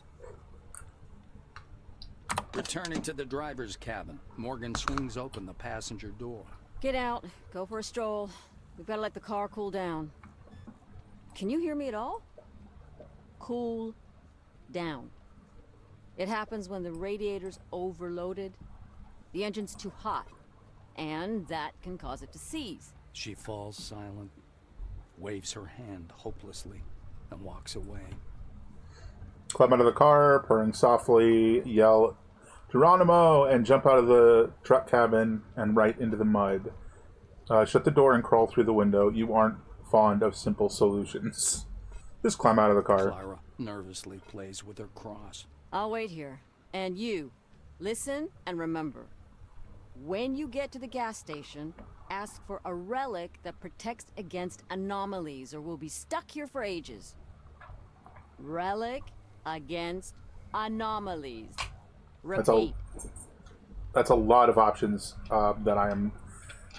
Returning to the driver's cabin, Morgan swings open the passenger door. Get out. Go for a stroll. We've got to let the car cool down. Can you hear me at all? Cool down. It happens when the radiator's overloaded. The engine's too hot. And that can cause it to seize. She falls silent, waves her hand hopelessly, and walks away. Climb out of the car, purring softly, yell, Geronimo, and jump out of the truck cabin and right into the mud. Shut the door and crawl through the window. You aren't fond of simple solutions. Just climb out of the car. Clara nervously plays with her cross. I'll wait here. And you, listen and remember. When you get to the gas station, ask for a relic that protects against anomalies or we'll be stuck here for ages. Relic against anomalies. Repeat. That's a lot of options that I am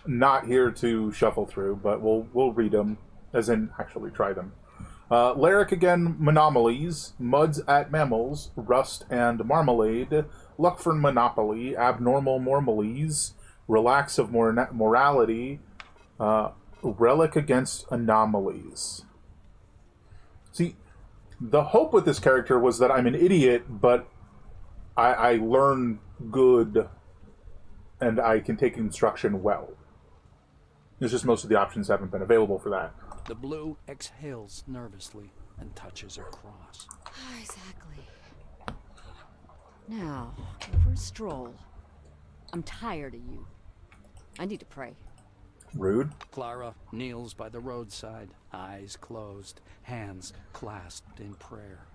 not here to shuffle through, but we'll read them, as in actually try them. Lyric again, Monomalies, Muds at Mammals, Rust and Marmalade, Luck for Monopoly, Abnormal Mormalies, Relax of Morality, Relic against Anomalies. See, the hope with this character was that I'm an idiot, but I learn good and I can take instruction well. It's just most of the options haven't been available for that. The blue exhales nervously and touches her cross. Exactly. Now, go for a stroll. I'm tired of you. I need to pray. Rude. Clara kneels by the roadside, eyes closed, hands clasped in prayer.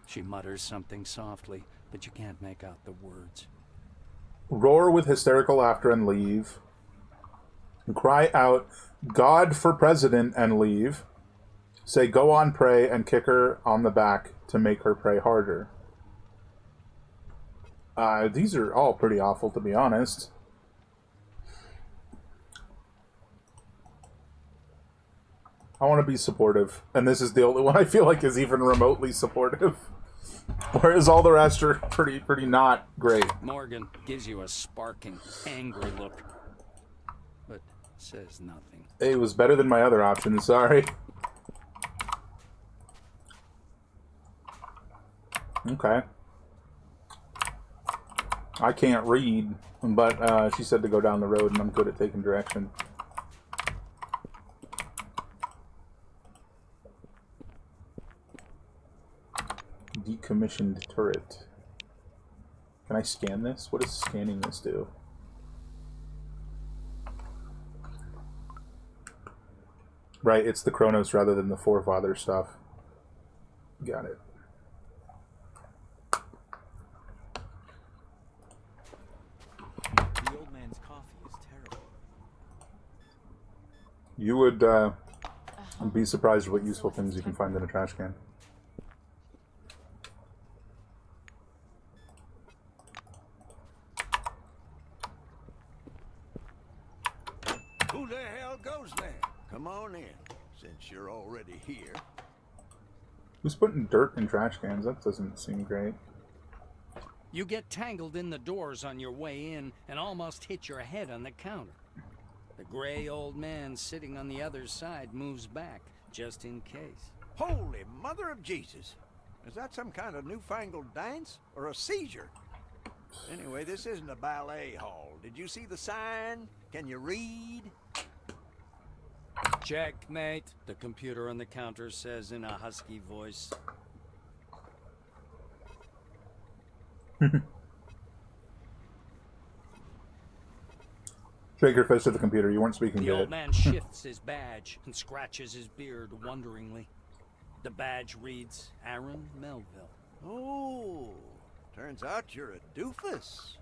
She mutters something softly, but you can't make out the words. Roar with hysterical laughter and leave. Cry out, God for president, and leave. Say, go on, pray, and kick her on the back to make her pray harder. These are all pretty awful, to be honest. I want to be supportive, and this is the only one I feel like is even remotely supportive. Whereas all the rest are pretty not great. Morgan gives you a sparking, angry look, but says nothing. It was better than my other options, sorry. Okay. I can't read, but she said to go down the road, and I'm good at taking direction. Decommissioned turret. Can I scan this? What does scanning this do? Right, it's the Chronos rather than the Forefather stuff. Got it. The old man's coffee is terrible. You would be surprised what useful things you can find in a trash can. Who the hell goes there? Come on in, since you're already here. Who's putting dirt in trash cans? That doesn't seem great. You get tangled in the doors on your way in and almost hit your head on the counter. The gray old man sitting on the other side moves back, just in case. Holy mother of Jesus! Is that some kind of newfangled dance or a seizure? Anyway, this isn't a ballet hall. Did you see the sign? Can you read? Checkmate, the computer on the counter says in a husky voice. Shake your fist at the computer. You weren't speaking The good. old man shifts his badge and scratches his beard wonderingly. The badge reads Aaron Melville. Oh, turns out you're a doofus.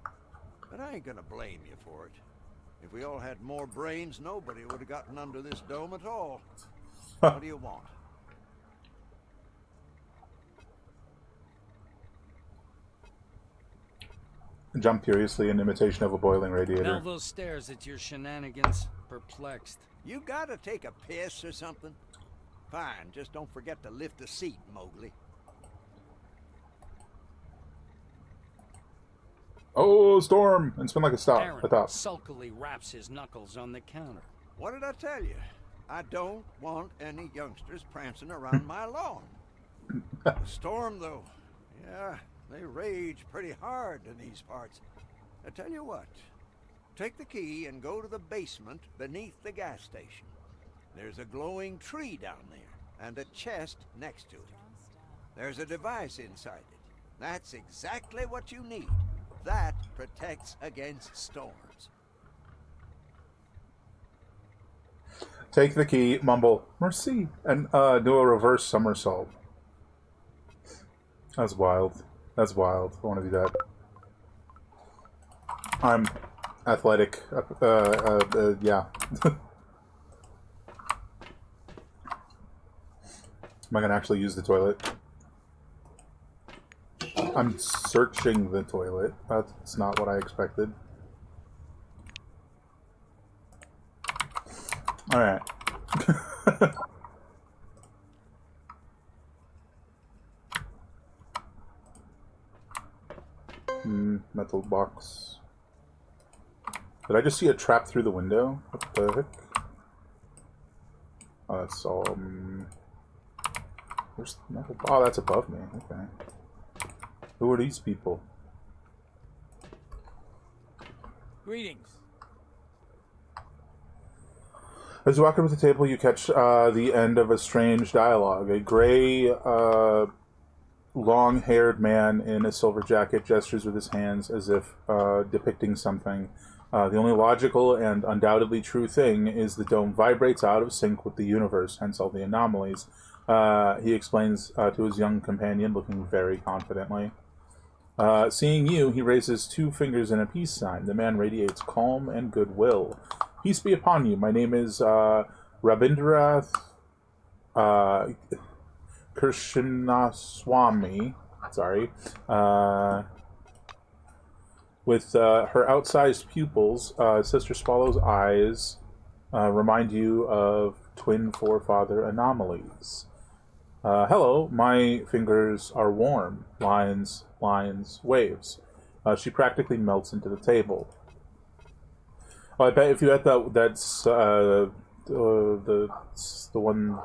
But I ain't gonna blame you for it. If we all had more brains, nobody would have gotten under this dome at all. What do you want? Jump furiously in imitation of a boiling radiator. Melville stares at your shenanigans, perplexed. You gotta take a piss or something? Fine, just don't forget to lift the seat, Mowgli. Oh, storm! And spin like a Aaron top. sulkily raps his knuckles on the counter. What did I tell you? I don't want any youngsters prancing around my lawn. The storm, though, yeah, they rage pretty hard in these parts. I tell you what, take the key and go to the basement beneath the gas station. There's a glowing tree down there, and a chest next to it. There's a device inside it. That's exactly what you need. That protects against storms. Take the key, mumble, merci, and do a reverse somersault. That's wild. That's wild. I want to do that. I'm athletic. Yeah. Am I going to actually use the toilet? I'm searching the toilet. That's not what I expected. Alright. Metal box. Did I just see a trap through the window? What the heck? Oh, that's all. Where's the metal? Oh, that's above me. Okay. Who are these people? Greetings. As you walk up to the table, you catch the end of a strange dialogue. A gray, long-haired man in a silver jacket gestures with his hands as if depicting something. The only logical and undoubtedly true thing is the dome vibrates out of sync with the universe, hence all the anomalies. He explains to his young companion, looking very confidently. Seeing you, he raises 2 fingers in a peace sign. The man radiates calm and goodwill. Peace be upon you. My name is Rabindranath Krishnaswamy. Sorry. With her outsized pupils, Sister Swallow's eyes remind you of twin forefather anomalies. Hello, my fingers are warm. Lines, waves. She practically melts into the table. Oh, I bet if you had that's the one,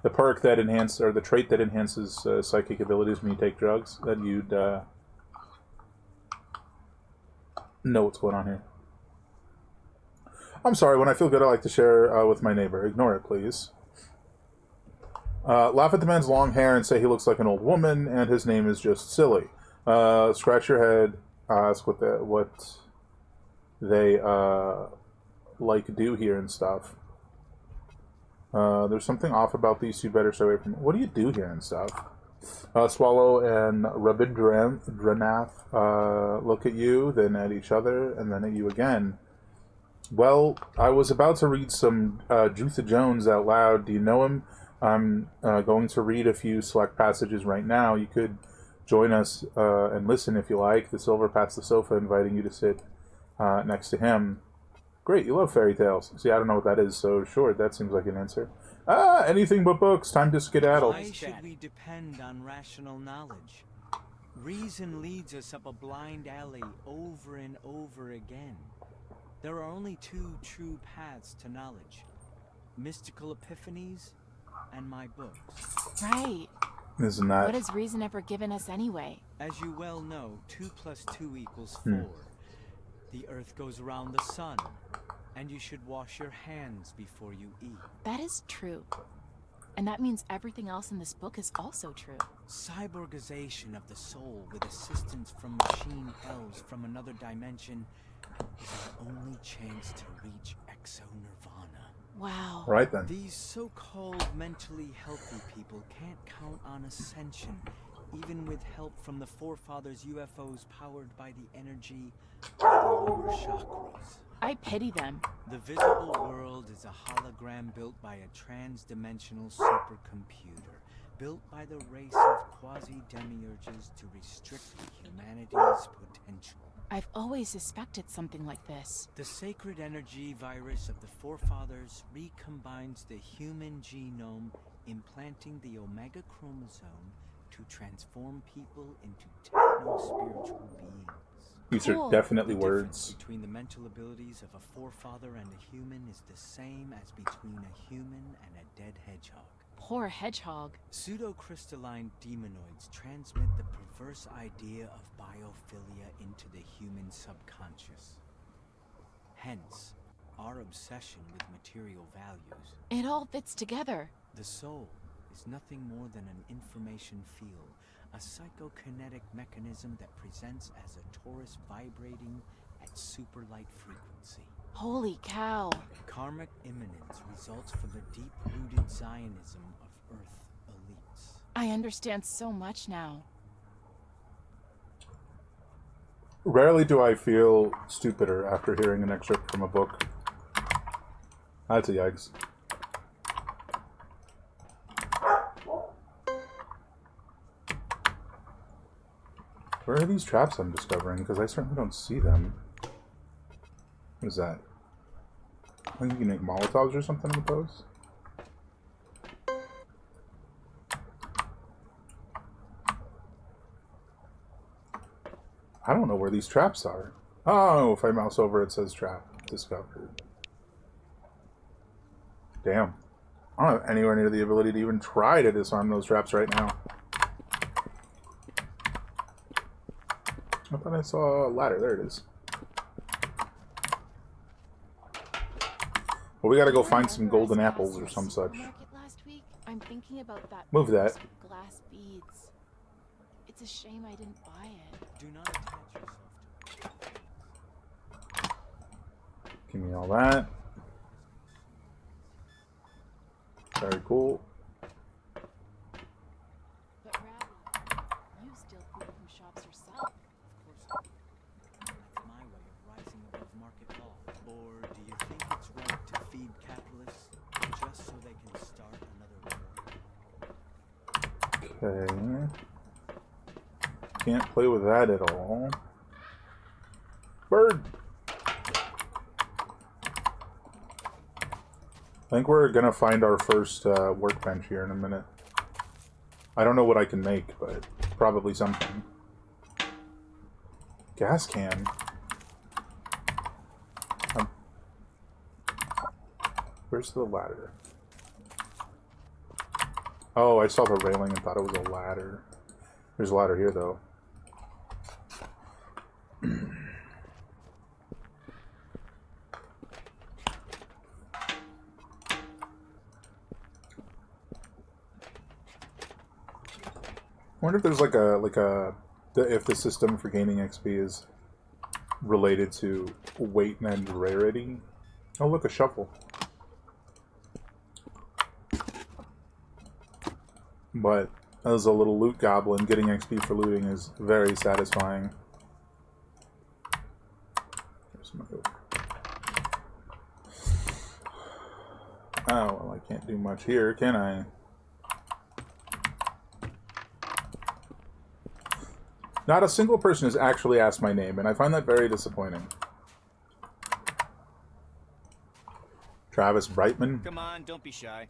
the perk that enhances, or the trait that enhances psychic abilities when you take drugs, that you'd know what's going on here. I'm sorry, when I feel good I like to share with my neighbor. Ignore it, please. Laugh at the man's long hair and say he looks like an old woman and his name is just silly. Scratch your head, ask what they like do here and stuff. There's something off about these, you better stay away from. What do you do here and stuff? Swallow and Rabindranath look at you, then at each other, and then at you again. Well, I was about to read some Jutha Jones out loud. Do you know him? I'm going to read a few select passages right now. You could join us and listen if you like. The silver pats the sofa, inviting you to sit next to him. Great, you love fairy tales. See, I don't know what that is, so sure, that seems like an answer. Anything but books. Time to skedaddle. Why should we depend on rational knowledge? Reason leads us up a blind alley over and over again. There are only 2 true paths to knowledge. Mystical epiphanies and my books. Right. Isn't that... What has reason ever given us anyway? As you well know, 2 + 2 = 4. The earth goes around the sun, and you should wash your hands before you eat. That is true. And that means everything else in this book is also true. Cyborgization of the soul with assistance from machine elves from another dimension is our only chance to reach exo-nirvana. Wow. Right then. These so-called mentally healthy people can't count on ascension, even with help from the forefathers' UFOs powered by the energy of the lower chakras. I pity them. The visible world is a hologram built by a trans-dimensional supercomputer, built by the race of quasi-demiurges to restrict humanity's potential. I've always suspected something like this. The sacred energy virus of the forefathers recombines the human genome, implanting the Omega chromosome to transform people into techno-spiritual beings. These are definitely The words. difference between the mental abilities of a forefather and a human is the same as between a human and a dead hedgehog. Poor hedgehog. Pseudocrystalline demonoids transmit the perverse idea of biophilia into the human subconscious. Hence, our obsession with material values. It all fits together. The soul is nothing more than an information field, a psychokinetic mechanism that presents as a torus vibrating at superlight frequency. Holy cow. Karmic immanence results from the deep-rooted Zionism of Earth elites. I understand so much now. Rarely do I feel stupider after hearing an excerpt from a book. That's a yikes. Where are these traps I'm discovering? Because I certainly don't see them. What is that? I think you can make Molotovs or something with those? I don't know where these traps are. Oh, if I mouse over it says trap discovered. Damn. I don't have anywhere near the ability to even try to disarm those traps right now. I thought I saw a ladder. There it is. Well, we gotta go find some golden apples or some such. Last week, I'm thinking about that. Move that. Glass beads. It's a shame I didn't buy it. Do not attach yourself to it. Give me all that. Very cool. But Ravi, you steal food from shops yourself. Of course, that's my way of rising above market law. Or do you think it's right to feed capitalists just so they can start another war? Okay. Can't play with that at all. Bird! I think we're gonna find our first workbench here in a minute. I don't know what I can make, but probably something. Gas can. Where's the ladder? Oh, I saw the railing and thought it was a ladder. There's a ladder here, though. I wonder if there's if the system for gaining XP is related to weight and rarity. Oh, look, a shovel. But as a little loot goblin, getting XP for looting is very satisfying. Here's my hook. Oh, well, I can't do much here, can I? Not a single person has actually asked my name, and I find that very disappointing. Travis Brightman. Come on, don't be shy.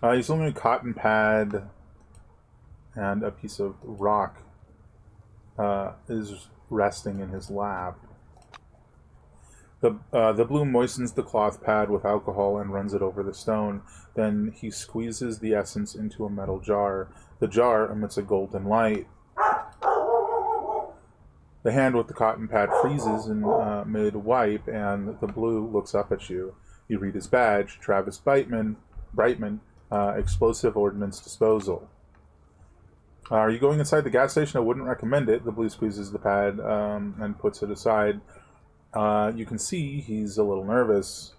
He's holding a cotton pad and a piece of rock is resting in his lap. The blue moistens the cloth pad with alcohol and runs it over the stone. Then he squeezes the essence into a metal jar. The jar emits a golden light. The hand with the cotton pad freezes in mid-wipe, and the blue looks up at you. You read his badge, Travis Brightman, Explosive Ordnance Disposal. Are you going inside the gas station? I wouldn't recommend it. The blue squeezes the pad and puts it aside. You can see he's a little nervous.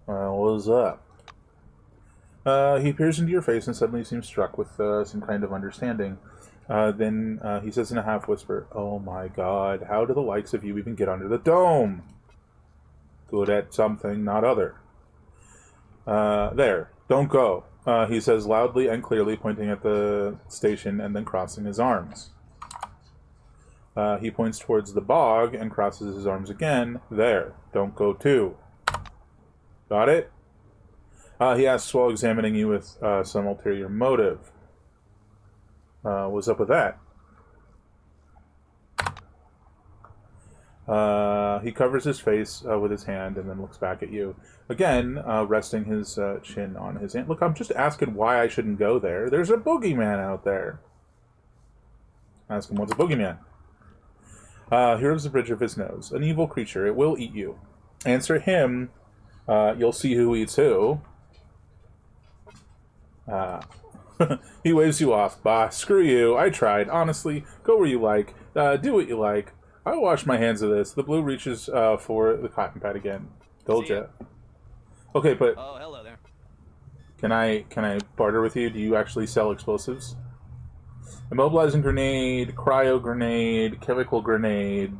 What's up? He peers into your face and suddenly seems struck with some kind of understanding. Then he says in a half whisper, "Oh my god, how do the likes of you even get under the dome? Good at something, not other. There, don't go," he says loudly and clearly, pointing at the station and then crossing his arms. He points towards the bog and crosses his arms again. There, don't go too. Got it? He asks while examining you with some ulterior motive. What's up with that? He covers his face with his hand and then looks back at you. Again, resting his chin on his hand. Look, I'm just asking why I shouldn't go there. There's a boogeyman out there. Ask him, what's a boogeyman? Here's the bridge of his nose. An evil creature. It will eat you. Answer him. You'll see who eats who. He waves you off. Bah, screw you. I tried. Honestly, go where you like. Do what you like. I wash my hands of this. The blue reaches for the cotton pad again. Told ya. Okay, but oh, hello there. Can I barter with you? Do you actually sell explosives? Immobilizing grenade, cryo grenade, chemical grenade,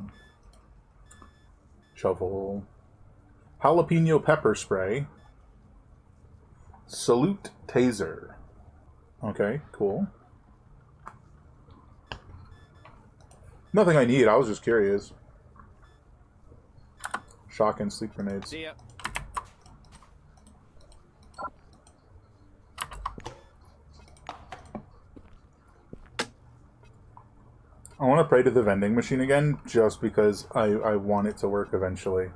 shovel, jalapeno pepper spray, salute taser. Okay, cool. Nothing I need. I was just curious. Shock and sleep grenades. See ya. I want to pray to the vending machine again, just because I want it to work eventually.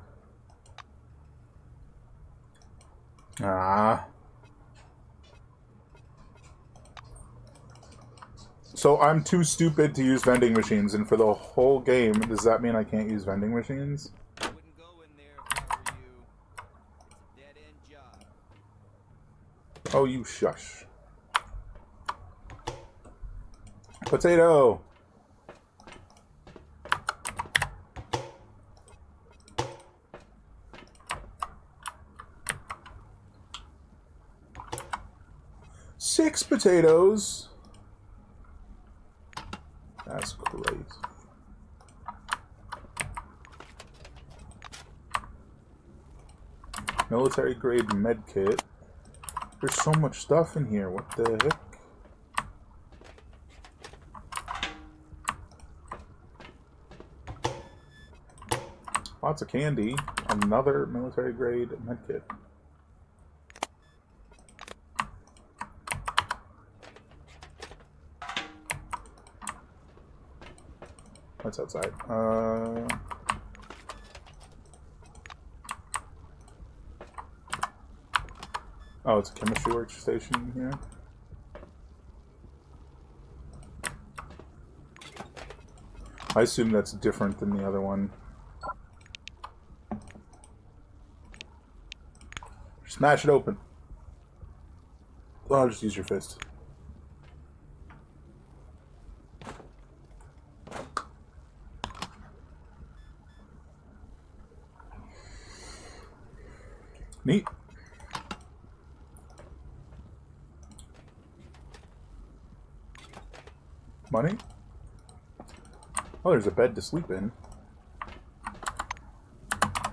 Ah. So I'm too stupid to use vending machines, and for the whole game, does that mean I can't use vending machines? I wouldn't go in there if I were you. It's a dead-end job. Oh, you shush. Potato! Six potatoes? That's crazy. Military grade med kit. There's so much stuff in here. What the heck? Lots of candy. Another military grade med kit. What's outside? Oh, it's a chemistry workstation here. I assume that's different than the other one. Smash it open. Oh, I'll just use your fist. Neat. Money? Oh, there's a bed to sleep in. I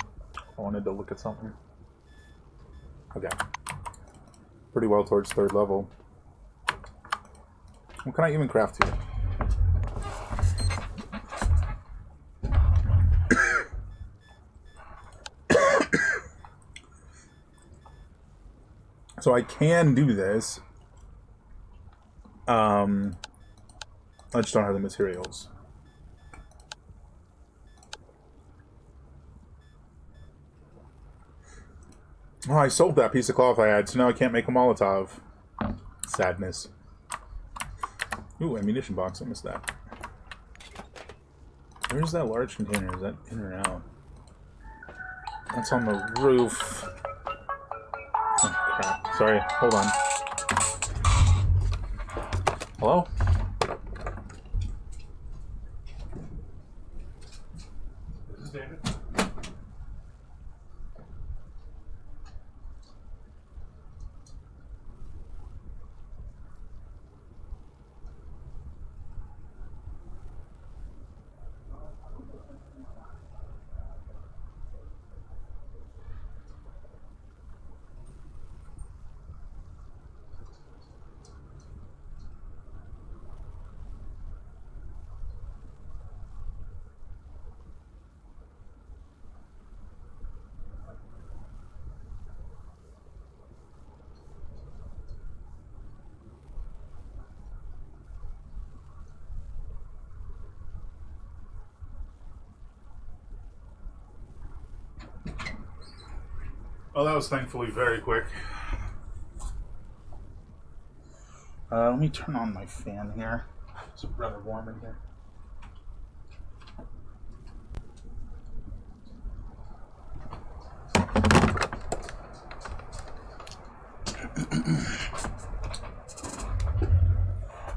wanted to look at something. Okay. Pretty well towards 3rd level. What can I even craft here? So I can do this. I just don't have the materials. Oh, I sold that piece of cloth I had, so now I can't make a Molotov. Sadness. Ooh, ammunition box. I missed that. Where's that large container? Is that in or out? That's on the roof. Oh, crap. Sorry. Hold on. Hello? This is David. Oh, that was thankfully very quick. Let me turn on my fan here. It's rather warm in here.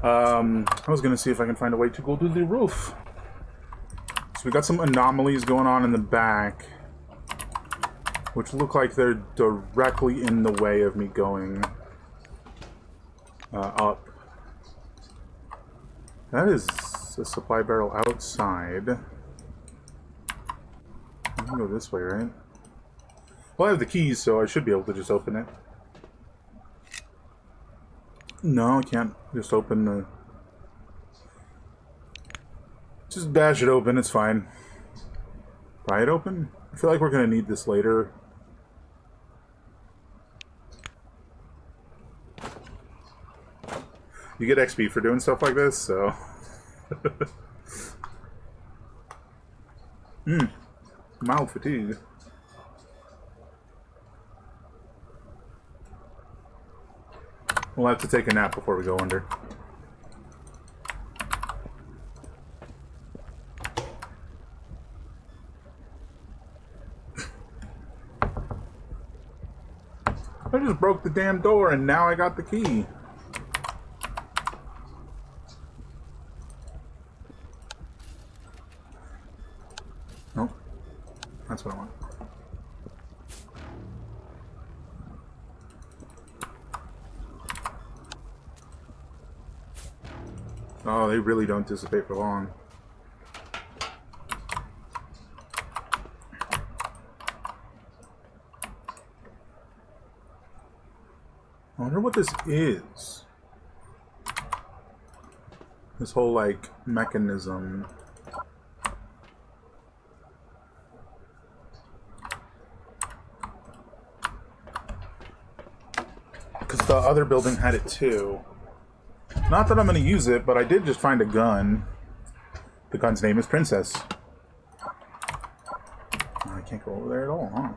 I was gonna see if I can find a way to go to the roof. So we got some anomalies going on in the back, which look like they're directly in the way of me going up. That is a supply barrel outside. I can go this way, right? Well, I have the keys, so I should be able to just open it. No, I can't just open the... Just bash it open, it's fine. Pry it open? I feel like we're going to need this later. You get XP for doing stuff like this, so... Mild fatigue. We'll have to take a nap before we go under. I just broke the damn door and now I got the key. Nope. That's what I want. Oh, they really don't dissipate for long. I wonder what this is. This whole, like, mechanism. Because the other building had it too. Not that I'm going to use it, but I did just find a gun. The gun's name is Princess. I can't go over there at all, huh?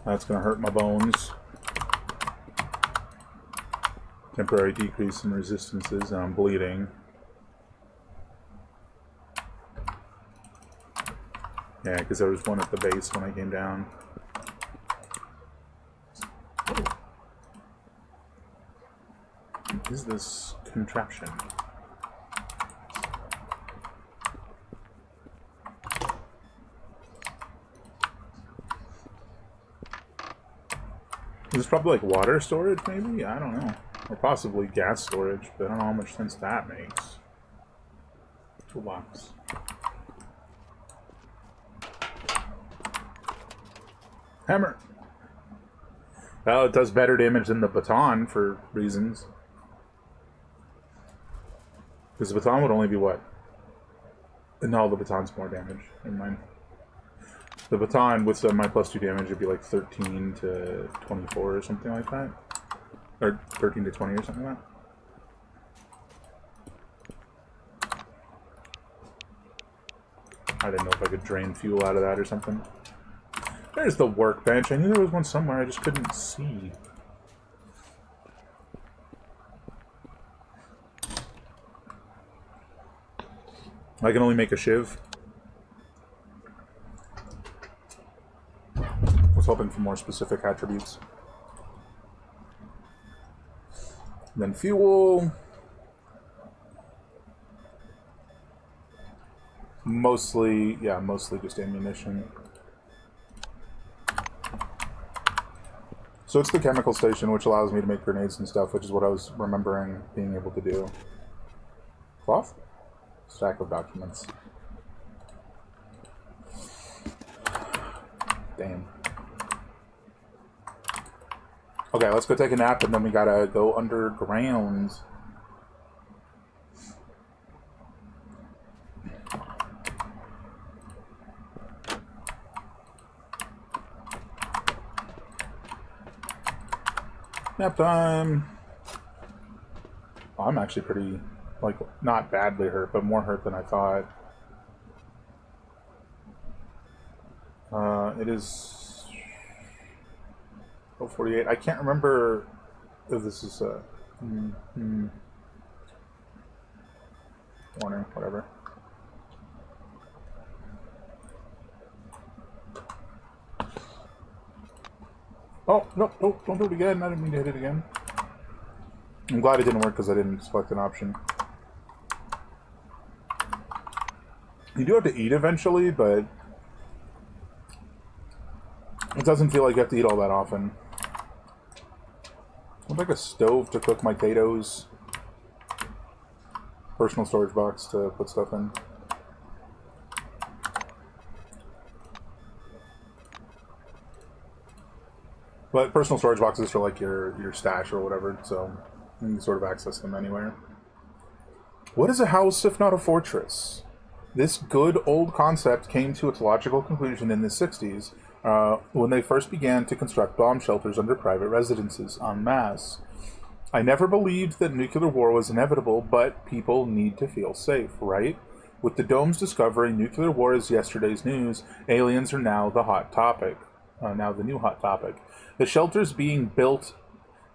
That's going to hurt my bones. Temporary decrease in resistances, and I'm bleeding. Yeah, because there was one at the base when I came down. What is this contraption? This is probably like water storage, maybe? I don't know. Or possibly gas storage, but I don't know how much sense that makes. Toolbox. Hammer! Well, it does better damage than the baton for reasons. Because the baton would only be what? No, the baton's more damage. Never mind. The baton with my +2 damage would be like 13 to 24 or something like that. Or 13 to 20 or something like that. I didn't know if I could drain fuel out of that or something. There's the workbench. I knew there was one somewhere, I just couldn't see. I can only make a shiv. I was hoping for more specific attributes. Then fuel. Mostly just ammunition. So it's the chemical station, which allows me to make grenades and stuff, which is what I was remembering being able to do. Cloth? Stack of documents. Damn. Okay, let's go take a nap, and then we gotta go underground. Nap time. I'm actually pretty, like, not badly hurt, but more hurt than I thought. It is 48. I can't remember if this is a warning, whatever. Oh, no, don't do it again. I didn't mean to hit it again. I'm glad it didn't work because I didn't select an option. You do have to eat eventually, but it doesn't feel like you have to eat all that often. I'd like a stove to cook my potatoes. Personal storage box to put stuff in. But personal storage boxes for like your stash or whatever, so you can sort of access them anywhere. What is a house if not a fortress? This good old concept came to its logical conclusion in the 60s when they first began to construct bomb shelters under private residences en masse. I never believed that nuclear war was inevitable, but people need to feel safe, right? With the dome's discovery, nuclear war is yesterday's news. Aliens are now the hot topic. Now the new hot topic. The shelters being built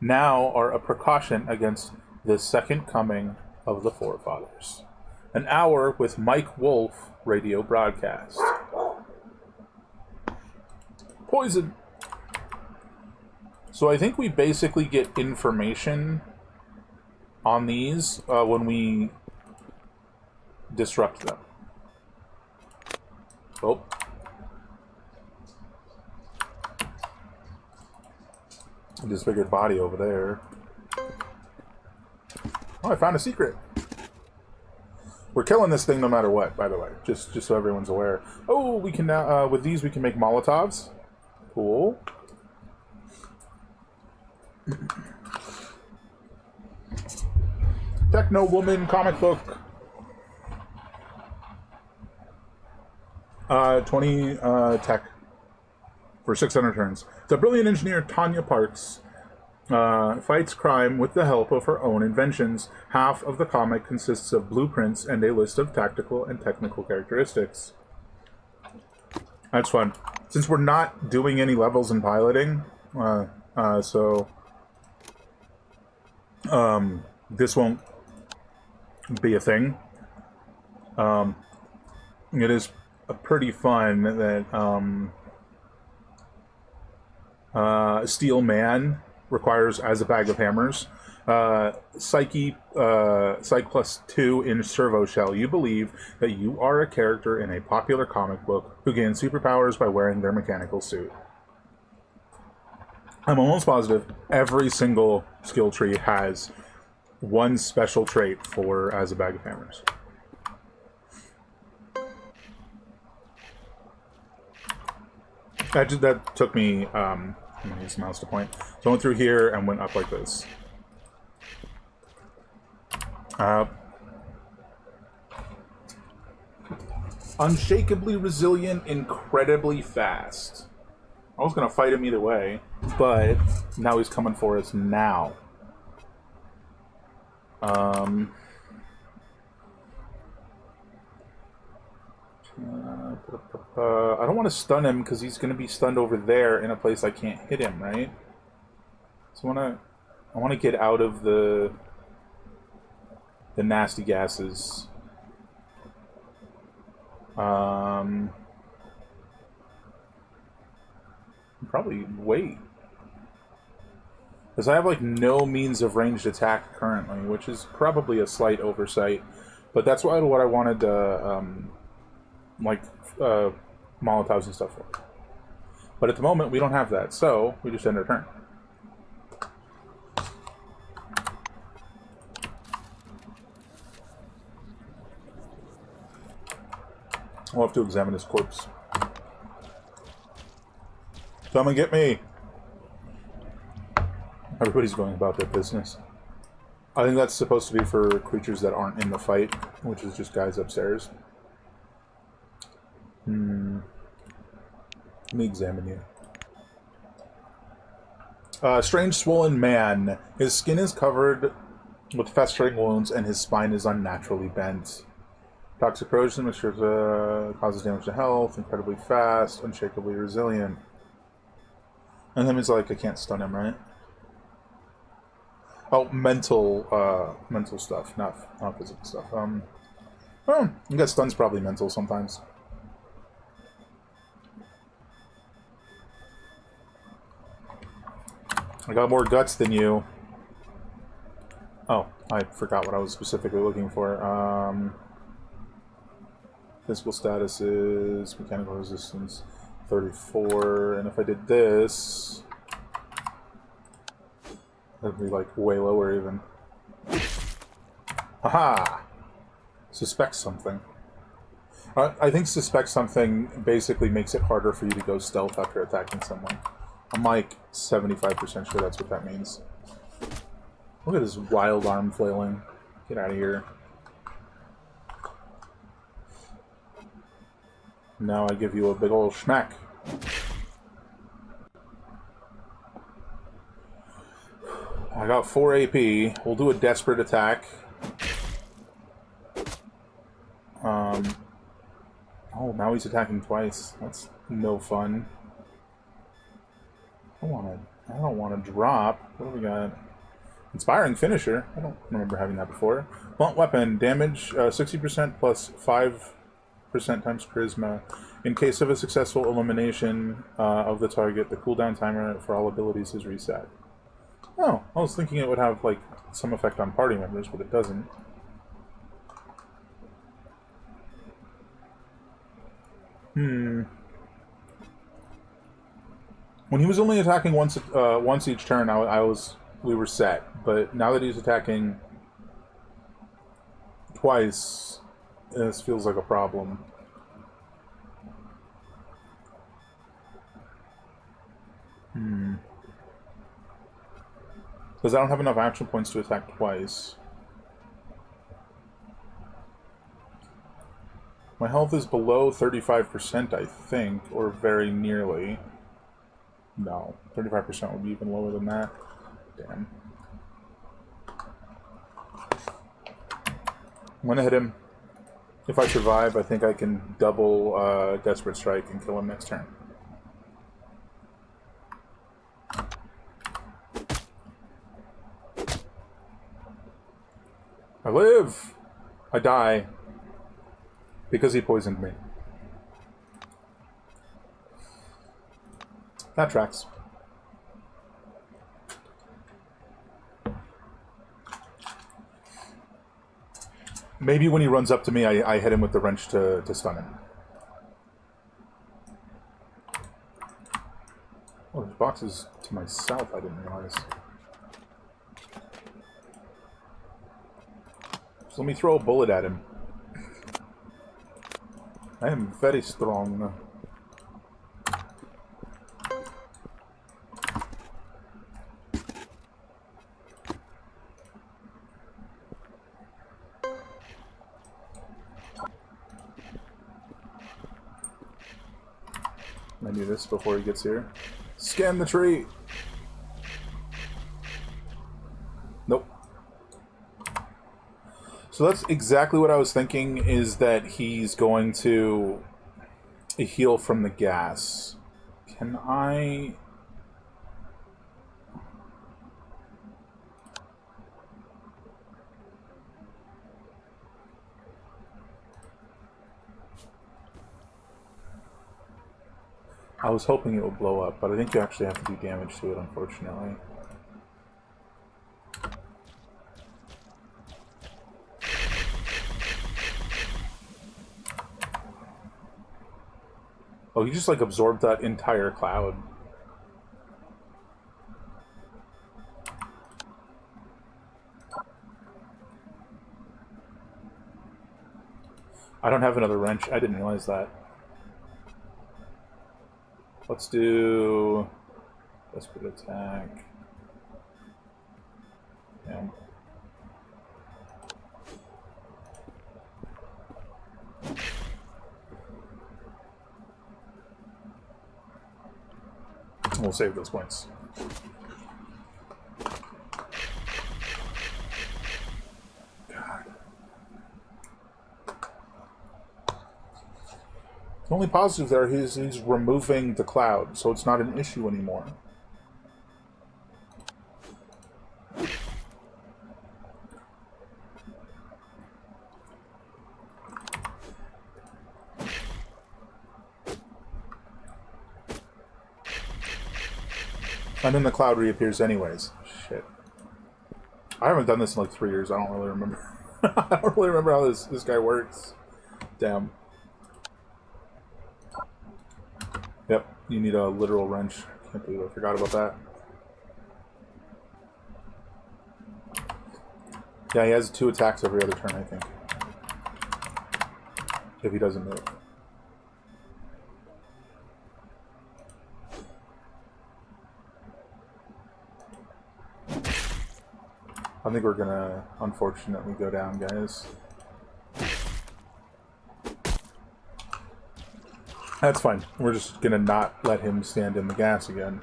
now are a precaution against the second coming of the forefathers. An hour with Mike Wolf radio broadcast. Poison. So I think we basically get information on these when we disrupt them. Oh. Disfigured body over there. Oh, I found a secret. We're killing this thing no matter what, by the way. Just so everyone's aware. Oh, we can now, with these we can make Molotovs. Cool. Techno Woman comic book. 20 tech for 600 turns. The brilliant engineer Tanya Parks fights crime with the help of her own inventions. Half of the comic consists of blueprints and a list of tactical and technical characteristics. That's fun. Since we're not doing any levels in piloting, this won't be a thing. It is pretty fun that Steel Man requires as a bag of hammers. Psyche plus 2 in Servo Shell. You believe that you are a character in a popular comic book who gains superpowers by wearing their mechanical suit. I'm almost positive every single skill tree has one special trait for as a bag of hammers. That took me, I'm going to use the mouse to point. So I went through here and went up like this. Unshakably resilient, incredibly fast. I was going to fight him either way, but now he's coming for us now. I don't want to stun him because he's going to be stunned over there in a place I can't hit him, right? So I want to get out of the nasty gases. Probably wait. Because I have like no means of ranged attack currently, which is probably a slight oversight. But that's what I wanted Molotovs and stuff for. But at the moment, we don't have that, so we just end our turn. I'll have to examine his corpse. Come and get me! Everybody's going about their business. I think that's supposed to be for creatures that aren't in the fight, which is just guys upstairs. Let me examine you. Strange swollen man. His skin is covered with festering wounds, and his spine is unnaturally bent. Toxic corrosion, which causes damage to health, incredibly fast, unshakably resilient. And him is like, I can't stun him, right? Oh, mental stuff, not physical stuff. Well, I guess stun's probably mental sometimes. I got more guts than you. Oh, I forgot what I was specifically looking for. Physical status is mechanical resistance 34, and if I did this, that'd be like way lower even. Haha! Suspect something. I think suspect something basically makes it harder for you to go stealth after attacking someone. I'm like 75% sure that's what that means. Look at this wild arm flailing. Get out of here. Now I give you a big old schmack. I got 4 AP. We'll do a desperate attack. Oh, now he's attacking twice. That's no fun. I don't want to drop. What do we got? Inspiring Finisher. I don't remember having that before. Blunt weapon. Damage 60% plus 5% times Charisma. In case of a successful elimination of the target, the cooldown timer for all abilities is reset. Oh, I was thinking it would have like some effect on party members, but it doesn't. When he was only attacking once each turn, we were set. But now that he's attacking twice, this feels like a problem. Because I don't have enough action points to attack twice. My health is below 35%, I think, or very nearly. No, 35% would be even lower than that. Damn. I'm gonna hit him. If I survive, I think I can double Desperate Strike and kill him next turn. I live! I die. Because he poisoned me. That tracks. Maybe when he runs up to me, I hit him with the wrench to stun him. Oh, there's boxes to my south, I didn't realize. So let me throw a bullet at him. I am very strong. I do this before he gets here. Scan the tree! Nope. So that's exactly what I was thinking, is that he's going to heal from the gas. Can I... I was hoping it would blow up, but I think you actually have to do damage to it, unfortunately. Oh, he just like absorbed that entire cloud. I don't have another wrench. I didn't realize that. Let's do desperate attack. Yeah. We'll save those points. The only positive there is he's removing the cloud, so it's not an issue anymore. And then the cloud reappears anyways. Shit. I haven't done this in like 3 years. I don't really remember. I don't really remember how this guy works. Damn. Yep, you need a literal wrench. Can't believe I forgot about that. Yeah, he has 2 attacks every other turn, I think. If he doesn't move. I think we're gonna, unfortunately, go down, guys. That's fine. We're just gonna not let him stand in the gas again.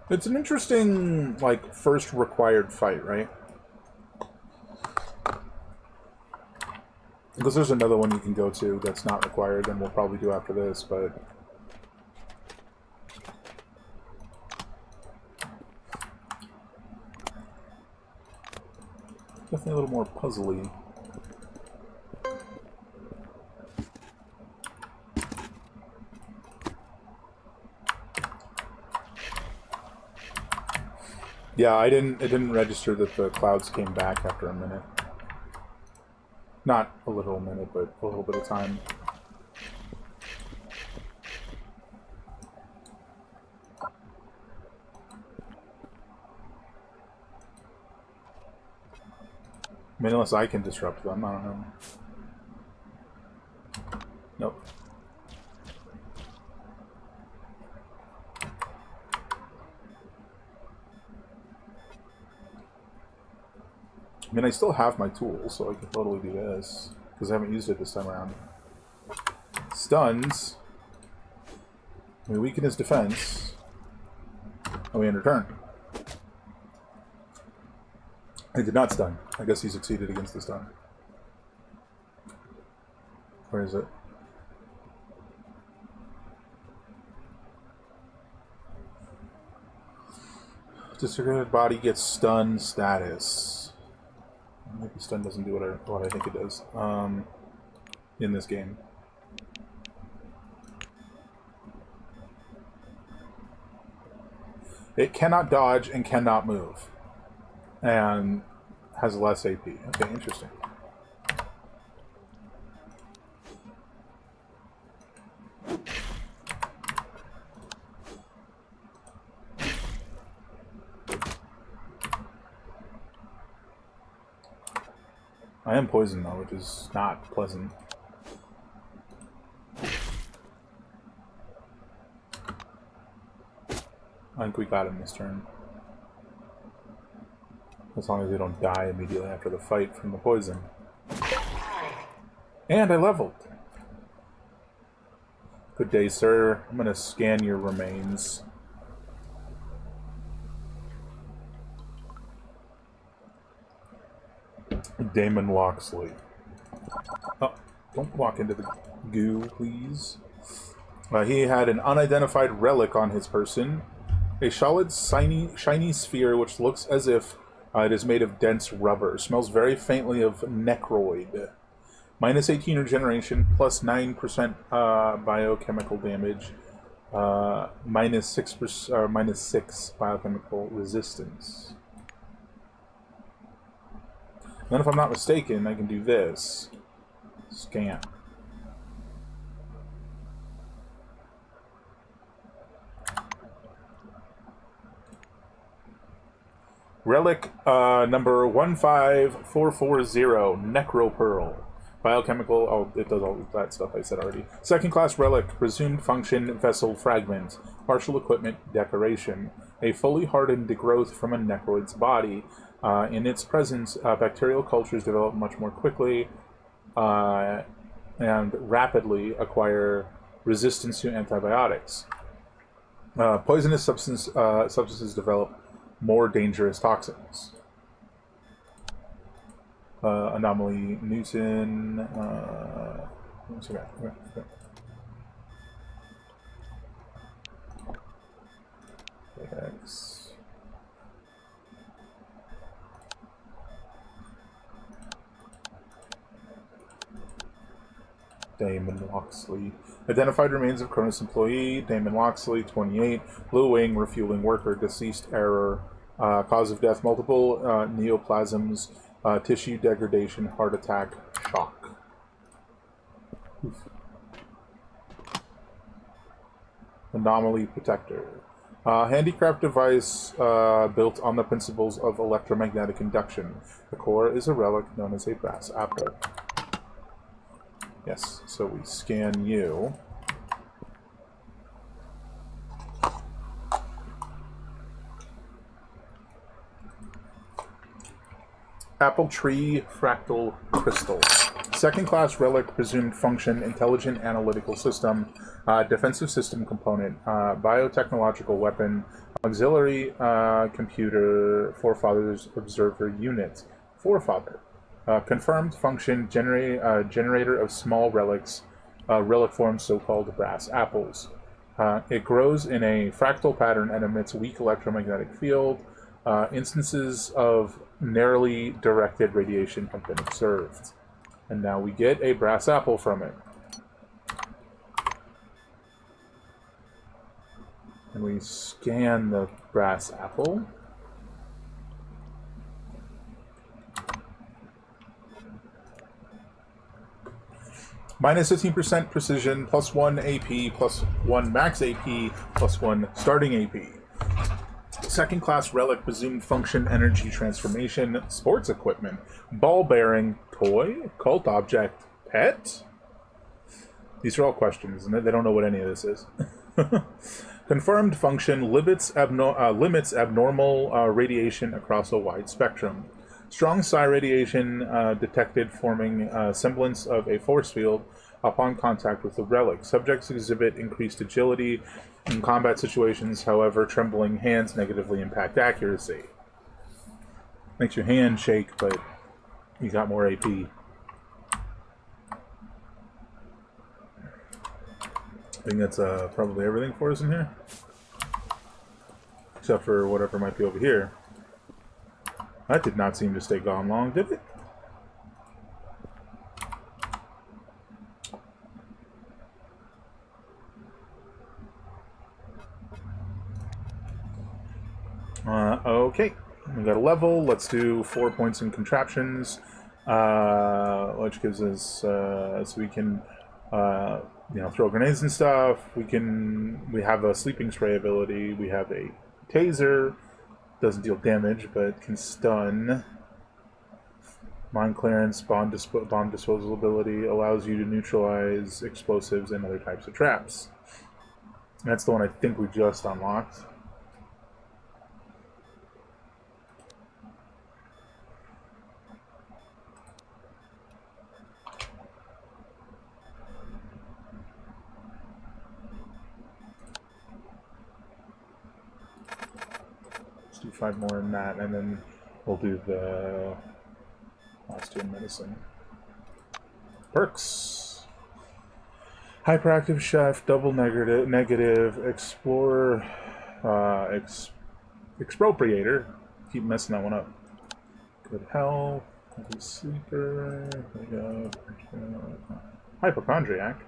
It's an interesting, like, first required fight, right? Because there's another one you can go to that's not required, and we'll probably do after this, but... definitely a little more puzzly. Yeah, it didn't register that the clouds came back after a minute. Not a literal minute, but a little bit of time. I mean, unless I can disrupt them, I don't know. Nope. I mean, I still have my tools, so I can totally do this. Because I haven't used it this time around. Stuns. We weaken his defense. And we end turn. I did not stun. I guess he succeeded against the stun. Where is it? Disregarded body gets stun status. Maybe stun doesn't do what I think it does in this game. It cannot dodge and cannot move. And has less AP. Okay, interesting. I am poisoned though, which is not pleasant. I think we got him this turn. As long as they don't die immediately after the fight from the poison. And I leveled. Good day, sir. I'm gonna scan your remains. Damon Loxley. Oh, don't walk into the goo, please. He had an unidentified relic on his person. A solid, shiny sphere which looks as if it is made of dense rubber. Smells very faintly of necroid. Minus 18 regeneration, plus 9% biochemical damage, minus 6 biochemical resistance. Then, if I'm not mistaken, I can do this. Scan. Relic number 15440, Necro Pearl. Biochemical, oh, it does all that stuff I said already. Second class relic, resumed function, vessel fragment, partial equipment, decoration. A fully hardened degrowth from a necroid's body. In its presence, bacterial cultures develop much more quickly and rapidly acquire resistance to antibiotics. Poisonous substances develop more dangerous toxins. Anomaly Newton. X. Damon Loxley. Identified remains of Cronus employee, Damon Loxley, 28, Blue Wing, refueling worker, deceased error, cause of death, multiple neoplasms, tissue degradation, heart attack, shock. Oof. Anomaly protector. Handicraft device built on the principles of electromagnetic induction. The core is a relic known as a brass apple. Yes, so we scan you. Apple Tree Fractal Crystal. Second class relic, presumed function, intelligent analytical system, defensive system component, biotechnological weapon, auxiliary computer, forefathers observer unit, forefather. Confirmed function, generator of small relics, relic forms, so-called brass apples. It grows in a fractal pattern and emits weak electromagnetic field. Instances of narrowly directed radiation have been observed. And now we get a brass apple from it. And we scan the brass apple. Minus 15% precision, plus 1 AP, plus 1 max AP, plus 1 starting AP. Second class relic, presumed function, energy transformation, sports equipment, ball bearing, toy, cult object, pet? These are all questions, and they don't know what any of this is. Confirmed function, limits abnormal radiation across a wide spectrum. Strong psi radiation detected, forming a semblance of a force field upon contact with the relic. Subjects exhibit increased agility in combat situations, however, trembling hands negatively impact accuracy. Makes your hand shake, but you got more AP. I think that's probably everything for us in here. Except for whatever might be over here. That did not seem to stay gone long, did it? Okay, we got a level. Let's do 4 points in contraptions, which gives us so we can throw grenades and stuff. We have a sleeping spray ability. We have a taser. Doesn't deal damage, but can stun. Mine clearance, bomb disposal ability allows you to neutralize explosives and other types of traps. That's the one I think we just unlocked. Do 5 more in that, and then we'll do the last 2 in medicine. Perks. Hyperactive Chef, double negative, Explorer, Expropriator. Keep messing that one up. Good health, heavy sleeper, Hypochondriac.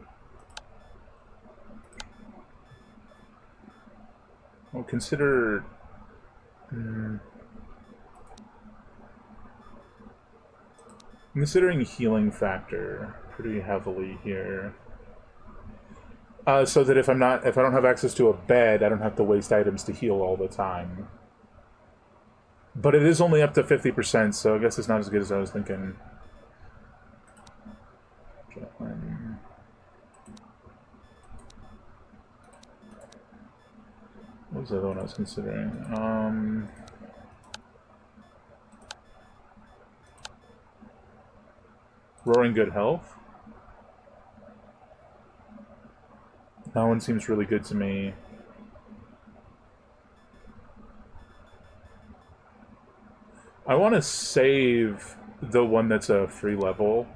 Well, consider... Considering healing factor pretty heavily here, so that if I don't have access to a bed, I don't have to waste items to heal all the time. But it is only up to 50%, so I guess it's not as good as I was thinking. What was the other one I was considering? Roaring Good Health. That one seems really good to me. I want to save the one that's a free level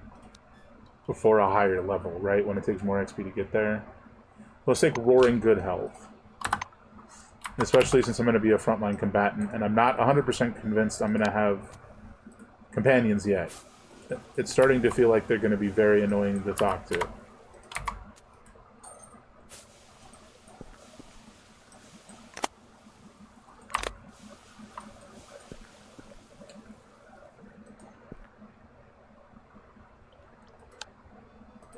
before a higher level, right? When it takes more XP to get there. Let's take Roaring Good Health. Especially since I'm going to be a frontline combatant, and I'm not 100% convinced I'm going to have companions yet. It's starting to feel like they're going to be very annoying to talk to.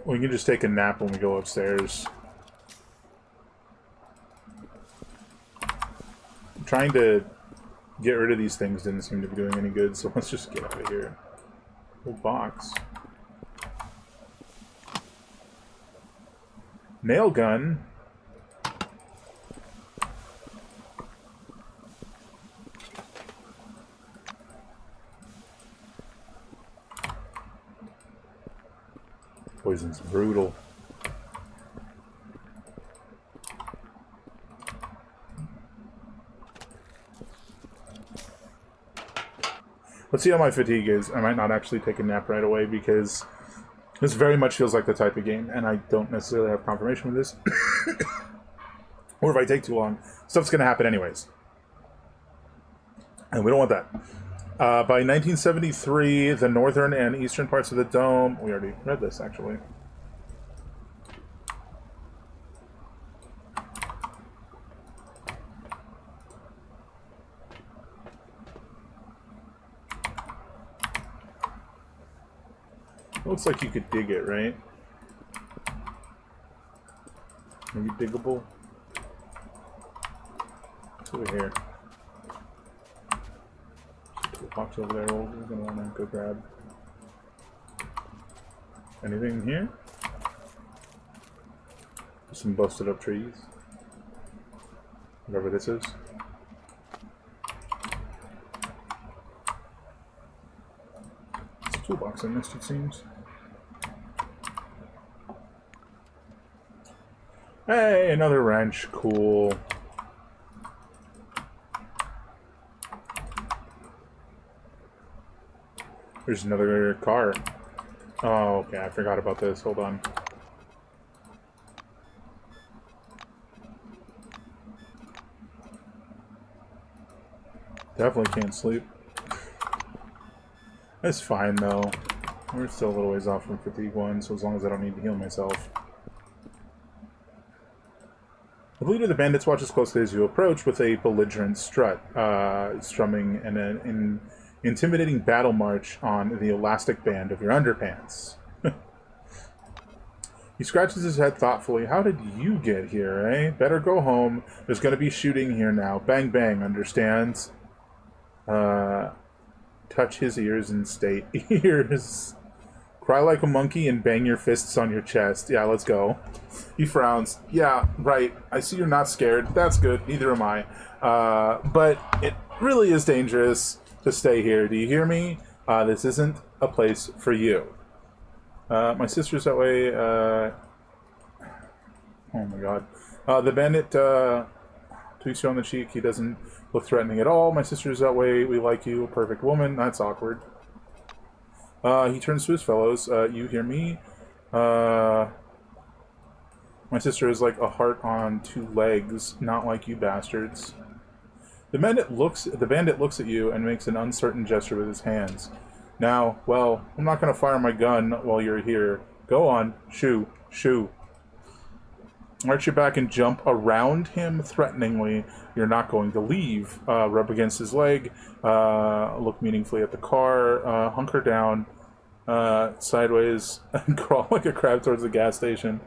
We can just take a nap when we go upstairs. Trying to get rid of these things didn't seem to be doing any good, so let's just get out of here. Oh, box. Nail gun. Poison's brutal. Let's see how my fatigue is. I might not actually take a nap right away because this very much feels like the type of game, and I don't necessarily have confirmation with this. Or if I take too long, stuff's going to happen anyways. And we don't want that. By 1973, the northern and eastern parts of the dome... We already read this, actually. Looks like you could dig it, right? Maybe diggable? What's over here? Box over there, we're gonna wanna go grab. Anything here? Some busted up trees. Whatever this is. It's a toolbox I missed, it seems. Hey, another wrench, cool. There's another car. Oh, okay, I forgot about this. Hold on. Definitely can't sleep. It's fine, though. We're still a little ways off from fatigue 1, so as long as I don't need to heal myself. The leader of the bandits watches closely as you approach with a belligerent strut, strumming an intimidating battle march on the elastic band of your underpants. He scratches his head thoughtfully. How did you get here, eh? Better go home. There's going to be shooting here now. Bang, bang, understands? Touch his ears and state ears. Cry like a monkey and bang your fists on your chest. Yeah, let's go. He frowns. Yeah, right. I see you're not scared. That's good. Neither am I. But it really is dangerous to stay here. Do you hear me? This isn't a place for you. My sister's that way. Oh my god. The bandit tweaks you on the cheek. He doesn't look threatening at all. My sister's that way. We like you. A perfect woman. That's awkward. He turns to his fellows. You hear me? My sister is like a heart on two legs, not like you bastards. The bandit looks at you and makes an uncertain gesture with his hands. Now, well, I'm not going to fire my gun while you're here. Go on. Shoo. Shoo. Arch your back and jump around him threateningly. You're not going to leave. Rub against his leg. Look meaningfully at the car. Hunker down. Sideways. And crawl like a crab towards the gas station.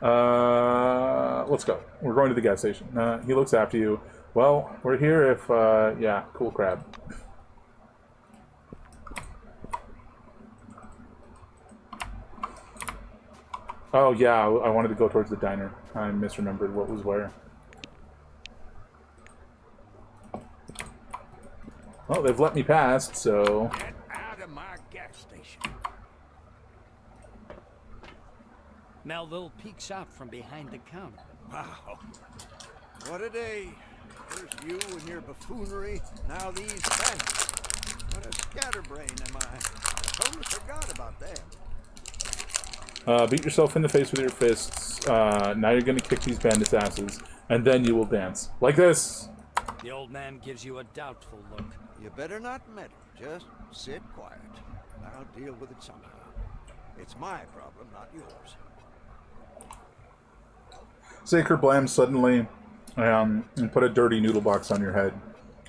Let's go. We're going to the gas station. He looks after you. Well, we're here if, yeah, cool crab. Oh, yeah, I wanted to go towards the diner. I misremembered what was where. Well, they've let me past, so... Get out of my gas station. Melville peeks out from behind the counter. Wow. What a day. First you and your buffoonery, now these bandits. What a scatterbrain am I. Totally forgot about them. Beat yourself in the face with your fists. Now you're gonna kick these bandits' asses, and then you will dance. Like this! The old man gives you a doubtful look. You better not meddle. Just sit quiet. I'll deal with it somehow. It's my problem, not yours. Say Kerblam suddenly, and put a dirty noodle box on your head.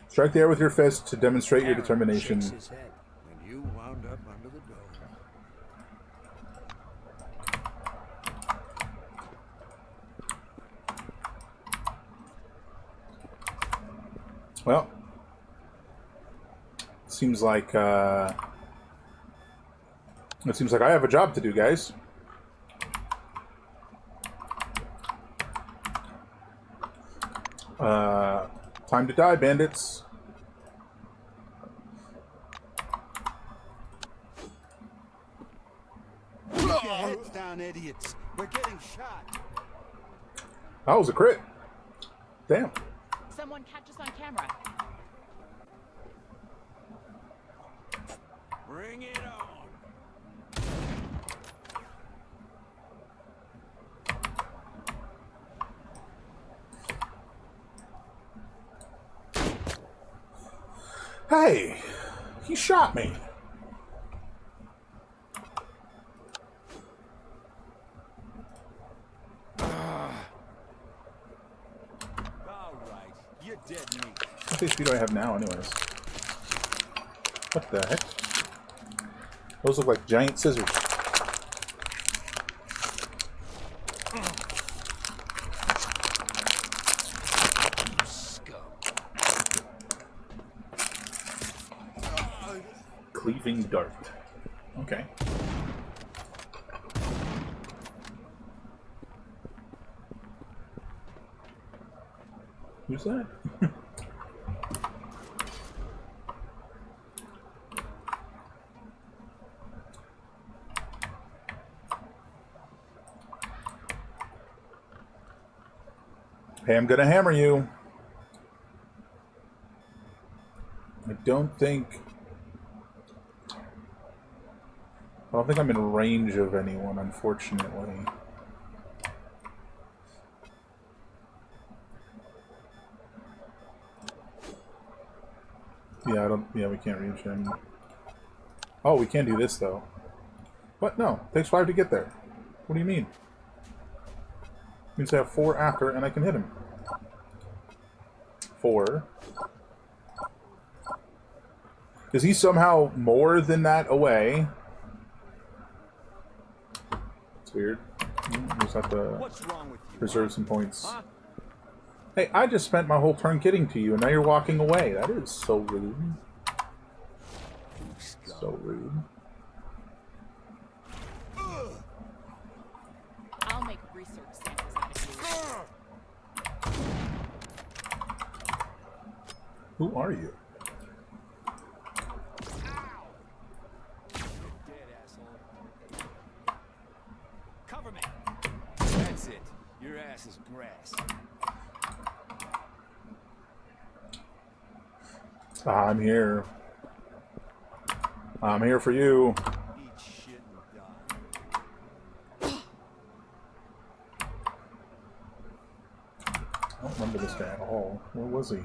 Strike the air with your fist to demonstrate your determination. Shakes his head, and you wound up under the dome. Well, seems like I have a job to do, guys. Time to die, bandits. Keep your heads down, idiots. We're getting shot. That was a crit. Damn. Someone catch us on camera. Bring it on. Hey, he shot me. You're dead meat. How much HP do I have now, anyways? What the heck? Those look like giant scissors. Cleaving dart. Okay. Who's that? Hey, I'm gonna hammer you. I don't think I'm in range of anyone, unfortunately. Yeah, we can't reach him. Oh, we can do this, though. What? No. It takes 5 to get there. What do you mean? Means I have 4 after, and I can hit him. 4. Is he somehow more than that away? It's weird. Just have to preserve some points. Huh? Hey, I just spent my whole turn getting to you, and now you're walking away. That is so rude. So rude. I'll make research samples out of you. Who are you? Cover me. That's it. Your ass is grass. I'm here. I'm here for you. Eat shit and die. I don't remember this guy at all. Where was he?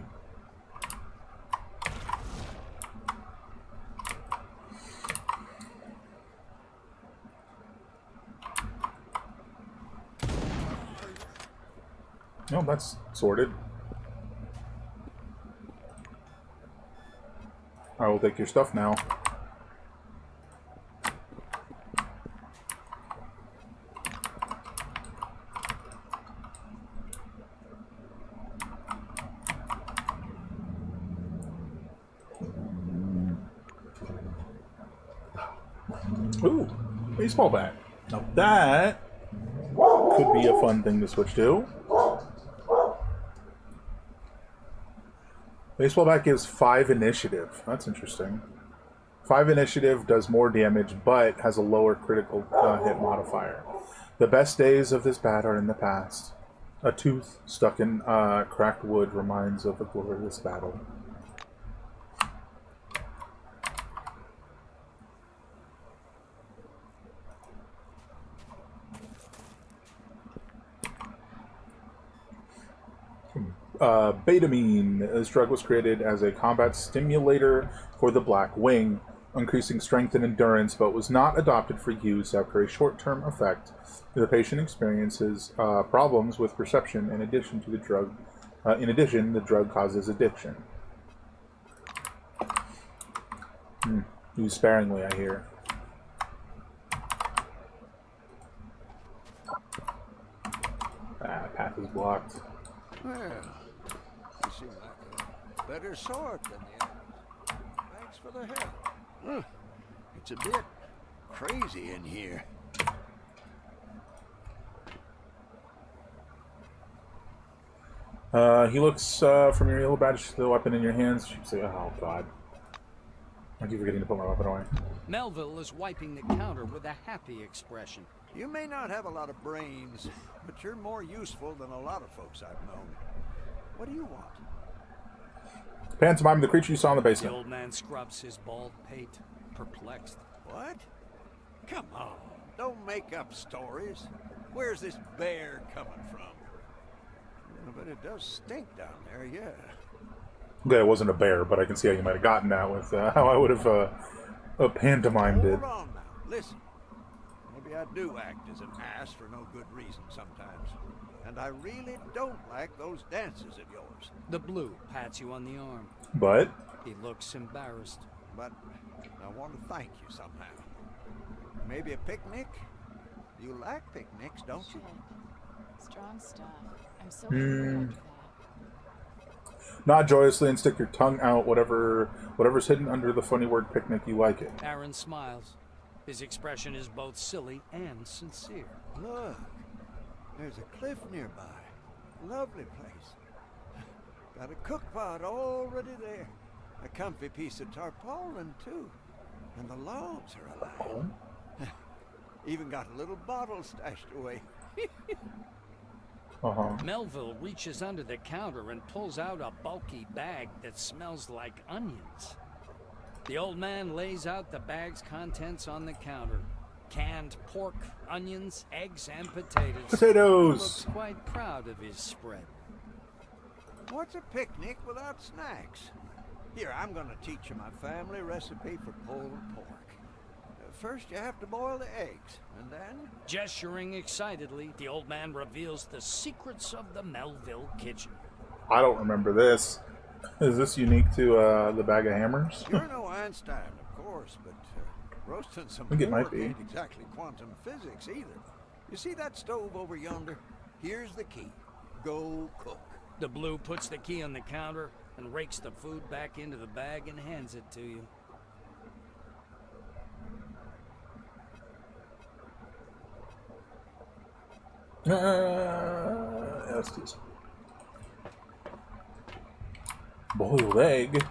No, that's sorted. I will take your stuff now. Ooh, baseball bat. Now that could be a fun thing to switch to. Baseball bat gives 5 initiative. That's interesting. 5 initiative does more damage, but has a lower critical hit modifier. The best days of this bat are in the past. A tooth stuck in cracked wood reminds of a glorious battle. Betamine. This drug was created as a combat stimulator for the Black Wing, increasing strength and endurance, but was not adopted for use after a short-term effect. The patient experiences problems with perception. In addition, the drug causes addiction. Use sparingly, I hear. Path is blocked. Well, you seem like a better sort than the others. Thanks for the help. It's a bit crazy in here. He looks from your yellow badge to the weapon in your hands. You say, "Oh God, I keep forgetting to put my weapon away." Melville is wiping the counter with a happy expression. You may not have a lot of brains, but you're more useful than a lot of folks I've known. What do you want? Pantomime, the creature you saw in the The basement. old man scrubs his bald pate, perplexed. What? Come on, don't make up stories. Where's this bear coming from? But it does stink down there, yeah. Okay, it wasn't a bear, but I can see how you might have gotten that with how I would have pantomimed it. Hold on now, listen. Maybe I do act as an ass for no good reason sometimes. And I really don't like those dances of yours. The blue pats you on the arm. But? He looks embarrassed. But I want to thank you somehow. Maybe a picnic? You like picnics, don't you? Strong stuff. I'm so proud of Nod joyously and stick your tongue out. Whatever's hidden under the funny word picnic, you like it. Aaron smiles. His expression is both silly and sincere. Look, there's a cliff nearby. Lovely place. Got a cook pot already there. A comfy piece of tarpaulin, too. And the logs are alive. Even got a little bottle stashed away. Melville reaches under the counter and pulls out a bulky bag that smells like onions. The old man lays out the bag's contents on the counter. Canned pork, onions, eggs, and potatoes. Potatoes! He looks quite proud of his spread. What's a picnic without snacks? Here, I'm gonna teach you my family recipe for pulled pork. First, you have to boil the eggs, and then... Gesturing excitedly, the old man reveals the secrets of the Melville kitchen. I don't remember this. Is this unique to the bag of hammers? You're no Einstein, of course, but roasting some I think it might pork be. ain't exactly quantum physics either. You see that stove over yonder? Here's the key. Go cook. The blue puts the key on the counter and rakes the food back into the bag and hands it to you. Let's do some boiled egg.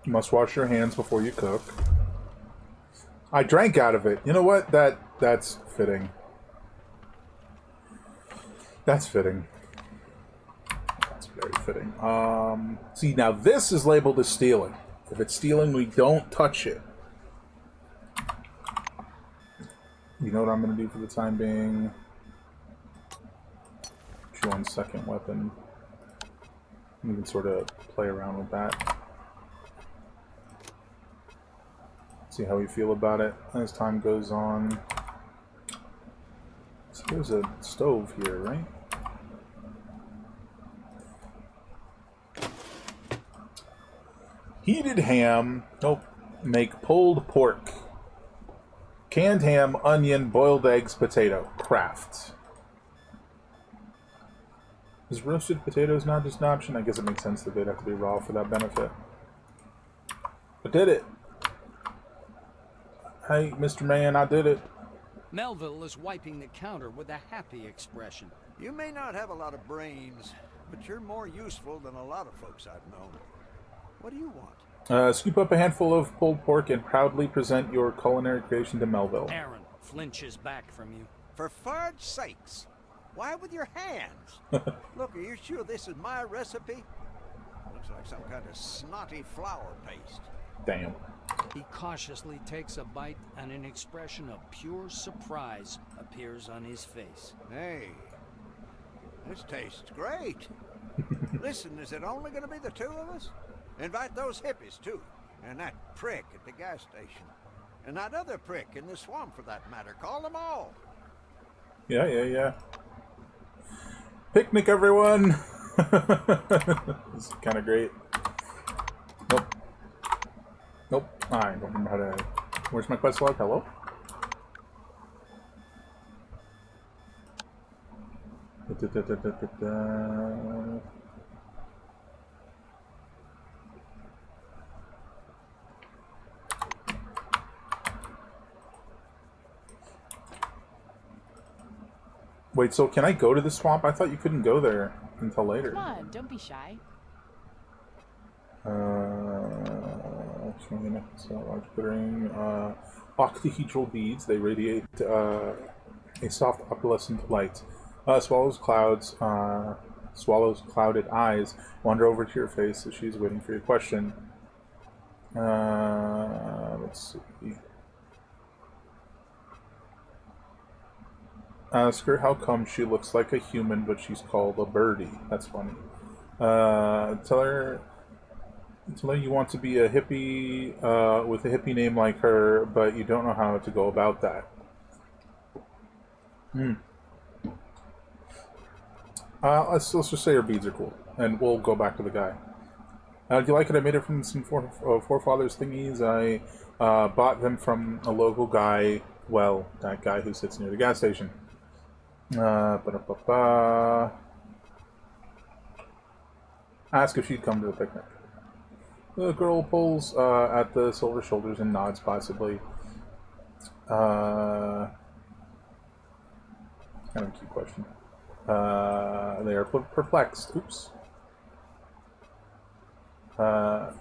You must wash your hands before you cook. I drank out of it. You know what? That's fitting. That's fitting. That's very fitting. See, now this is labeled as stealing. If it's stealing, we don't touch it. You know what I'm going to do for the time being? Chew on second weapon. You can sort of play around with that. See how we feel about it as time goes on. So there's a stove here, right? Heated ham. Nope. Make pulled pork. Canned ham, onion, boiled eggs, potato. Craft. Is roasted potatoes not just an option? I guess it makes sense that they'd have to be raw for that benefit. I did it. Hey, Mr. Man, I did it. Melville is wiping the counter with a happy expression. You may not have a lot of brains, but you're more useful than a lot of folks I've known. What do you want? Scoop up a handful of pulled pork and proudly present your culinary creation to Melville. Aaron flinches back from you. For fudge sakes! Why with your hands? Look, are you sure this is my recipe? Looks like some kind of snotty flour paste. Damn. He cautiously takes a bite, and an expression of pure surprise appears on his face. Hey, this tastes great. Listen, is it only going to be the two of us? Invite those hippies, too. And that prick at the gas station. And that other prick in the swamp, for that matter. Call them all. Yeah. Picnic, everyone! This is kind of great. Nope. I don't remember how to... Where's my quest log? Hello? Wait, so can I go to the swamp? I thought you couldn't go there until later. Come on, don't be shy. Large glittering octahedral beads. They radiate a soft opalescent light. Swallow's clouded eyes wander over to your face as she's waiting for your question. Let's see. Ask her how come she looks like a human, but she's called a birdie. That's funny. Tell her you want to be a hippie with a hippie name like her, but you don't know how to go about that. Let's just say her beads are cool, and we'll go back to the guy. Do you like it? I made it from some forefathers thingies. I bought them from a local guy. Well, that guy who sits near the gas station. Ask if she'd come to the picnic. The girl pulls at the silver shoulders and nods possibly. Kind of a cute question. They are perplexed. Oops.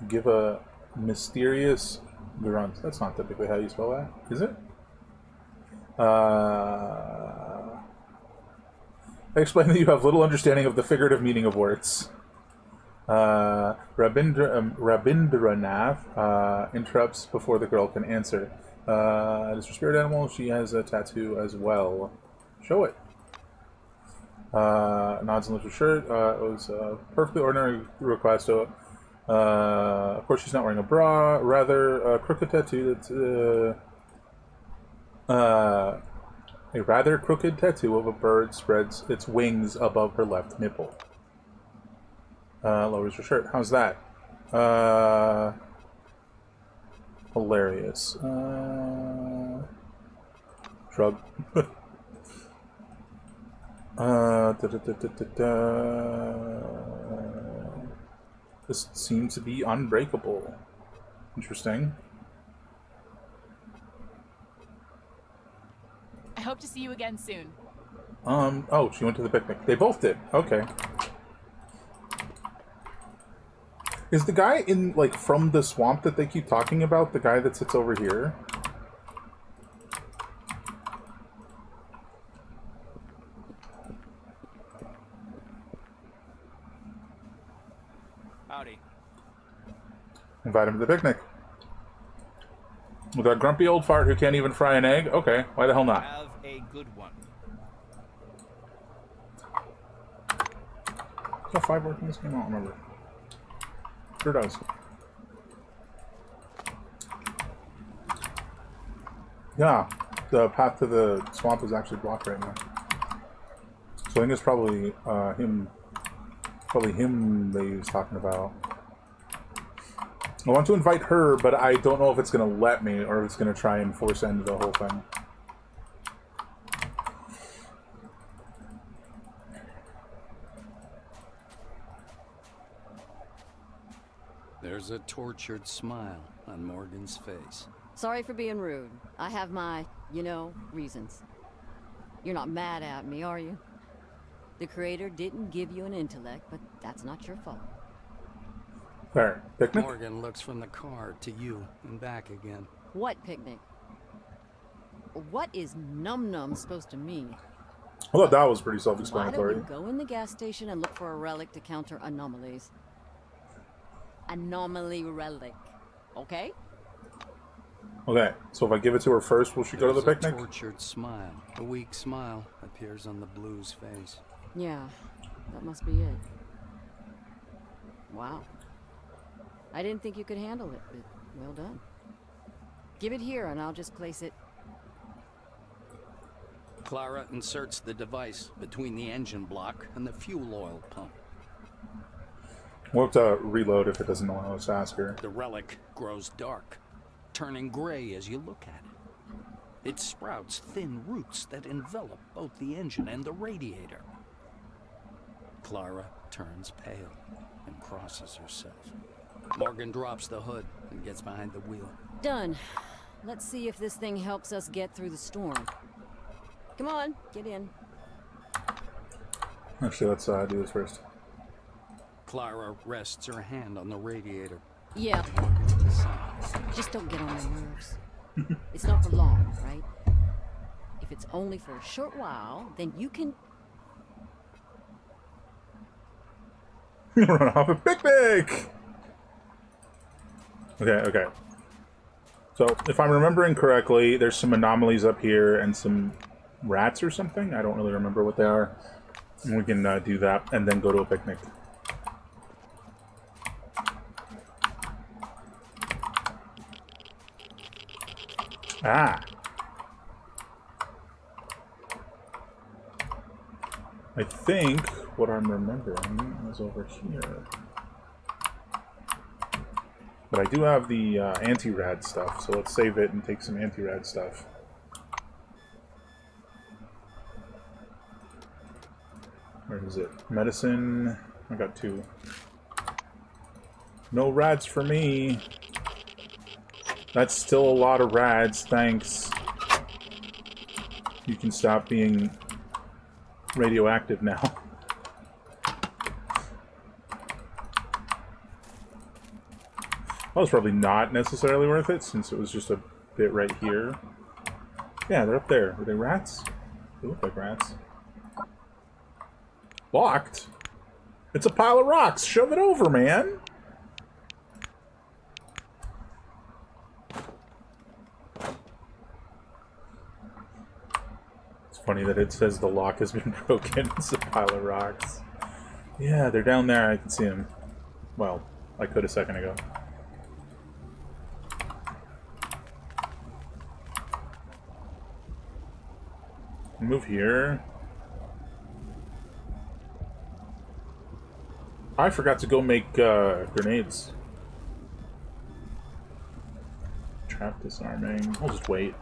Give a mysterious grunt. That's not typically how you spell that, is it? Explain that you have little understanding of the figurative meaning of words. Rabindranath interrupts before the girl can answer. It is her spirit animal. She has a tattoo as well. Show it. Nods and lifts her shirt. It was a perfectly ordinary request. Of course, she's not wearing a bra. Rather, a crooked tattoo that's... a rather crooked tattoo of a bird spreads its wings above her left nipple. Lowers her shirt. How's that? Hilarious. Shrug. This seems to be unbreakable. Interesting. I hope to see you again soon. Oh, she went to the picnic. They both did. Okay. Is the guy in, like, from the swamp that they keep talking about the guy that sits over here? Howdy. Invite him to the picnic. With our grumpy old fart who can't even fry an egg? Okay, why the hell not? Have a good one. Does that 5 work in this game? I don't remember. Sure does. Yeah, the path to the swamp is actually blocked right now. So I think it's probably him that he was talking about. I want to invite her, but I don't know if it's going to let me or if it's going to try and force end the whole thing. There's a tortured smile on Morgan's face. Sorry for being rude. I have my, reasons. You're not mad at me, are you? The creator didn't give you an intellect, but that's not your fault. Fair. Picnic? Morgan looks from the car to you and back again. What picnic? What is num-num supposed to mean? I thought that was pretty Why self-explanatory. don't you go in the gas station and look for a relic to counter anomalies? Anomaly relic. Okay? Okay, so if I give it to her first, will she go to the There's picnic? A tortured smile, a weak smile, appears on the Blue's face. Yeah, that must be it. Wow. I didn't think you could handle it, but well done. Give it here and I'll just place it. Clara inserts the device between the engine block and the fuel oil pump. We'll have to reload if it doesn't allow us to ask her. The relic grows dark, turning gray as you look at it. It sprouts thin roots that envelop both the engine and the radiator. Clara turns pale and crosses herself. Morgan drops the hood and gets behind the wheel. Done. Let's see if this thing helps us get through the storm. Come on, get in. Actually, let's do this first. Clara rests her hand on the radiator. Yeah. Just don't get on my nerves. It's not for long, right? If it's only for a short while, then you can... Run off a picnic! Okay. So, if I'm remembering correctly, there's some anomalies up here and some rats or something. I don't really remember what they are. And we can do that and then go to a picnic. Ah! I think what I'm remembering is over here. But I do have the anti-rad stuff, so let's save it and take some anti-rad stuff. Where is it? Medicine. I got 2. No rads for me. That's still a lot of rads, thanks. You can stop being radioactive now. That was probably not necessarily worth it, since it was just a bit right here. Yeah, they're up there. Are they rats? They look like rats. Locked? It's a pile of rocks. Shove it over, man. It's funny that it says the lock has been broken. It's a pile of rocks. Yeah, they're down there. I can see them. Well, I could a second ago. Move here. I forgot to go make grenades. Trap disarming. I'll just wait.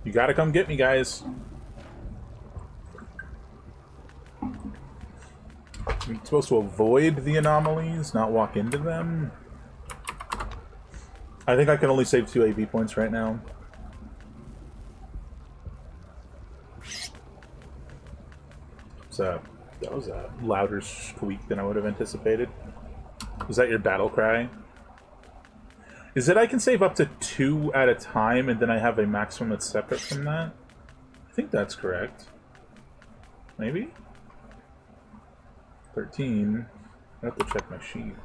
You gotta come get me, guys. You're supposed to avoid the anomalies, not walk into them. I think I can only save 2 AV points right now. So that was a louder squeak than I would have anticipated. Was that your battle cry? Is it I can save up to 2 at a time and then I have a maximum that's separate from that? I think that's correct. Maybe? 13. I have to check my sheet.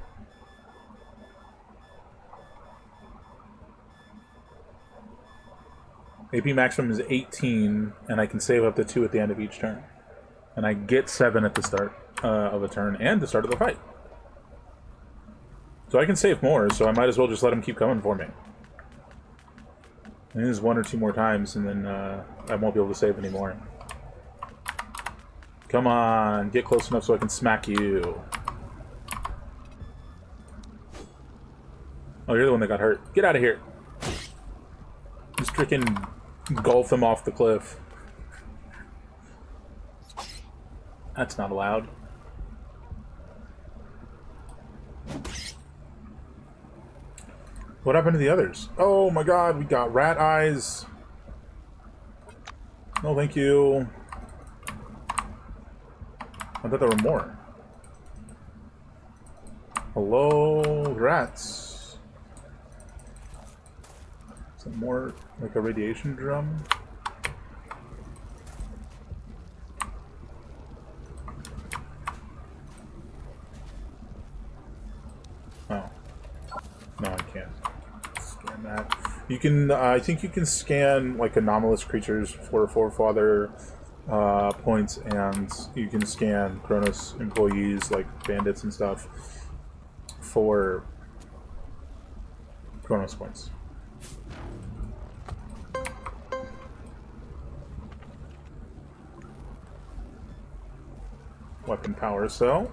AP maximum is 18 and I can save up to 2 at the end of each turn. And I get 7 at the start of a turn and the start of the fight. So I can save more, so I might as well just let him keep coming for me. And this is 1 or 2 more times, and then I won't be able to save anymore. Come on, get close enough so I can smack you. Oh, you're the one that got hurt. Get out of here. Just freaking golf him off the cliff. That's not allowed. What happened to the others? Oh my god, we got rat eyes. No, thank you. I thought there were more. Hello, rats. Some more, like a radiation drum. Oh. No, I can't scan that. You can, I think you can scan, like, anomalous creatures for forefather points, and you can scan Kronos employees, like bandits and stuff, for Kronos points. Weapon power cell.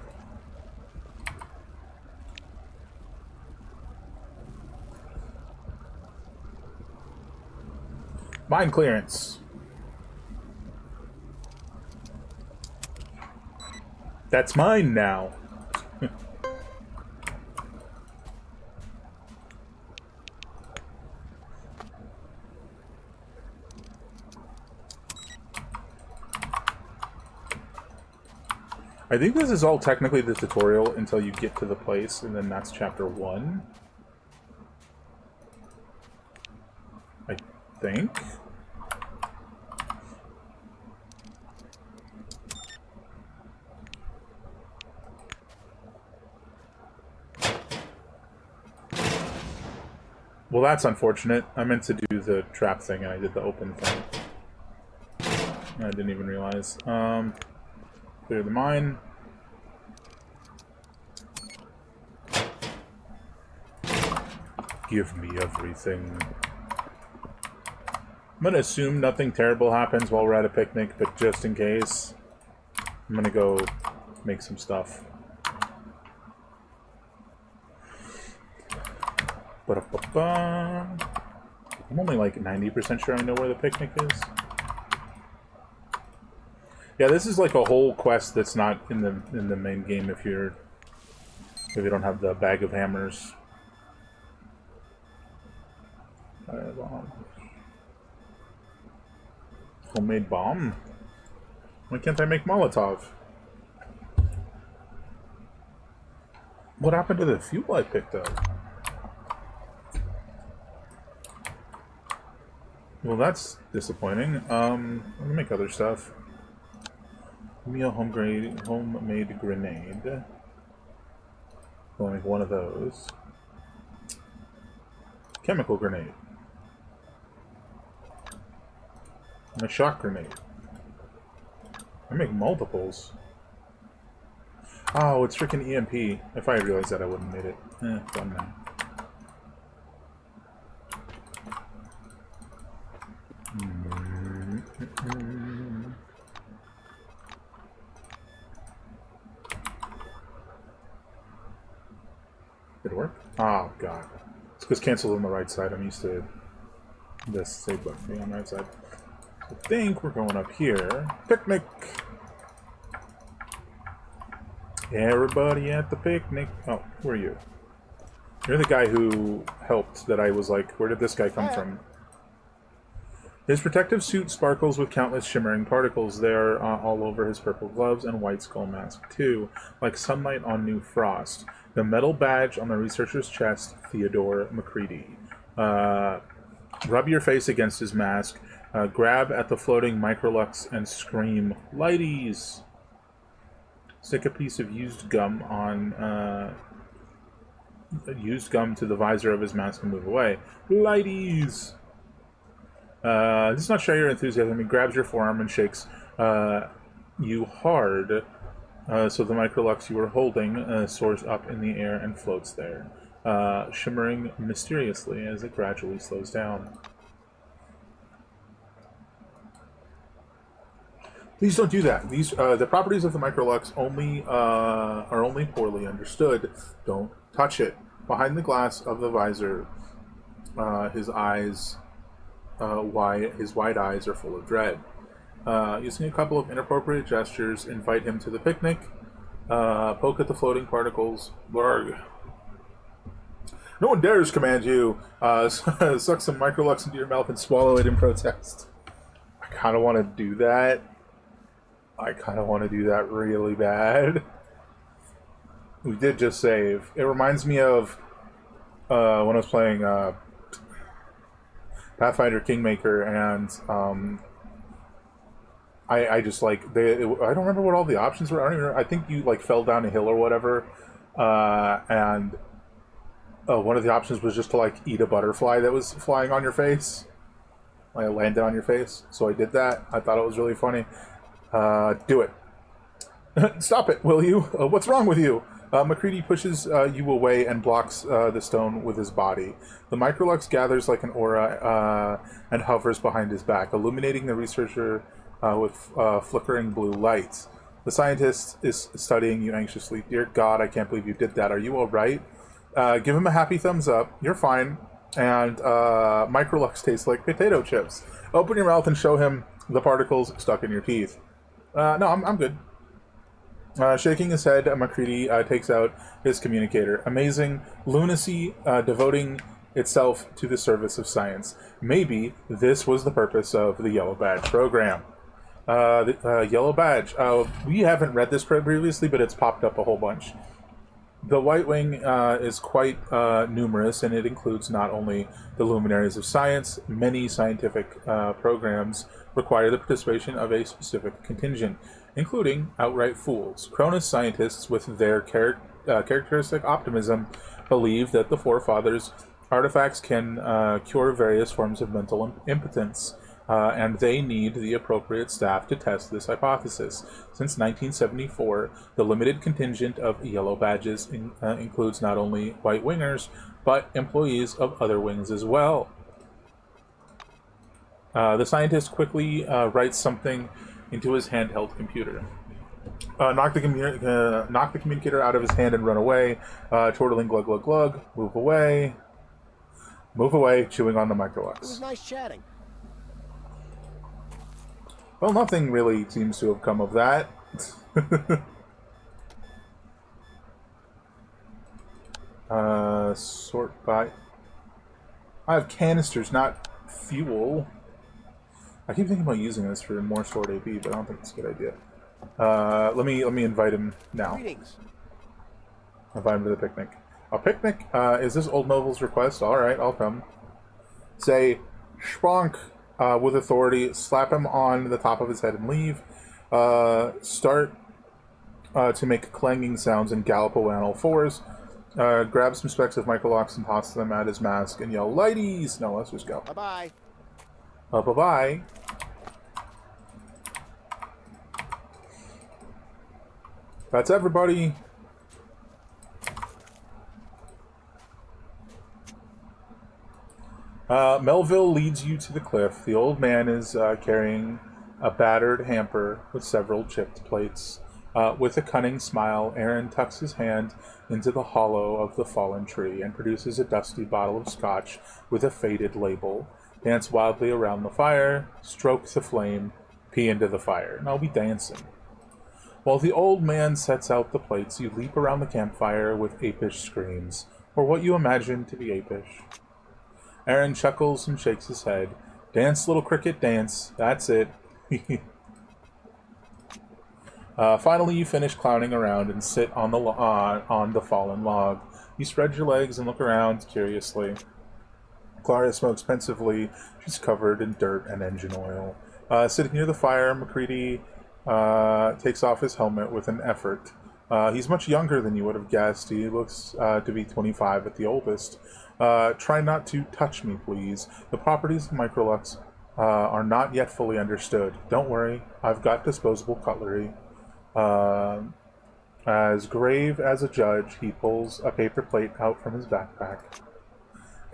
Mine clearance. That's mine now. I think this is all technically the tutorial until you get to the place, and then that's chapter 1. I think. Well, that's unfortunate. I meant to do the trap thing, and I did the open thing. I didn't even realize. Clear the mine. Give me everything. I'm gonna assume nothing terrible happens while we're at a picnic, but just in case, I'm gonna go make some stuff. Ba-da-ba-ba. I'm only like 90% sure I know where the picnic is. Yeah, this is like a whole quest that's not in the main game if you don't have the bag of hammers. Homemade bomb? Why can't I make Molotov? What happened to the fuel I picked up? Well, that's disappointing. I'm gonna make other stuff. Give me a homemade grenade. I'll make one of those. Chemical grenade. And a shock grenade. I make multiples. Oh, it's freaking EMP. If I realized that, I wouldn't have made it. Done now. Did it work? Oh, God. It's because cancel's on the right side. I'm used to this save button being on the right side. I think we're going up here. Picnic! Everybody at the picnic. Oh, who are you? You're the guy who helped that I was like, where did this guy come from? His protective suit sparkles with countless shimmering particles. They are all over his purple gloves and white skull mask, too, like sunlight on new frost. The metal badge on the researcher's chest, Theodore McCready. Rub your face against his mask, grab at the floating microlux, and scream, "Lighties!" Stick a piece of used gum to the visor of his mask and move away. Lighties! This is not show your enthusiasm. He grabs your forearm and shakes you hard, so the microlux you were holding soars up in the air and floats there, shimmering mysteriously as it gradually slows down. Please don't do that. These the properties of the microlux are only poorly understood. Don't touch it. Behind the glass of the visor, his wide eyes are full of dread. Using a couple of inappropriate gestures, invite him to the picnic. Poke at the floating particles. Blurg. No one dares command you. Suck some microlux into your mouth and swallow it in protest. I kind of want to do that. I kind of want to do that really bad. We did just save. It reminds me of when I was playing Pathfinder Kingmaker, and I just like I don't remember what all the options were. I don't even. I think you like fell down a hill or whatever, and one of the options was just to like eat a butterfly that was flying on your face. Like it landed on your face. So I did that. I thought it was really funny. Do it. Stop it, will you? What's wrong with you? MacCready pushes you away and blocks the stone with his body. The Microlux gathers like an aura and hovers behind his back, illuminating the researcher with flickering blue lights. The scientist is studying you anxiously. Dear God, I can't believe you did that. Are you all right? Give him a happy thumbs up. You're fine. And Microlux tastes like potato chips. Open your mouth and show him the particles stuck in your teeth. No, I'm good. Shaking his head, MacCready takes out his communicator. Amazing lunacy, devoting itself to the service of science. Maybe this was the purpose of the Yellow Badge program. The Yellow Badge. We haven't read this previously, but it's popped up a whole bunch. The White Wing is quite numerous, and it includes not only the luminaries of science. Many scientific programs require the participation of a specific contingent, including outright fools. Cronus scientists, with their characteristic optimism, believe that the Forefathers' artifacts can cure various forms of mental impotence, and they need the appropriate staff to test this hypothesis. Since 1974, the limited contingent of Yellow Badges includes not only White Wingers, but employees of other wings as well. The scientist quickly writes something into his handheld computer. Knock the communicator out of his hand and run away. Chortling glug glug glug. Move away. Move away, chewing on the Microlux. It was nice chatting. Well, nothing really seems to have come of that. Sort by... I have canisters, not fuel. I keep thinking about using this for more stored AP, but I don't think it's a good idea. Let me invite him now. Greetings. Invite him to the picnic. A picnic? Is this Old Noble's request? Alright, I'll come. Say, Schwank, with authority, slap him on the top of his head and leave. Start to make clanging sounds and gallop away on all fours. Grab some specks of Microlux and toss them at his mask and yell, "Lighties!" No, let's just go. Bye-bye. Bye-bye. That's everybody. Melville leads you to the cliff. The old man is carrying a battered hamper with several chipped plates. With a cunning smile, Aaron tucks his hand into the hollow of the fallen tree and produces a dusty bottle of scotch with a faded label. Dance wildly around the fire, stroke the flame, pee into the fire, and I'll be dancing. While the old man sets out the plates, you leap around the campfire with apish screams, or what you imagine to be apish. Aaron chuckles and shakes his head. Dance, little cricket, dance. That's it. Finally, you finish clowning around and sit on the fallen log. You spread your legs and look around curiously. Clara smokes pensively. She's covered in dirt and engine oil. Sitting near the fire, MacCready takes off his helmet with an effort. He's much younger than you would have guessed. He looks to be 25 at the oldest. Try not to touch me, please. The properties of Microlux are not yet fully understood. Don't worry, I've got disposable cutlery. As grave as a judge, he pulls a paper plate out from his backpack.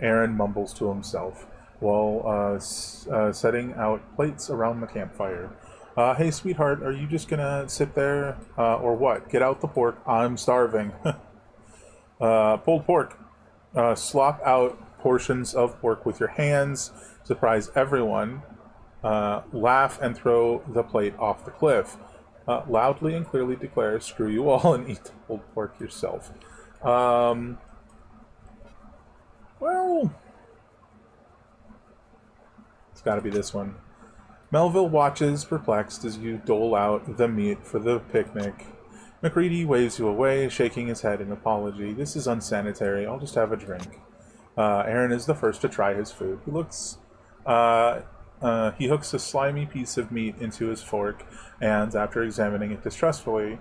Aaron mumbles to himself while setting out plates around the campfire. Hey, sweetheart, are you just gonna sit there, or what? Get out the pork. I'm starving. Pulled pork. Slop out portions of pork with your hands. Surprise everyone. Laugh and throw the plate off the cliff. Loudly and clearly declare, screw you all, and eat the pulled pork yourself. Well, it's got to be this one. Melville watches, perplexed, as you dole out the meat for the picnic. McCready waves you away, shaking his head in apology. This is unsanitary. I'll just have a drink. Aaron is the first to try his food. He hooks a slimy piece of meat into his fork, and after examining it distrustfully,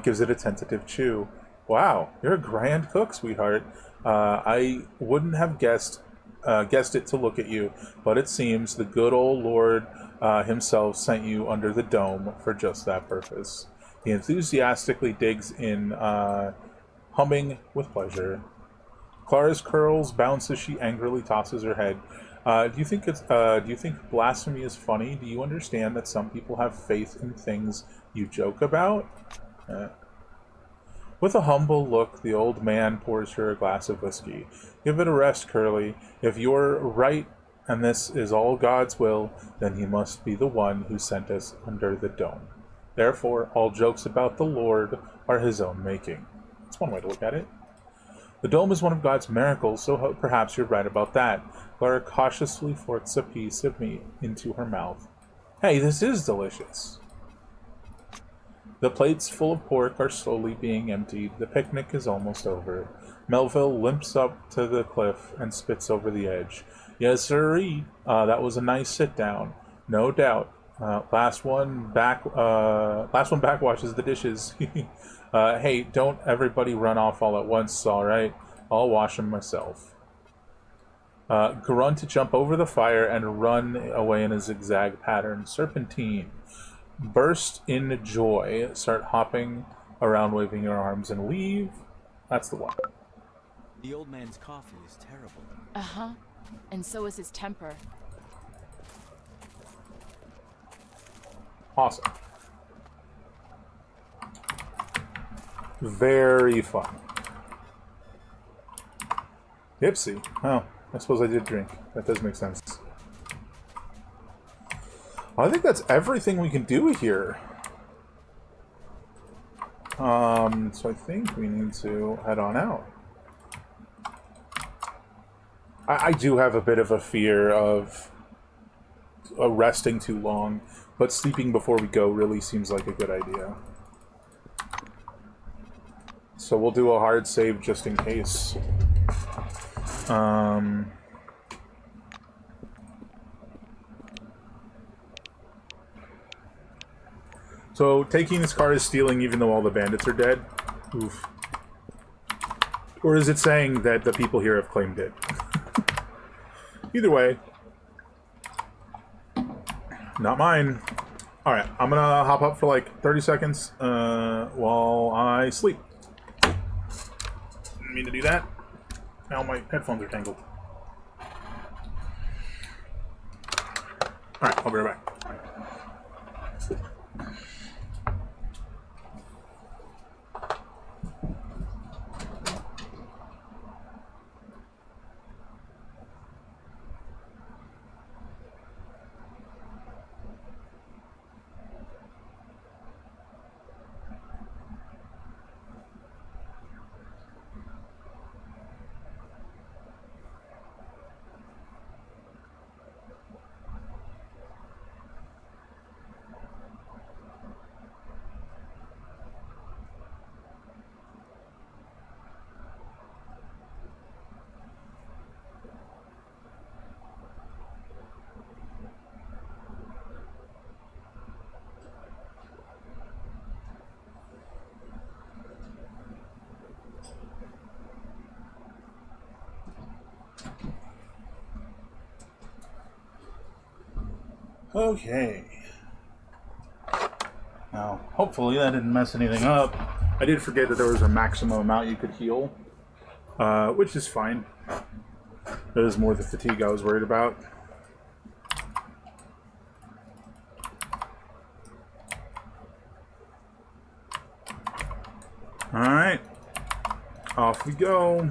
gives it a tentative chew. Wow, you're a grand cook, sweetheart. I wouldn't have guessed it to look at you, but it seems the good old Lord himself sent you under the dome for just that purpose. He enthusiastically digs in, humming with pleasure. Clara's curls bounce as she angrily tosses her head. Do you think blasphemy is funny? Do you understand that some people have faith in things you joke about? With a humble look, the old man pours her a glass of whiskey. Give it a rest, Curly. If you're right and this is all God's will, then he must be the one who sent us under the dome. Therefore, all jokes about the Lord are his own making. That's one way to look at it. The dome is one of God's miracles, so perhaps you're right about that. Clara cautiously forks a piece of meat into her mouth. Hey, this is delicious. The plates full of pork are slowly being emptied. The picnic is almost over. Melville limps up to the cliff and spits over the edge. Yes, sirree. That was a nice sit down. No doubt. Last one back washes the dishes. Hey, don't everybody run off all at once, all right? I'll wash them myself. Grunt to jump over the fire and run away in a zigzag pattern. Serpentine. Burst in joy. Start hopping around, waving your arms, and leave. That's the one. The old man's coffee is terrible. Uh-huh. And so is his temper. Awesome. Very fun. Gypsy. Oh, I suppose I did drink. That does make sense. I think that's everything we can do here. So I think we need to head on out. I do have a bit of a fear of resting too long, but sleeping before we go really seems like a good idea. So we'll do a hard save just in case. So taking this car is stealing even though all the bandits are dead? Oof. Or is it saying that the people here have claimed it? Either way. Not mine. Alright, I'm gonna hop up for like 30 seconds while I sleep. Didn't mean to do that. Now my headphones are tangled. Alright, I'll be right back. Okay. Now, hopefully that didn't mess anything up. I did forget that there was a maximum amount you could heal, which is fine. It was more the fatigue I was worried about. Alright. Off we go.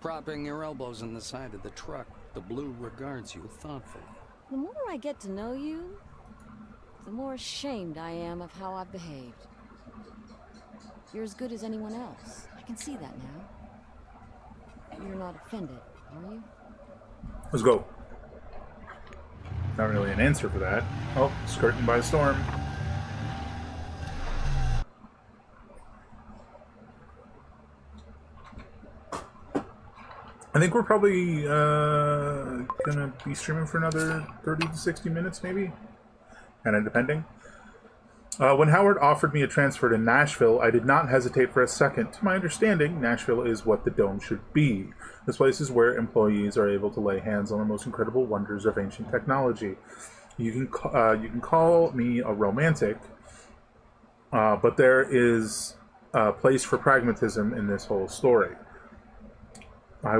Propping your elbows in the side of the truck, the Blue regards you thoughtfully. The more I get to know you, the more ashamed I am of how I've behaved. You're as good as anyone else. I can see that now. You're not offended, are you? Let's go. Not really an answer for that. Oh, skirting by the storm. I think we're probably gonna be streaming for another 30 to 60 minutes, maybe, kind of depending. When Howard offered me a transfer to Nashville, I did not hesitate for a second. To my understanding, Nashville is what the Dome should be. This place is where employees are able to lay hands on the most incredible wonders of ancient technology. You can call me a romantic, but there is a place for pragmatism in this whole story. I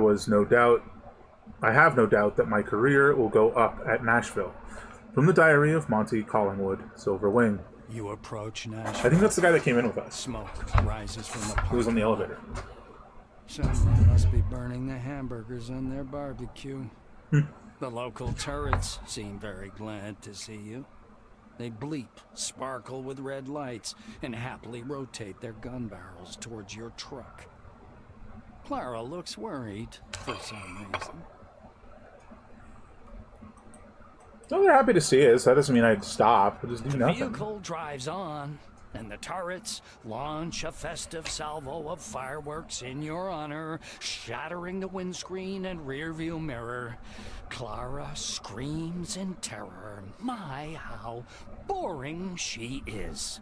have no doubt that my career will go up at Nashville. From the Diary of Monty Collingwood, Silverwing. You approach Nashville. I think that's the guy that came in with us. Smoke rises from the Who was on the elevator. Someone must be burning the hamburgers on their barbecue. The local turrets seem very glad to see you. They bleep, sparkle with red lights, and happily rotate their gun barrels towards your truck. Clara looks worried for some reason. No, they're happy to see us. That doesn't mean I'd stop. I just do The nothing. vehicle drives on, and the turrets launch a festive salvo of fireworks in your honor, shattering the windscreen and rearview mirror. Clara screams in terror. My, how boring she is.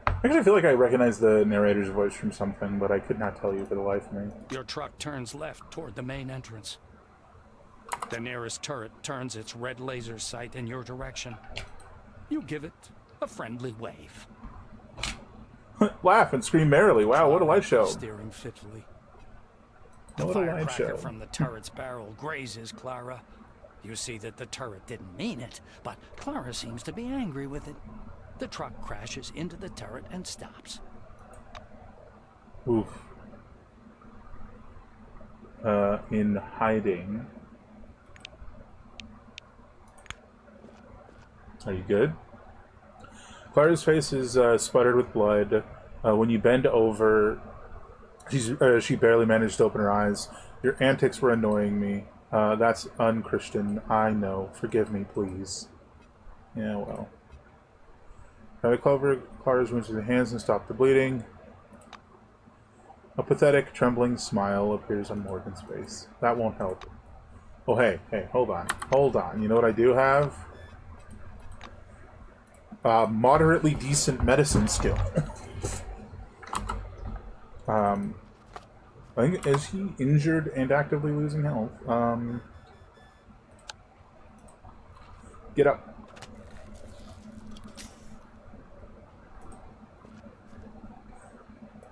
Actually, I feel like I recognize the narrator's voice from something, but I could not tell you for the life of me. Your truck turns left toward the main entrance. The nearest turret turns its red laser sight in your direction. You give it a friendly wave. Laugh and scream merrily. Wow, what a light show. Steering fitfully. The What a light firecracker show. from the turret's barrel grazes Clara. You see that the turret didn't mean it, but Clara seems to be angry with it. The truck crashes into the turret and stops. Oof. In hiding. Are you good? Clara's face is sputtered with blood. When you bend over, she barely managed to open her eyes. Your antics were annoying me. That's unchristian. I know. Forgive me, please. Yeah, well. Try to cover Clara's wounds with your hands and stop the bleeding. A pathetic, trembling smile appears on Morgan's face. That won't help. Oh, hey, hold on. Hold on. You know what I do have? Moderately decent medicine skill. I think, is he injured and actively losing health? Get up.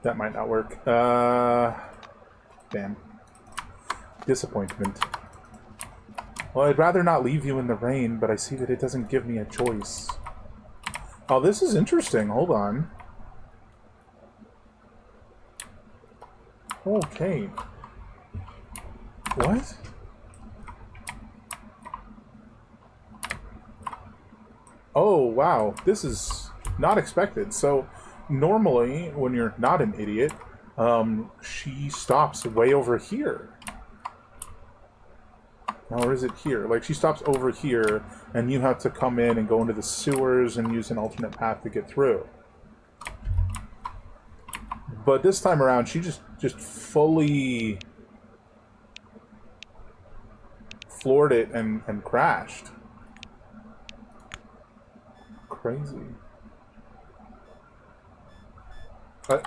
That might not work. Damn. Disappointment. Well, I'd rather not leave you in the rain, but I see that it doesn't give me a choice. Oh, this is interesting. Hold on. Okay. What? Oh, wow. This is not expected. So, normally, when you're not an idiot, she stops way over here. Or is it here? Like, she stops over here, and you have to come in and go into the sewers and use an alternate path to get through. But this time around, she just fully floored it and crashed. Crazy.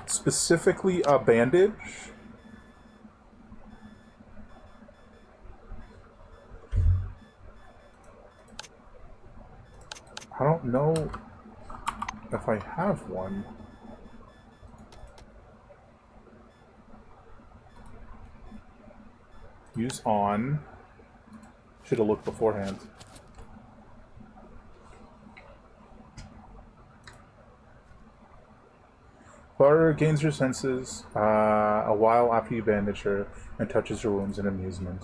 Specifically a bandage? I don't know if I have one. Use on. Should have looked beforehand. Clara gains her senses a while after you bandage her and touches her wounds in amusement.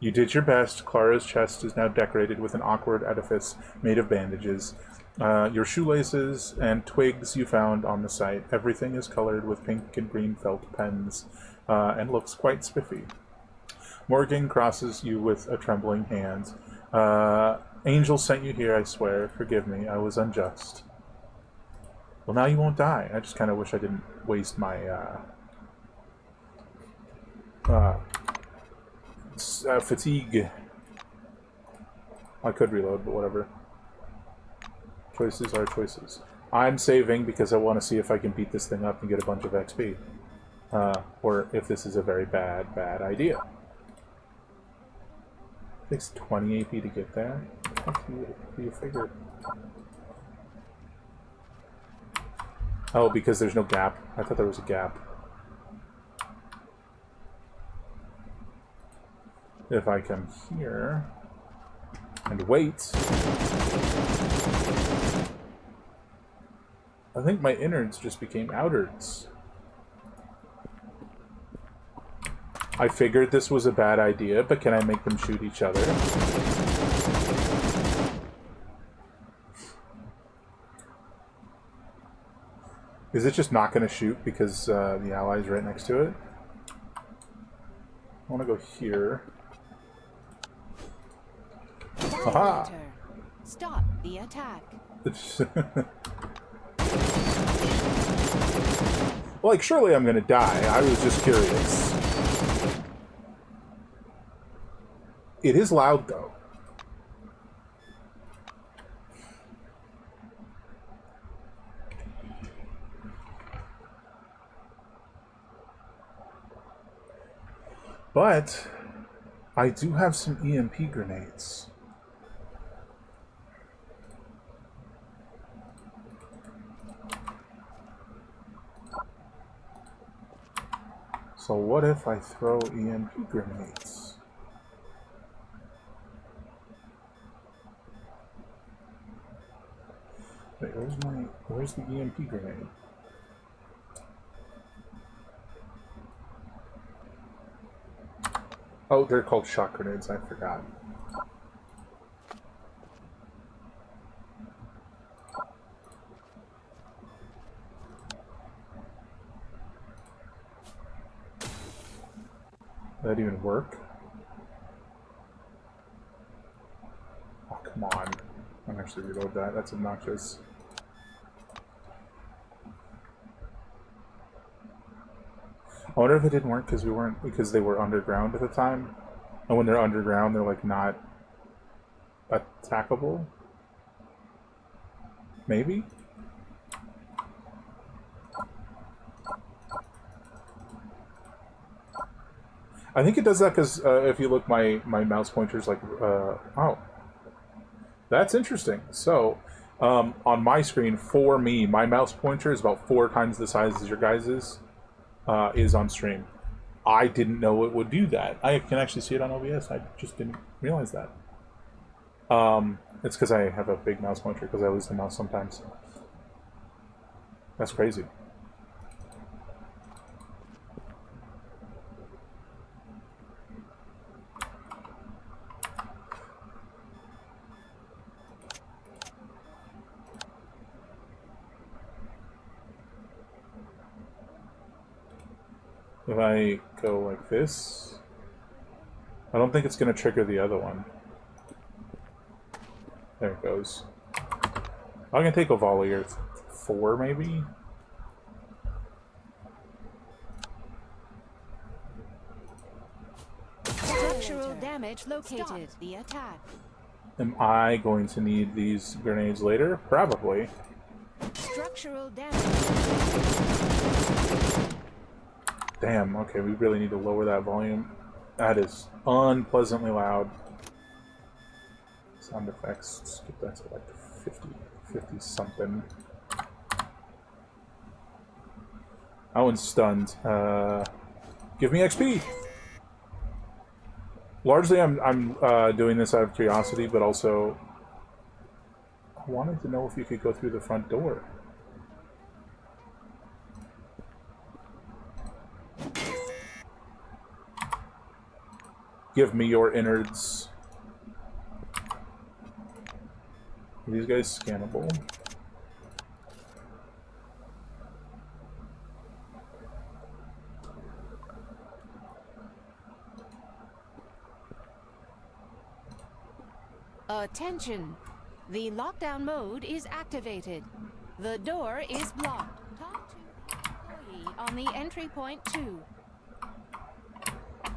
You did your best. Clara's chest is now decorated with an awkward edifice made of bandages. Your shoelaces and twigs you found on the site. Everything is colored with pink and green felt pens and looks quite spiffy. Morgan crosses you with a trembling hand. Angel sent you here, I swear. Forgive me, I was unjust. Well, now you won't die. I just kind of wish I didn't waste my fatigue. I could reload, but whatever. Choices are choices. I'm saving because I want to see if I can beat this thing up and get a bunch of XP. Or if this is a very bad idea. It takes 20 AP to get there? What do you figure? Oh, because there's no gap. I thought there was a gap. If I come here and wait, I think my innards just became outards. I figured this was a bad idea, but can I make them shoot each other? Is it just not going to shoot because the ally's right next to it? I want to go here. Aha! Stop the attack. Like, surely I'm going to die. I was just curious. It is loud, though. But I do have some EMP grenades. So what if I throw EMP grenades? Wait, where's the EMP grenade? Oh, they're called shock grenades, I forgot. Did that even work? Oh, come on. I'm actually reload that. That's obnoxious. I wonder if it didn't work because they were underground at the time. And when they're underground, they're like not attackable. Maybe? I think it does that because if you look, my mouse pointer's like, oh. That's interesting. So, on my screen, for me, my mouse pointer is about 4 times the size as your guys's is on stream. I didn't know it would do that. I can actually see it on OBS. I just didn't realize that. It's because I have a big mouse pointer because I lose the mouse sometimes. That's crazy. If I go like this, I don't think it's going to trigger the other one. There it goes. I can take a volley or 4 maybe? Structural damage located. Stop the attack. Am I going to need these grenades later? Probably. Structural damage. Damn, okay, we really need to lower that volume. That is unpleasantly loud. Sound effects, let's get that to like 50 something. That one's stunned. Give me XP! Largely I'm doing this out of curiosity, but also I wanted to know if you could go through the front door. Give me your innards. Are these guys scannable? Attention! The lockdown mode is activated. The door is blocked. Talk to the employee on the entry point 2.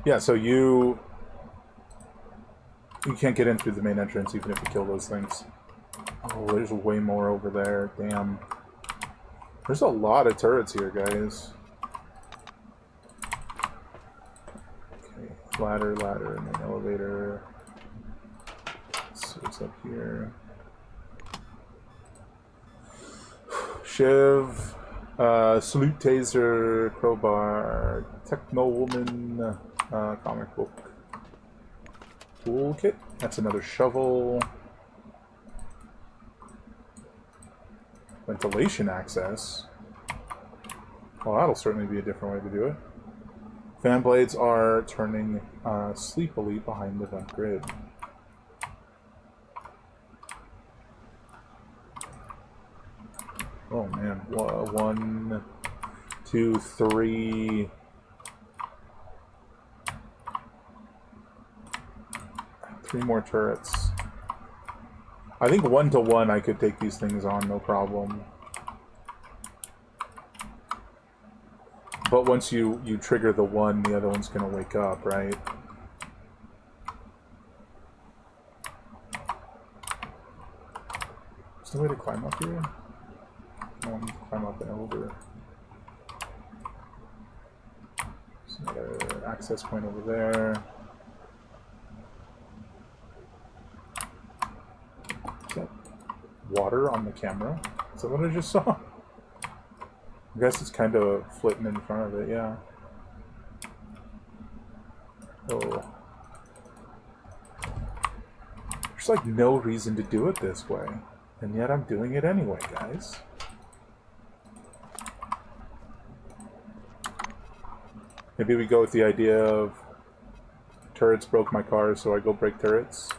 Yeah, so you can't get in through the main entrance even if you kill those things. Oh, there's way more over there. Damn. There's a lot of turrets here, guys. Okay, ladder, and an elevator. Let's see what's up here. Shiv, salute taser, crowbar, techno woman, comic book, toolkit. That's another shovel. Ventilation access. Well, that'll certainly be a different way to do it. Fan blades are turning sleepily behind the vent grid. Oh man, 1, 2, 3. 3 more turrets. I think 1-to-1 I could take these things on, no problem. But once you trigger the one, the other one's gonna wake up, right? Is there a way to climb up here? No, I need to climb up and over. There's another access point over there. Is that water on the camera? Is that what I just saw? I guess it's kind of flitting in front of it, yeah. Oh. There's like no reason to do it this way. And yet I'm doing it anyway, guys. Maybe we go with the idea of turrets broke my car, so I go break turrets.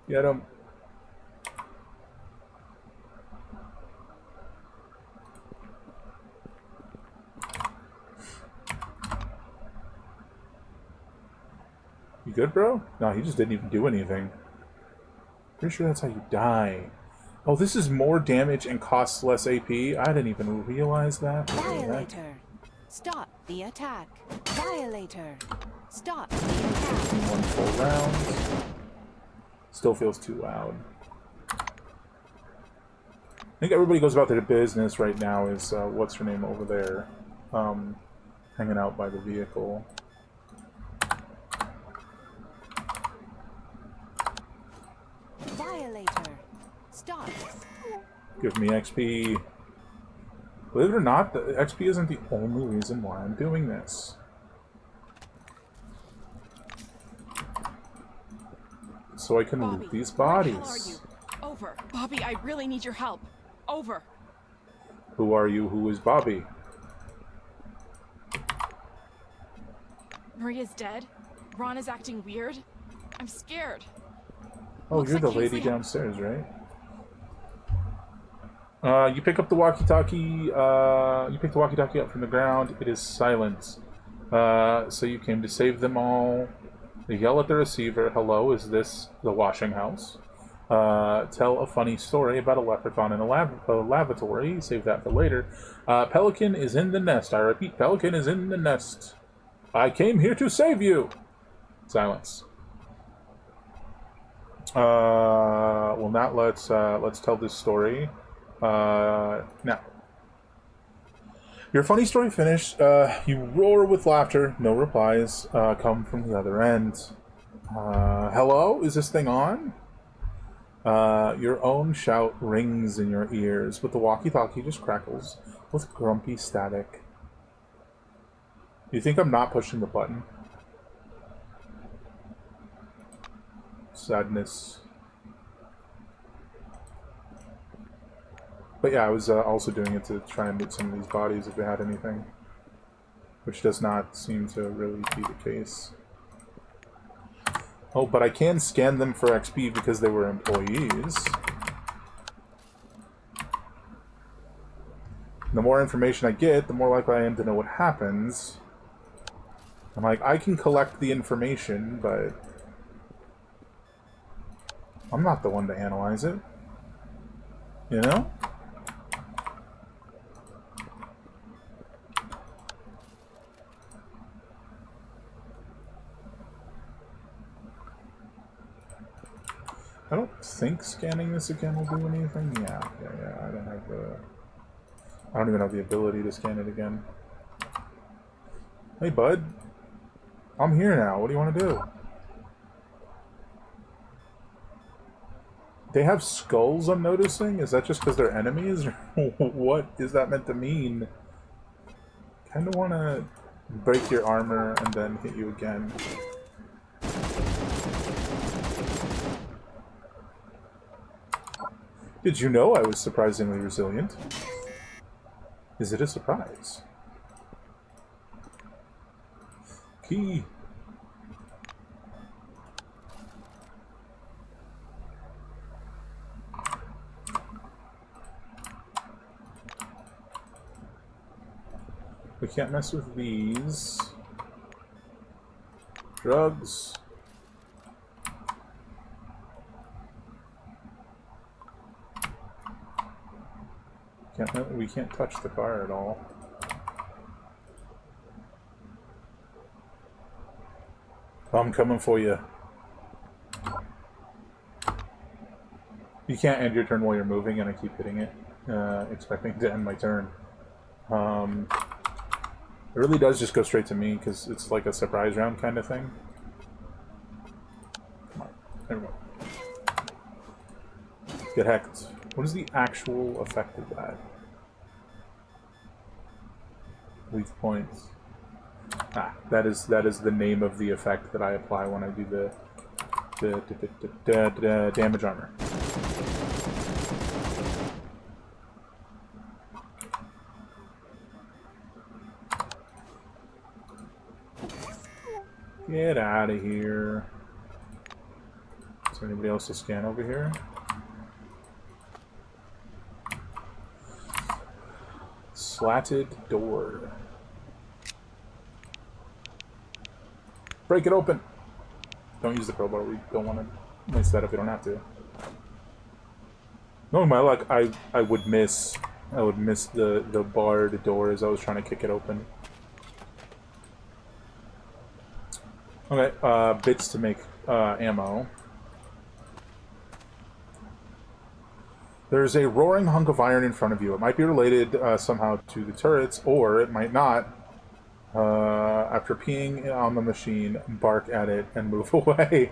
Get 'em. You good, bro? No, he just didn't even do anything. Pretty sure that's how you die. Oh, this is more damage and costs less AP? I didn't even realize that. Violator. Stop the attack. Violator. Stop the attack. 1 full round. Still feels too loud. I think everybody goes about their business right now is, what's her name over there? Hanging out by the vehicle. Violator. Stop. Give me XP. Believe it or not, the XP isn't the only reason why I'm doing this. So I can loot these bodies. Where the hell are you? Over. Bobby, I really need your help. Over. Who are you? Who is Bobby? Maria's dead. Ron is acting weird. I'm scared. Oh, Looks you're the like lady Kingsley- downstairs, right? You pick up the walkie-talkie. You pick the walkie-talkie up from the ground. It is silent. So you came to save them all. They yell at the receiver. Hello, is this the washing house? Tell a funny story about a leprechaun in a lavatory. Save that for later. Pelican is in the nest. I repeat, Pelican is in the nest. I came here to save you. Silence. Well, now let's tell this story. Now, your funny story finished. You roar with laughter. No replies come from the other end. Hello? Is this thing on? Your own shout rings in your ears, but the walkie-talkie just crackles with grumpy static. You think I'm not pushing the button? Sadness. But yeah, I was also doing it to try and loot some of these bodies if they had anything. which does not seem to really be the case. Oh, but I can scan them for XP because they were employees. The more information I get, the more likely I am to know what happens. I'm like, I can collect the information, but I'm not the one to analyze it. You know? I don't think scanning this again will do anything. Yeah. I don't even have the ability to scan it again. Hey, bud. I'm here now. What do you want to do? They have skulls, I'm noticing? Is that just because they're enemies? Or what is that meant to mean? Kind of want to break your armor and then hit you again. Did you know I was surprisingly resilient? Is it a surprise? Key. We can't mess with these. Drugs. We can't touch the car at all. I'm coming for you. You can't end your turn while you're moving, and I keep hitting it, expecting to end my turn. It really does just go straight to me, because it's like a surprise round kind of thing. Come on. There we go. Get hecked. What is the actual effect of that? Weak points. Ah, that is the name of the effect that I apply when I do the damage armor. Get out of here. Is there anybody else to scan over here? Slatted door. Break it open! Don't use the crowbar, we don't want to miss that if we don't have to. Knowing my luck, I would miss the barred door as I was trying to kick it open. Okay, bits to make ammo. There's a roaring hunk of iron in front of you. It might be related somehow to the turrets, or it might not. After peeing on the machine, bark at it and move away.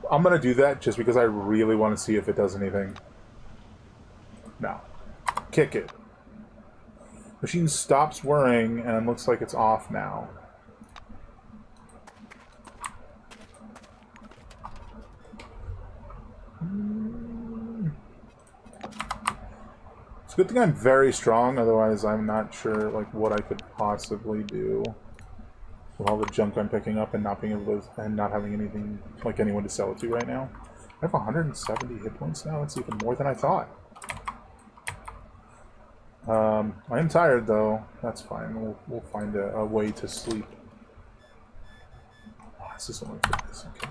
I'm gonna do that just because I really want to see if it does anything. No. Kick it. Machine stops whirring and looks like it's off now. It's a good thing I'm very strong, otherwise I'm not sure like what I could possibly do with all the junk I'm picking up and not being able to, and not having anything like anyone to sell it to right now. I have 170 hit points now. That's even more than I thought. I am tired though. That's fine. We'll find a way to sleep. Oh, this is only for this. Okay.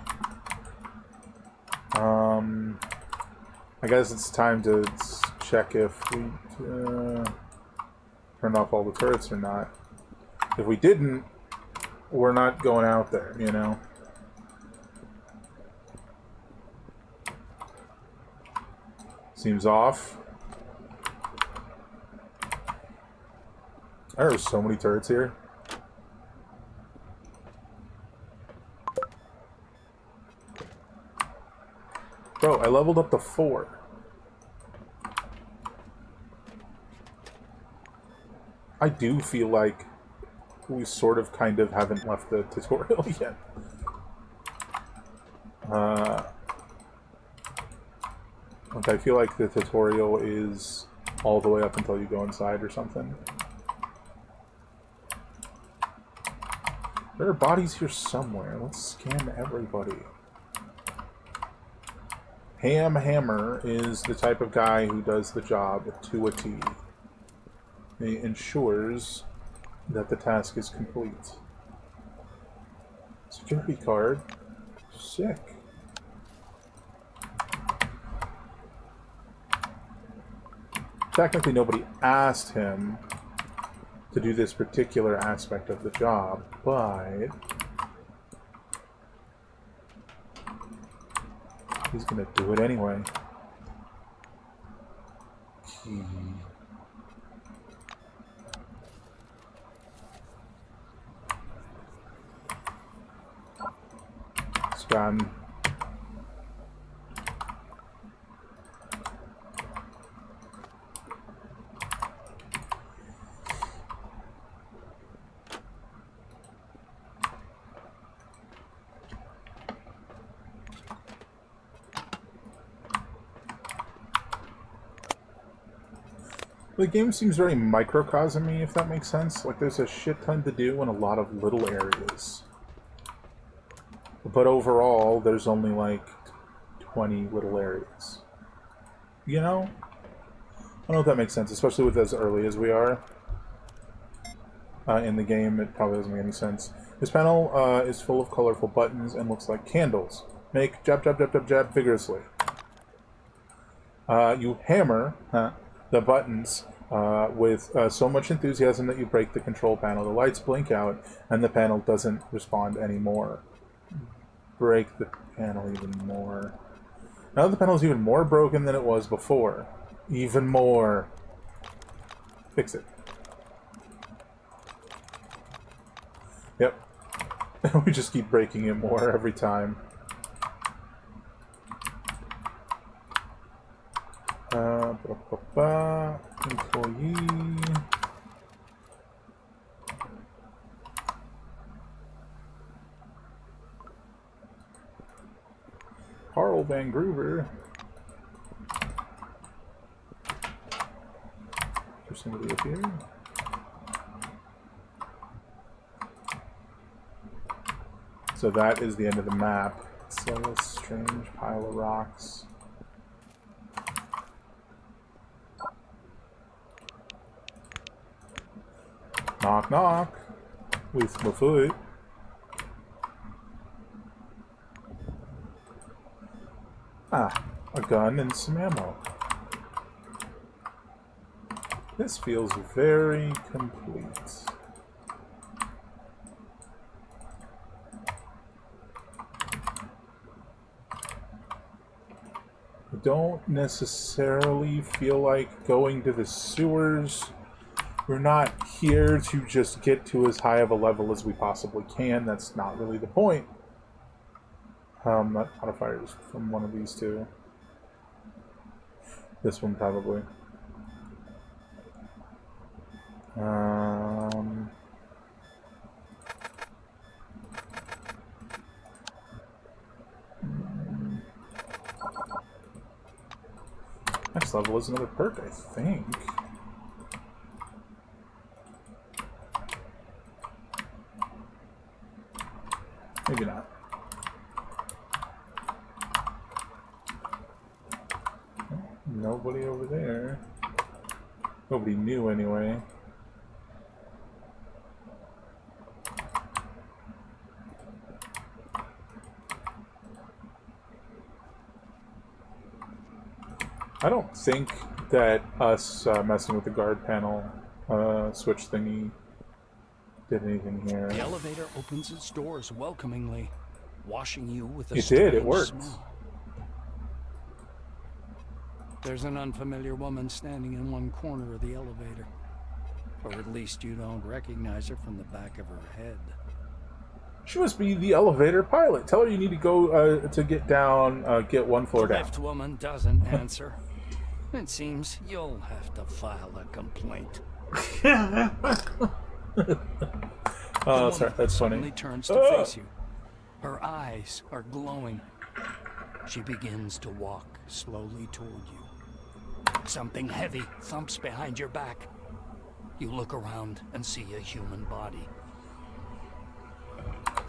I guess it's time to check if we turned off all the turrets or not. If we didn't, we're not going out there, you know? Seems off. There are so many turrets here. Bro, I leveled up to 4. I do feel like we sort of kind of haven't left the tutorial yet. Like I feel like the tutorial is all the way up until you go inside or something. There are bodies here somewhere. Let's scan everybody. Ham Hammer is the type of guy who does the job to a T. He ensures that the task is complete. Security card. Sick. Technically, nobody asked him to do this particular aspect of the job, but he's gonna do it anyway. Key. Scan. The game seems very microcosm-y, if that makes sense. Like, there's a shit ton to do in a lot of little areas. But overall, there's only, like, 20 little areas. You know? I don't know if that makes sense, especially with as early as we are. In the game, it probably doesn't make any sense. This panel is full of colorful buttons and looks like candles. Make jab, jab, jab, jab, jab vigorously. You hammer the buttons with so much enthusiasm that you break the control panel. The lights blink out, and the panel doesn't respond anymore. Break the panel even more. Now the panel is even more broken than it was before. Even more. Fix it. Yep. We just keep breaking it more every time. Employee. Carl Van Groover. There's somebody up here. So that is the end of the map. So a strange pile of rocks. Knock knock. With my foot. Ah, a gun and some ammo. This feels very complete. I don't necessarily feel like going to the sewers. We're not here to just get to as high of a level as we possibly can. That's not really the point. That modifier is from one of these two. This one probably. Next level is another perk, I think. Maybe not. Nobody over there. Nobody new anyway. I don't think that us messing with the guard panel switch thingy did anything here. The elevator opens its doors welcomingly, washing you with a It did, it strange worked. smell. There's an unfamiliar woman standing in one corner of the elevator. Or at least you don't recognize her from the back of her head. She must be the elevator pilot. Tell her you need to go to get down, get one floor The down. lift woman doesn't answer. It seems you'll have to file a complaint. Oh, sorry, that's suddenly funny. Turns to face you. Her eyes are glowing. She begins to walk slowly toward you. Something heavy thumps behind your back. You look around and see a human body.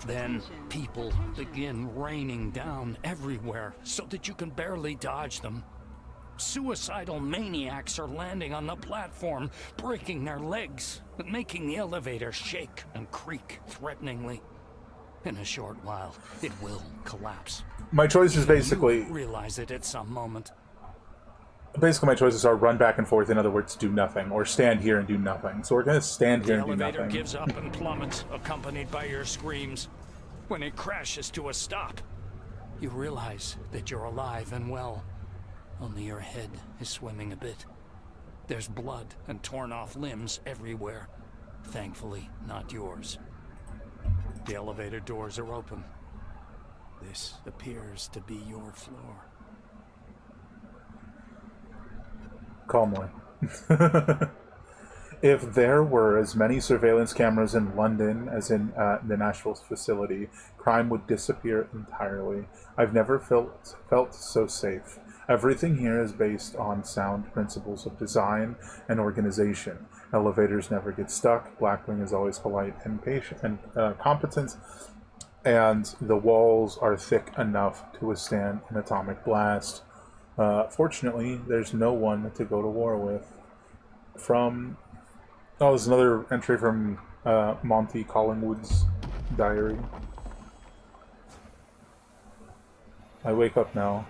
Then people begin raining down everywhere so that you can barely dodge them. Suicidal maniacs are landing on the platform, breaking their legs, and making the elevator shake and creak threateningly. In a short while, it will collapse. My choice is basically... You realize it at some moment. Basically, my choices are run back and forth, in other words, do nothing, or stand here and do nothing. So we're going to stand here and do The elevator nothing. gives up and plummets, accompanied by your screams. When it crashes to a stop, you realize that you're alive and well. Only your head is swimming a bit. There's blood and torn off limbs everywhere. Thankfully, not yours. The elevator doors are open. This appears to be your floor. Calmly. If there were as many surveillance cameras in London as in the Nashville facility, crime would disappear entirely. I've never felt so safe. Everything here is based on sound principles of design and organization. Elevators never get stuck. Blackwing is always polite and patient and competent, and the walls are thick enough to withstand an atomic blast. Fortunately, there's no one to go to war with. From... Oh, there's another entry from Monty Collingwood's diary. I wake up now.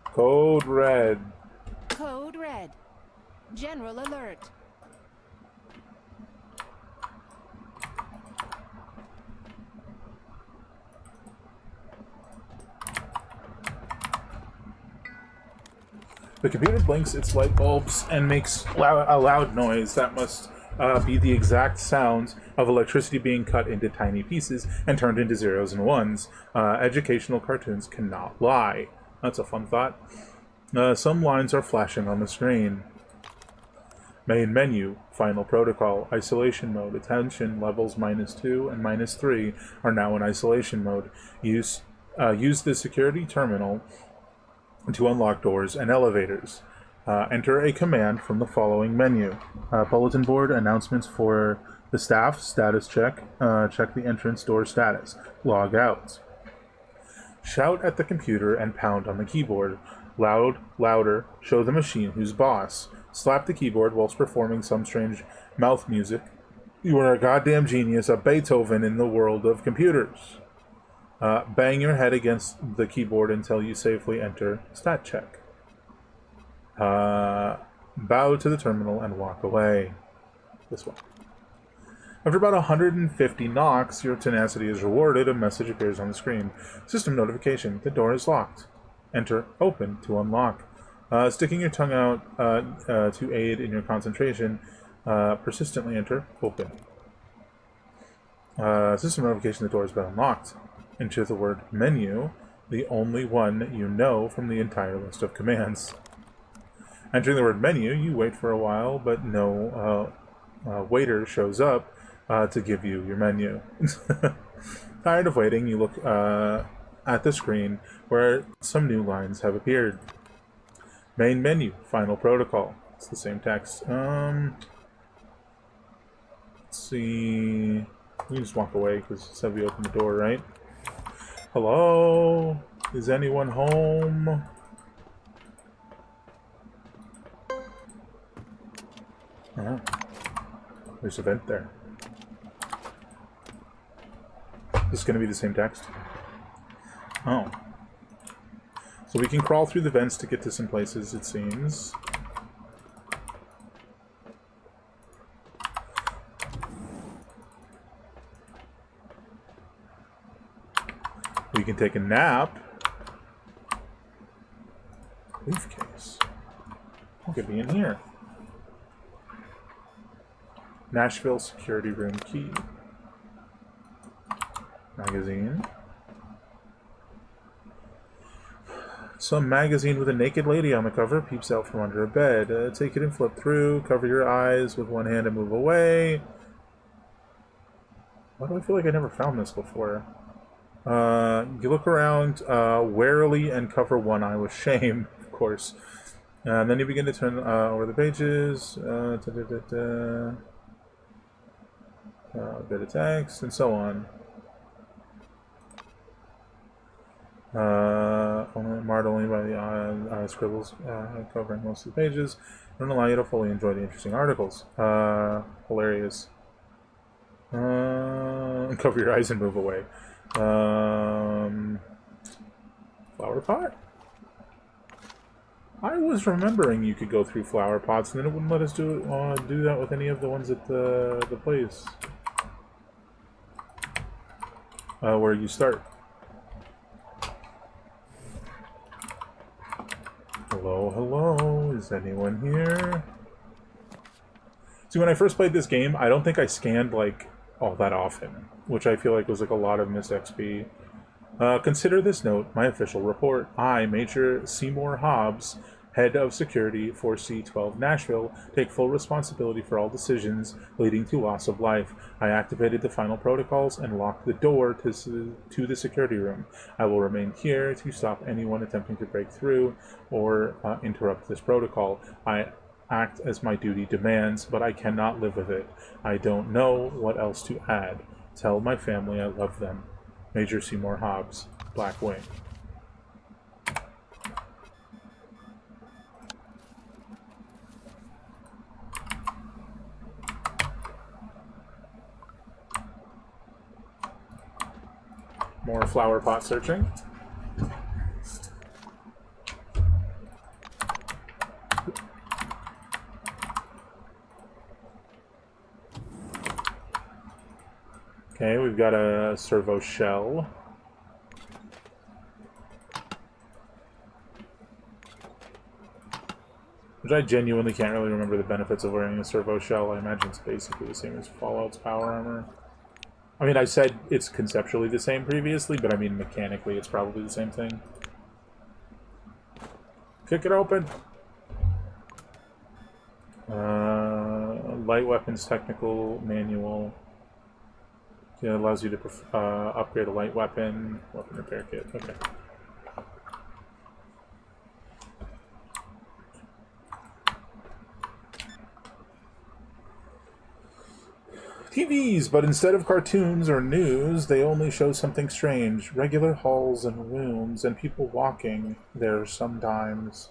Code Red. Code Red. General alert. The computer blinks its light bulbs and makes a loud noise that must be the exact sound of electricity being cut into tiny pieces and turned into zeros and ones. Educational cartoons cannot lie. That's a fun thought. Some lines are flashing on the screen. Main menu, final protocol, isolation mode, attention levels -2 and -3 are now in isolation mode. Use the security terminal to unlock doors and elevators. Enter a command from the following menu. Bulletin board, announcements for the staff, status check, check the entrance door status, log out. Shout at the computer and pound on the keyboard. Loud, louder, show the machine who's boss. Slap the keyboard whilst performing some strange mouth music. You are a goddamn genius, a Beethoven in the world of computers. Bang your head against the keyboard until you safely enter stat check. Bow to the terminal and walk away. This one. After about 150 knocks, your tenacity is rewarded. A message appears on the screen. System notification. The door is locked. Enter open to unlock. Sticking your tongue out to aid in your concentration. Persistently enter open. System notification. The door has been unlocked. Enter the word menu, the only one you know from the entire list of commands. Entering the word menu, you wait for a while, but no waiter shows up to give you your menu. Tired of waiting, you look at the screen where some new lines have appeared. Main menu, final protocol. It's the same text. Let's see. We can just walk away because it said we opened the door, right? Hello? Is anyone home? Oh. There's a vent there. This is going to be the same text? Oh. So we can crawl through the vents to get to some places, it seems. We can take a nap. Briefcase. What could be in here? Nashville security room key. Magazine. Some magazine with a naked lady on the cover peeps out from under a bed. Take it and flip through. Cover your eyes with one hand and move away. Why do I feel like I never found this before? You look around warily and cover one eye with shame, of course. And then you begin to turn over the pages. A bit of text, and so on. Marred only by the scribbles covering most of the pages. Don't allow you to fully enjoy the interesting articles. Hilarious. Cover your eyes and move away. Flower pot? I was remembering you could go through flower pots, and then it wouldn't let us do that with any of the ones at the place where you start. Hello, hello. Is anyone here? See, when I first played this game, I don't think I scanned like all that often, which I feel like was like a lot of missed XP. Consider this note my official report. I, Major Seymour Hobbs, head of security for C-12 Nashville, take full responsibility for all decisions leading to loss of life. I activated the final protocols and locked the door to the security room. I will remain here to stop anyone attempting to break through or interrupt this protocol. I act as my duty demands, but I cannot live with it. I don't know what else to add. Tell my family I love them. Major Seymour Hobbs, Black Wing. More flower pot searching. Okay, we've got a servo shell. Which I genuinely can't really remember the benefits of wearing a servo shell. I imagine it's basically the same as Fallout's power armor. I mean, I said it's conceptually the same previously, but I mean mechanically it's probably the same thing. Kick it open! Light weapons technical manual. It allows you to upgrade a light weapon. Weapon repair kit. Okay. TVs, but instead of cartoons or news, they only show something strange. Regular halls and rooms, and people walking there sometimes.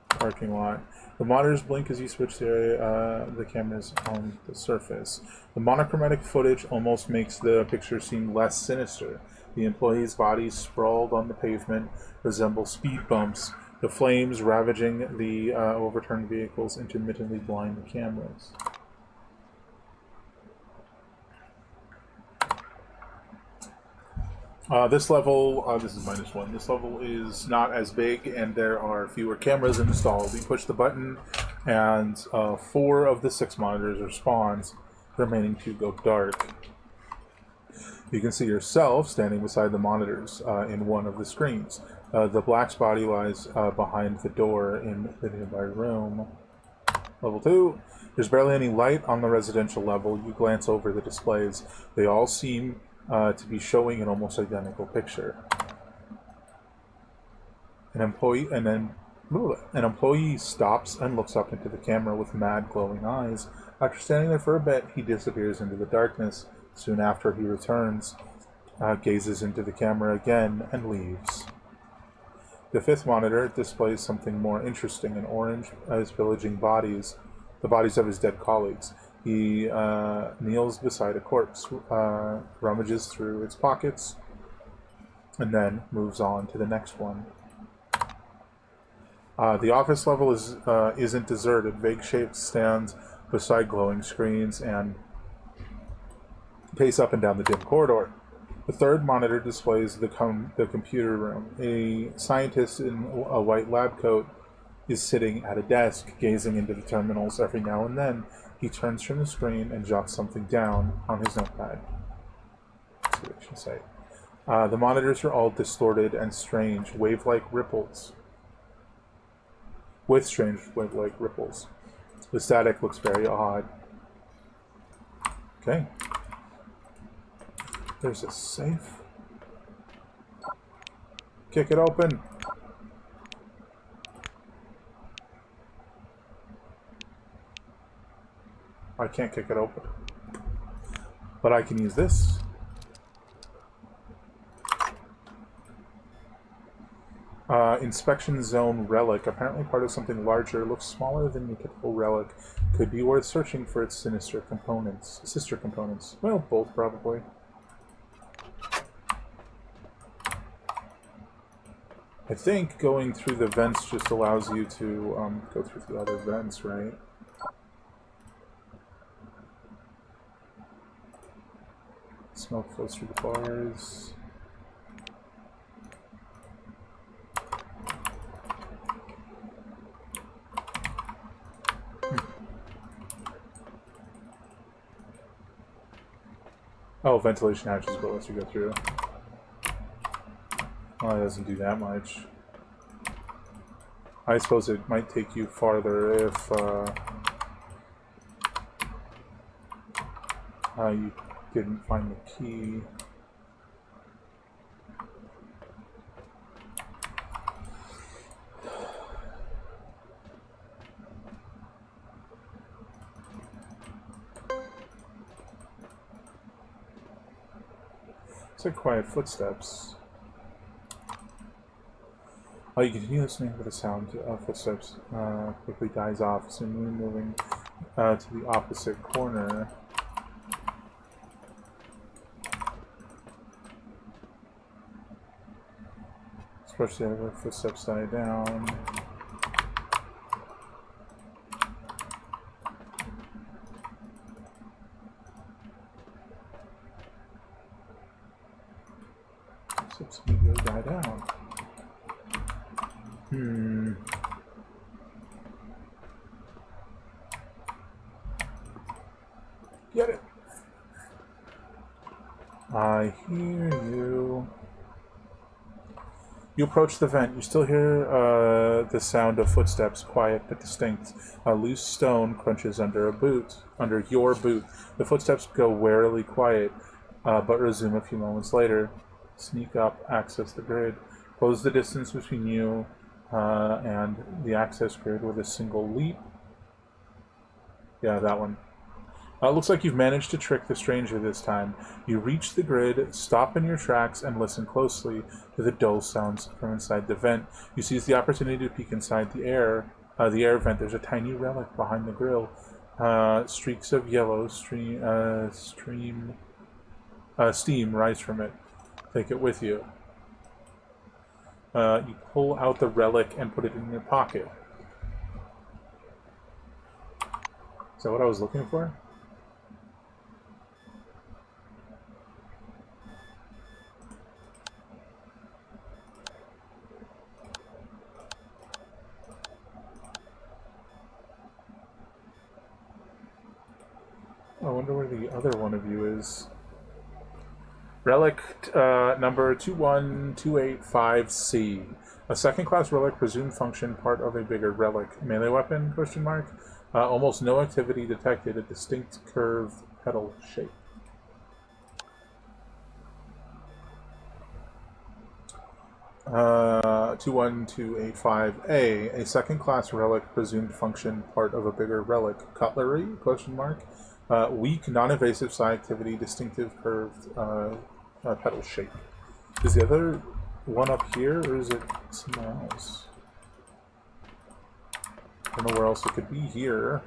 Parking lot. The monitors blink as you switch the cameras on the surface. The monochromatic footage almost makes the picture seem less sinister. The employees' bodies sprawled on the pavement resemble speed bumps. The flames ravaging the overturned vehicles intermittently blind the cameras. This level, this is -1. This level is not as big, and there are fewer cameras installed. You push the button, and 4 of the 6 monitors are spawns. The remaining 2 go dark. You can see yourself standing beside the monitors in one of the screens. The black's body lies behind the door in the nearby room. Level 2. There's barely any light on the residential level. You glance over the displays. They all seem to be showing an almost identical picture. An employee stops and looks up into the camera with mad, glowing eyes. After standing there for a bit, he disappears into the darkness. Soon after, he returns, gazes into the camera again, and leaves. The 5th monitor displays something more interesting. An orange is pillaging bodies, the bodies of his dead colleagues. He kneels beside a corpse, rummages through its pockets, and then moves on to the next one. The office level isn't deserted. Vague shapes stand beside glowing screens and pace up and down the dim corridor. The 3rd monitor displays the computer room. A scientist in a white lab coat is sitting at a desk, gazing into the terminals. Every now and then, he turns from the screen and jots something down on his notepad. Let's see what I should say. The monitors are all distorted and strange, wave-like ripples. With strange wave-like ripples. The static looks very odd. Okay. There's a safe. Kick it open. I can't kick it open. But I can use this. Inspection Zone Relic. Apparently part of something larger. Looks smaller than your typical relic. Could be worth searching for its sinister components. Sister components. Well, both probably. I think going through the vents just allows you to go through the other vents, right? Smoke flows through the bars. Oh, ventilation hatches, but lets you go through. Well, it doesn't do that much. I suppose it might take you farther if you didn't find the key. It's like quiet footsteps. Oh, you continue listening to the sound of footsteps. Quickly dies off, soon moving to the opposite corner. Especially as the footsteps die down. Footsteps immediately die down. Get it. I hear you. You approach the vent. You still hear the sound of footsteps, quiet but distinct. A loose stone crunches under your boot. The footsteps go warily quiet, but resume a few moments later. Sneak up, access the grid. Close the distance between you and the access grid with a single leap. Yeah, that one. Looks like you've managed to trick the stranger this time. You reach the grid, stop in your tracks, and listen closely to the dull sounds from inside the vent. You seize the opportunity to peek inside the air vent. There's a tiny relic behind the grill. Streaks of yellow steam rise from it. Take it with you. You pull out the relic and put it in your pocket. Is that what I was looking for? I wonder where the other one of you is. Relic number 21285C. A second-class relic, presumed function, part of a bigger relic. Melee weapon, question mark? Almost no activity detected, a distinct curved petal shape. Uh, 21285A. A second-class relic, presumed function, part of a bigger relic. Cutlery, question mark? Weak, non-invasive psi activity, distinctive curved petal shape. Is the other one up here, or is it somewhere else? I don't know where else it could be here.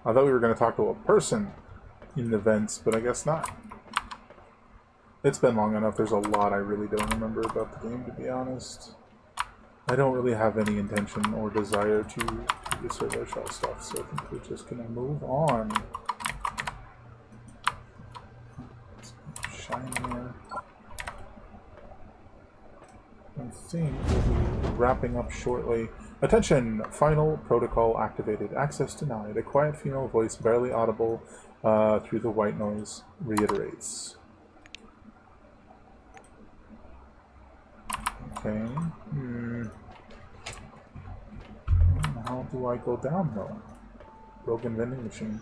I thought we were going to talk to a person in the vents, but I guess not. It's been long enough. There's a lot I really don't remember about the game, to be honest. I don't really have any intention or desire to do the servo shell stuff, so I think we're just going to move on. Shinier. I think we'll be wrapping up shortly. Attention! Final protocol activated. Access denied. A quiet female voice, barely audible through the white noise, reiterates. Okay. How do I go down, though? Broken vending machine.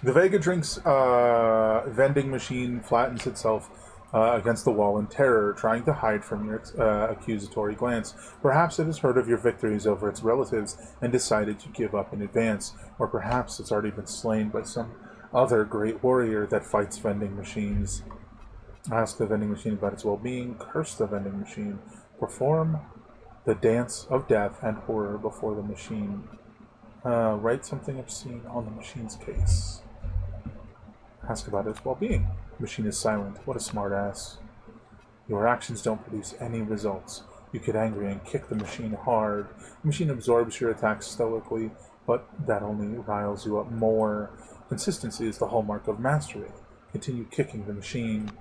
The Vega Drink's vending machine flattens itself against the wall in terror, trying to hide from your accusatory glance. Perhaps it has heard of your victories over its relatives and decided to give up in advance, or perhaps it's already been slain by some other great warrior that fights vending machines. Ask the vending machine about its well-being, curse the vending machine, perform the dance of death and horror before the machine. Write something obscene on the machine's case. Ask about its well-being. The machine is silent. What a smart-ass. Your actions don't produce any results. You get angry and kick the machine hard. The machine absorbs your attacks stoically, but that only riles you up more. Consistency is the hallmark of mastery. Continue kicking the machine.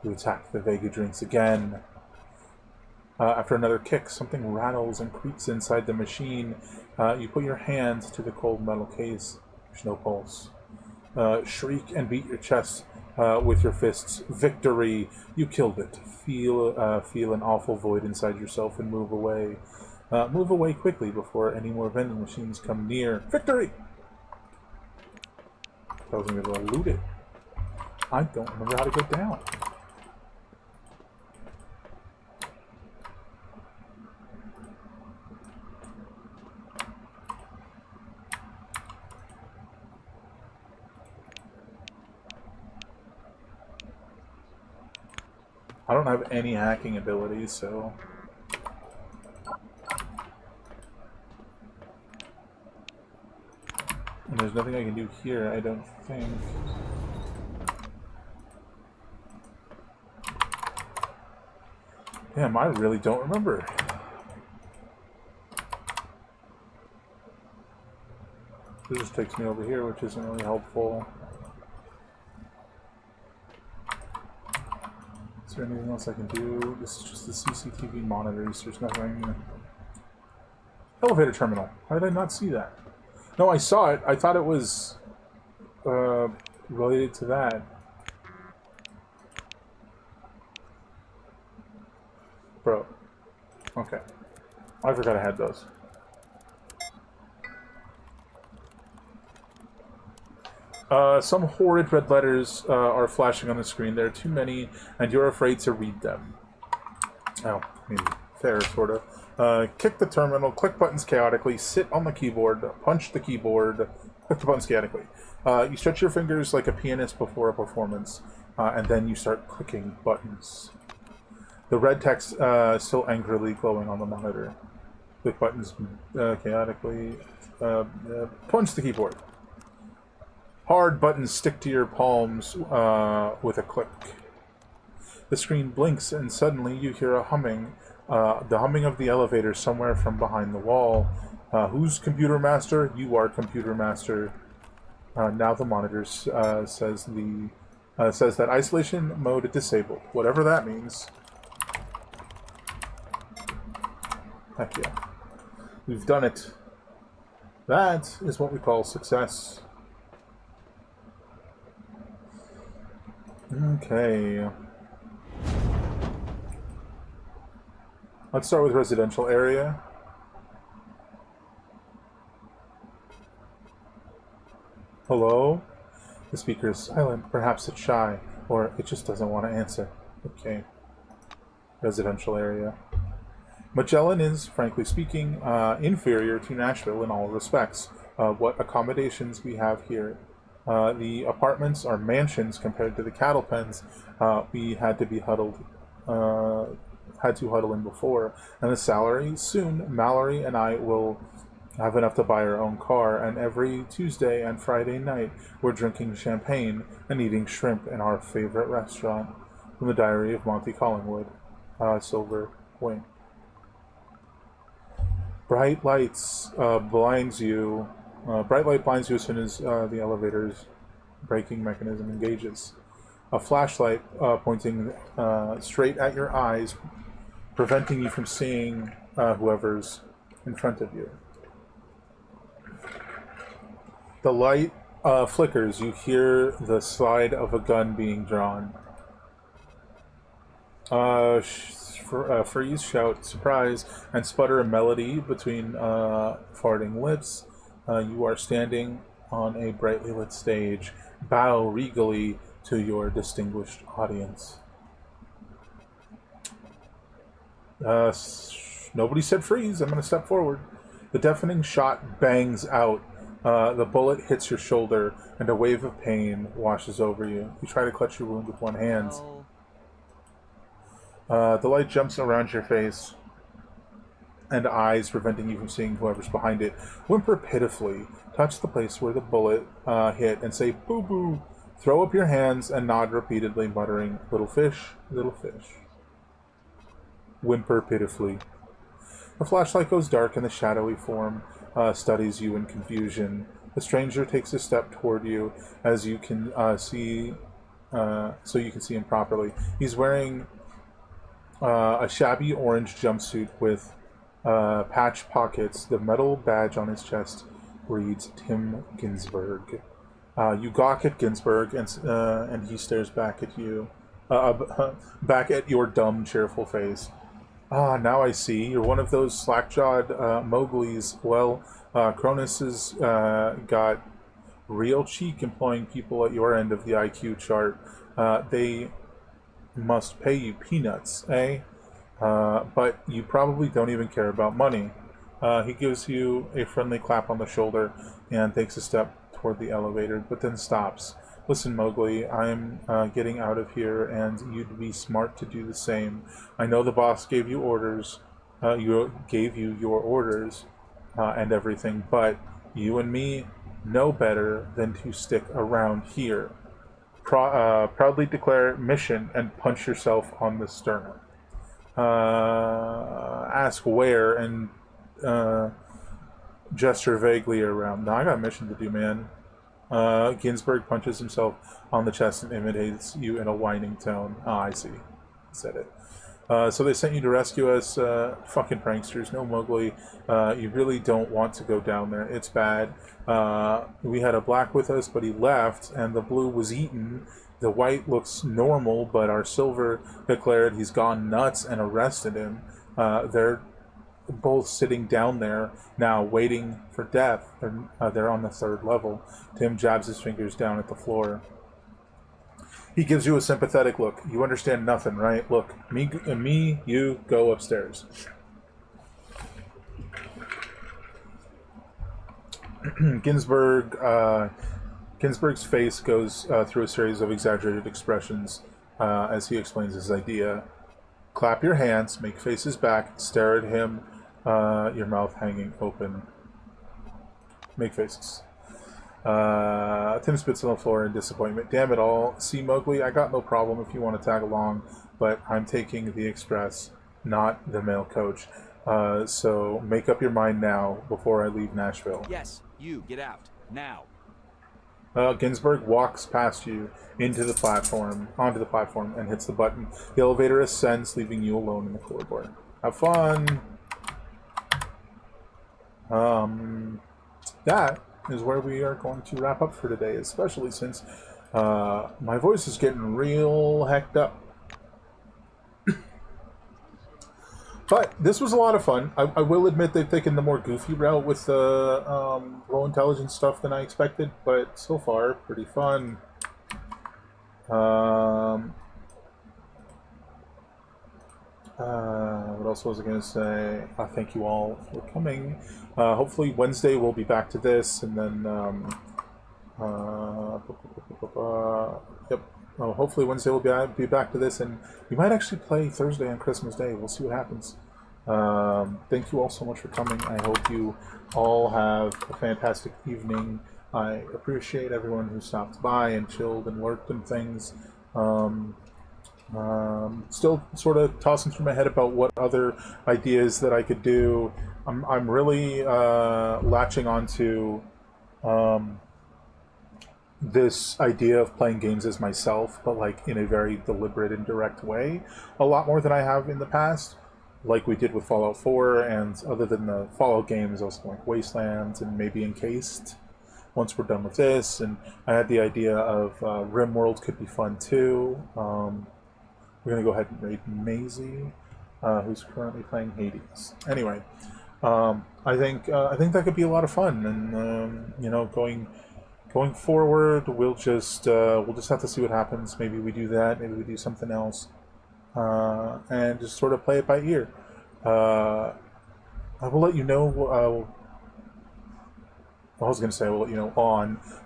You attack the Vega Drinks again. After another kick, something rattles and creaks inside the machine. You put your hands to the cold metal case. There's no pulse. Shriek and beat your chest with your fists. Victory! You killed it. Feel an awful void inside yourself and move away. Move away quickly before any more vending machines come near. Victory! I was going to loot it. I don't remember how to get down. I don't have any hacking abilities, so... And there's nothing I can do here, I don't think. Damn, I really don't remember. This just takes me over here, which isn't really helpful. Is there anything else I can do? This is just the CCTV monitors. There's nothing... Elevator terminal. How did I not see that? No, I saw it. I thought it was related to that. Bro. Okay. I forgot I had those. Some horrid red letters are flashing on the screen. There are too many, and you're afraid to read them. Oh, maybe fair, sort of. Kick the terminal, click buttons chaotically, sit on the keyboard, punch the keyboard, click the buttons chaotically. You stretch your fingers like a pianist before a performance, and then you start clicking buttons. The red text still angrily glowing on the monitor. Click buttons chaotically. Punch the keyboard. Hard buttons stick to your palms with a click. The screen blinks and suddenly you hear a humming. The humming of the elevator somewhere from behind the wall. Who's computer master? You are computer master. Now the monitor says that isolation mode disabled. Whatever that means. Heck yeah. We've done it. That is what we call success. Okay. Let's start with residential area. Hello? The speaker is silent. Perhaps it's shy, or it just doesn't want to answer. Okay. Residential area. Magellan is, frankly speaking, inferior to Nashville in all respects. What accommodations we have here. The apartments are mansions compared to the cattle pens we had to huddle in before. And the salary, soon Mallory and I will have enough to buy our own car, and every Tuesday and Friday night we're drinking champagne and eating shrimp in our favorite restaurant. From the Diary of Monty Collingwood. Silver Wing. Bright lights blinds you. Bright light blinds you as soon as the elevator's braking mechanism engages. A flashlight pointing straight at your eyes, preventing you from seeing whoever's in front of you. The light flickers. You hear the slide of a gun being drawn. Freeze, shout, surprise, and sputter a melody between farting lips. You are standing on a brightly lit stage, bow regally to your distinguished audience. Nobody said freeze. I'm going to step forward. The deafening shot bangs out. The bullet hits your shoulder, and a wave of pain washes over you. You try to clutch your wound with one hand. The light jumps around your face and eyes, preventing you from seeing whoever's behind it. Whimper pitifully. Touch the place where the bullet hit and say, boo-boo. Throw up your hands and nod repeatedly, muttering, little fish, little fish. Whimper pitifully. The flashlight goes dark and the shadowy form studies you in confusion. The stranger takes a step toward you as you can see, so you can see him properly. He's wearing a shabby orange jumpsuit with patch pockets. The metal badge on his chest reads Tim Ginsburg. You gawk at Ginsburg, and he stares back at you, back at your dumb, cheerful face. Ah, now I see. You're one of those slack-jawed Mowglis. Well, Cronus has got real cheek employing people at your end of the IQ chart. They must pay you peanuts, eh? But you probably don't even care about money. He gives you a friendly clap on the shoulder and takes a step toward the elevator, but then stops. Listen, Mowgli, I'm getting out of here, and you'd be smart to do the same. I know the boss gave you orders, gave you your orders and everything, but you and me know better than to stick around here. Proudly declare mission and punch yourself on the sternum. Ask where and gesture vaguely around. No, I got a mission to do, man. Ginsburg punches himself on the chest and imitates you in a whining tone. Ah, I see. Said it. So they sent you to rescue us. Fucking pranksters. No, Mowgli. You really don't want to go down there. It's bad. We had a black with us, but he left, and the blue was eaten. The white looks normal, but our silver declared he's gone nuts and arrested him. They're both sitting down there now, waiting for death. They're on the 3rd level. Tim jabs his fingers down at the floor. He gives you a sympathetic look. You understand nothing, right? Look, you go upstairs. Ginsburg's face goes through a series of exaggerated expressions as he explains his idea. Clap your hands, make faces back, stare at him, your mouth hanging open. Make faces. Tim spits on the floor in disappointment. Damn it all. See, Mowgli, I got no problem if you want to tag along, but I'm taking the express, not the mail coach. So make up your mind now before I leave Nashville. Yes, you, get out. Now. Ginsburg walks past you onto the platform, and hits the button. The elevator ascends, leaving you alone in the corridor. Have fun! That is where we are going to wrap up for today, especially since my voice is getting real hecked up. But this was a lot of fun. I will admit they've taken the more goofy route with the low intelligence stuff than I expected, but so far, pretty fun. What else was I going to say? Thank you all for coming. Hopefully Wednesday we'll be back to this, and then hopefully Wednesday we'll be back to this, and we might actually play Thursday on Christmas Day. We'll see what happens. Thank you all so much for coming. I hope you all have a fantastic evening. I appreciate everyone who stopped by and chilled and lurked and things. Still sort of tossing through my head about what other ideas that I could do. I'm really latching onto this idea of playing games as myself, but like in a very deliberate and direct way, a lot more than I have in the past, like we did with Fallout 4, and other than the Fallout games, also like Wastelands and maybe Encased once we're done with this. And I had the idea of RimWorld could be fun too. We're going to go ahead and raid Maisie, who's currently playing Hades. Anyway, I think that could be a lot of fun, and going going forward, we'll just have to see what happens. Maybe we do that. Maybe we do something else, and just sort of play it by ear. I will let you know. I was going to say I will let you know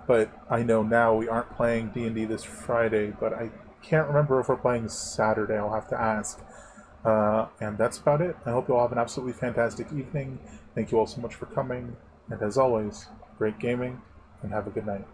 but I know now we aren't playing D&D this Friday, but I can't remember if we're playing Saturday. I'll have to ask. And that's about it. I hope you all have an absolutely fantastic evening. Thank you all so much for coming. And as always, great gaming, and have a good night.